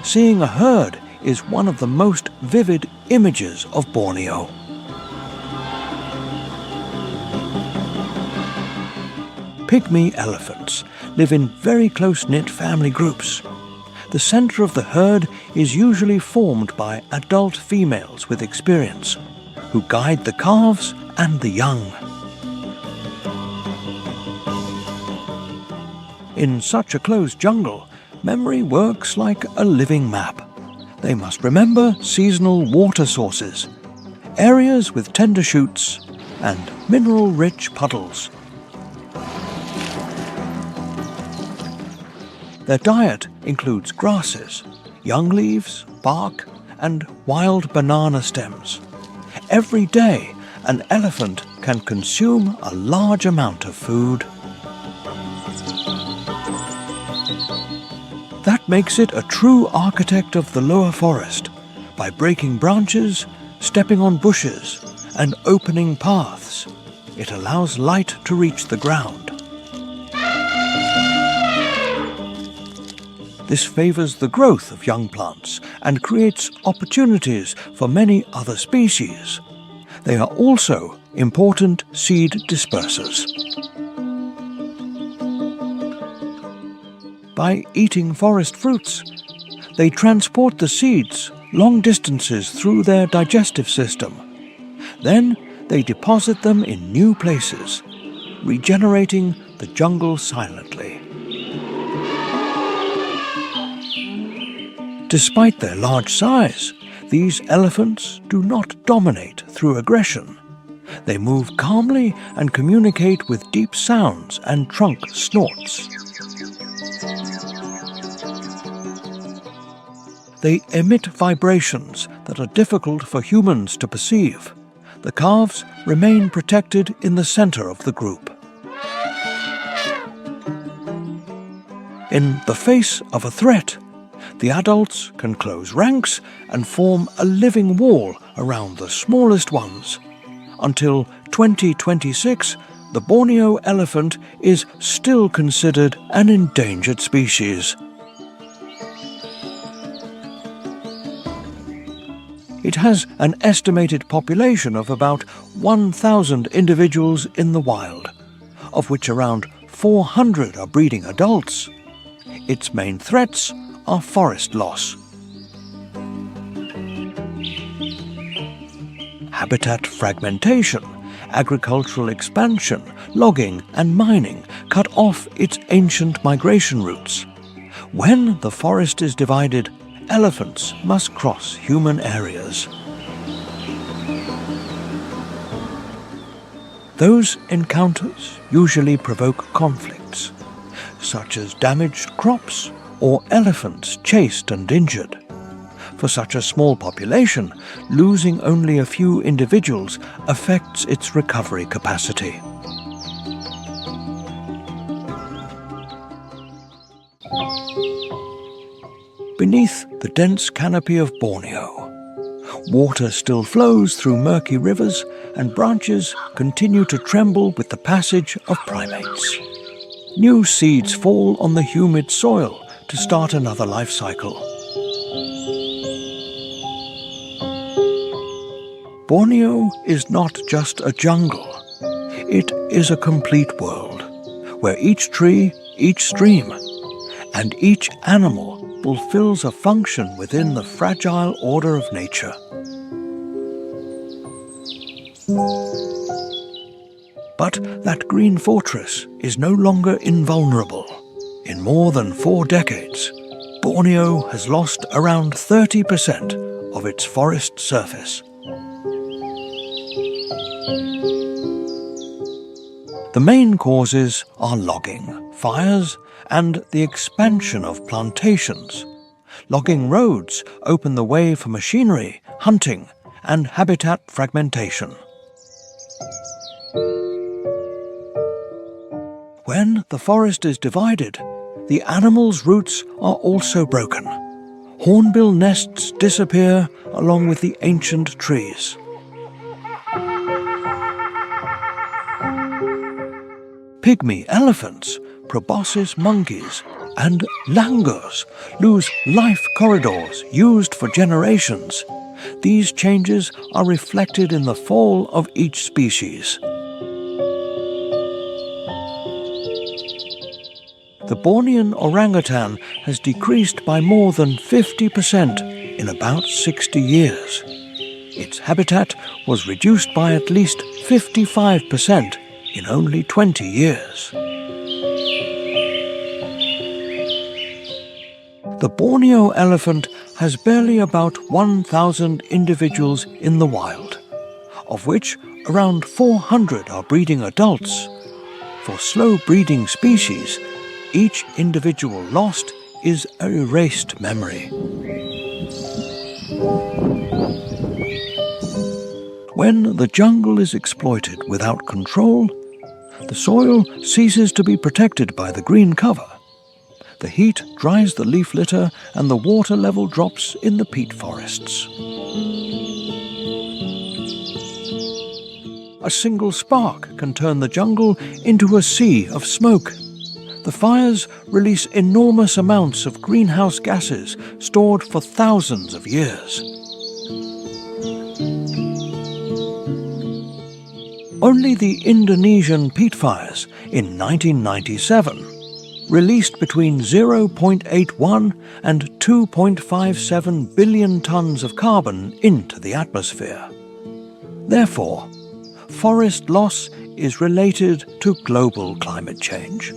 [SPEAKER 1] seeing a herd is one of the most vivid images of Borneo. Pygmy elephants live in very close-knit family groups. The center of the herd is usually formed by adult females with experience, who guide the calves and the young. In such a closed jungle, memory works like a living map. They must remember seasonal water sources, areas with tender shoots, and mineral-rich puddles. Their diet includes grasses, young leaves, bark, and wild banana stems. Every day, an elephant can consume a large amount of food. That makes it a true architect of the lower forest, by breaking branches, stepping on bushes, and opening paths. It allows light to reach the ground. This favors the growth of young plants and creates opportunities for many other species. They are also important seed dispersers. By eating forest fruits, They transport the seeds long distances through their digestive system. Then they deposit them in new places, regenerating the jungle silently. Despite their large size, these elephants do not dominate through aggression. They move calmly and communicate with deep sounds and trunk snorts. They emit vibrations that are difficult for humans to perceive. The calves remain protected in the center of the group. In the face of a threat, the adults can close ranks and form a living wall around the smallest ones. Until 2026, the Borneo elephant is still considered an endangered species. It has an estimated population of about 1,000 individuals in the wild, of which around 400 are breeding adults. Its main threats are forest loss. Habitat fragmentation, agricultural expansion, logging and mining cut off its ancient migration routes. When the forest is divided, elephants must cross human areas. Those encounters usually provoke conflicts, such as damaged crops or elephants chased and injured. For such a small population, losing only a few individuals affects its recovery capacity. Beneath the dense canopy of Borneo, water still flows through murky rivers and branches continue to tremble with the passage of primates. New seeds fall on the humid soil to start another life cycle. Borneo is not just a jungle. It is a complete world, where each tree, each stream, and each animal fulfills a function within the fragile order of nature. But that green fortress is no longer invulnerable. In more than 4 decades, Borneo has lost around 30% of its forest surface. The main causes are logging, fires, and the expansion of plantations. Logging roads open the way for machinery, hunting, and habitat fragmentation. When the forest is divided, the animals' roots are also broken. Hornbill nests disappear along with the ancient trees. Pygmy elephants, proboscis monkeys, and langurs lose life corridors used for generations. These changes are reflected in the fall of each species. The Bornean orangutan has decreased by more than 50% in about 60 years. Its habitat was reduced by at least 55% in only 20 years. The Borneo elephant has barely about 1,000 individuals in the wild, of which around 400 are breeding adults. For slow-breeding species, each individual lost is an erased memory. When the jungle is exploited without control, the soil ceases to be protected by the green cover. The heat dries the leaf litter and the water level drops in the peat forests. A single spark can turn the jungle into a sea of smoke. The fires release enormous amounts of greenhouse gases stored for thousands of years. Only the Indonesian peat fires in 1997 released between 0.81 and 2.57 billion tons of carbon into the atmosphere. Therefore, forest loss is related to global climate change.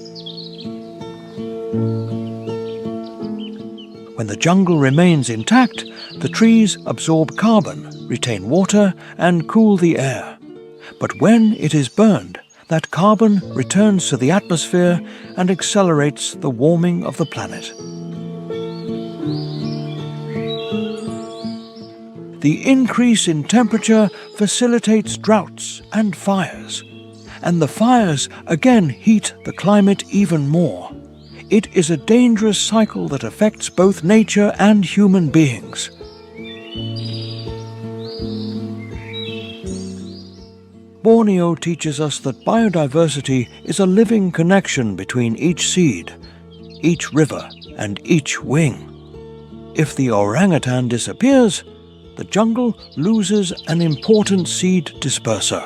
[SPEAKER 1] When the jungle remains intact, the trees absorb carbon, retain water, and cool the air. But when it is burned, that carbon returns to the atmosphere and accelerates the warming of the planet. The increase in temperature facilitates droughts and fires, and the fires again heat the climate even more. It is a dangerous cycle that affects both nature and human beings. Borneo teaches us that biodiversity is a living connection between each seed, each river, and each wing. If the orangutan disappears, the jungle loses an important seed disperser.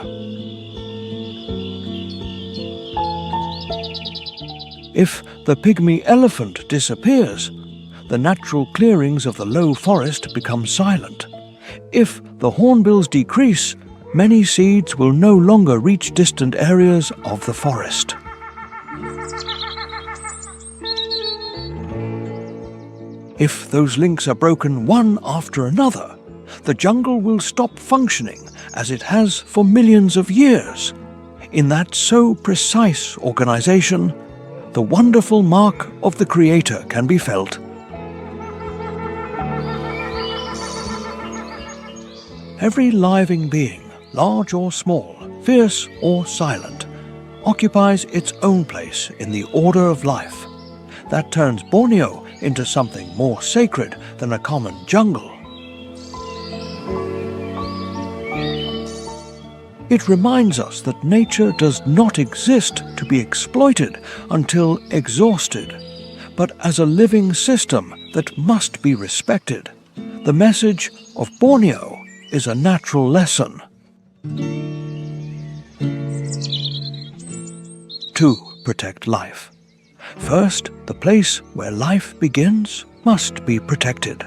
[SPEAKER 1] If the pygmy elephant disappears, the natural clearings of the low forest become silent. If the hornbills decrease, many seeds will no longer reach distant areas of the forest. If those links are broken one after another, the jungle will stop functioning as it has for millions of years. In that so precise organization, the wonderful mark of the Creator can be felt. Every living being, large or small, fierce or silent, occupies its own place in the order of life. That turns Borneo into something more sacred than a common jungle. It reminds us that nature does not exist to be exploited until exhausted, but as a living system that must be respected. The message of Borneo is a natural lesson. To protect life. First, the place where life begins must be protected.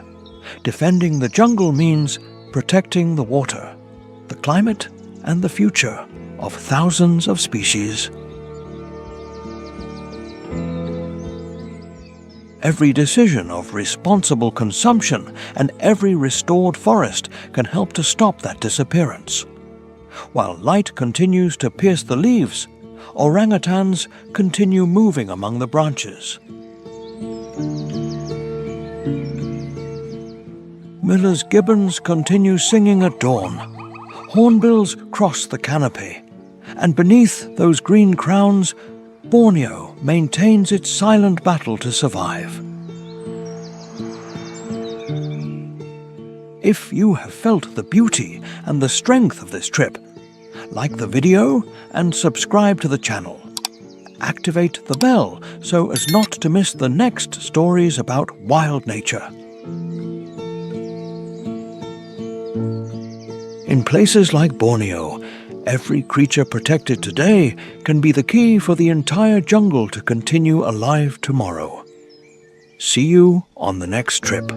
[SPEAKER 1] Defending the jungle means protecting the water, the climate, and the future of thousands of species. Every decision of responsible consumption and every restored forest can help to stop that disappearance. While light continues to pierce the leaves, orangutans continue moving among the branches. Miller's gibbons continue singing at dawn. Hornbills cross the canopy, and beneath those green crowns, Borneo maintains its silent battle to survive. If you have felt the beauty and the strength of this trip, like the video and subscribe to the channel. Activate the bell so as not to miss the next stories about wild nature. In places like Borneo, every creature protected today can be the key for the entire jungle to continue alive tomorrow. See you on the next trip.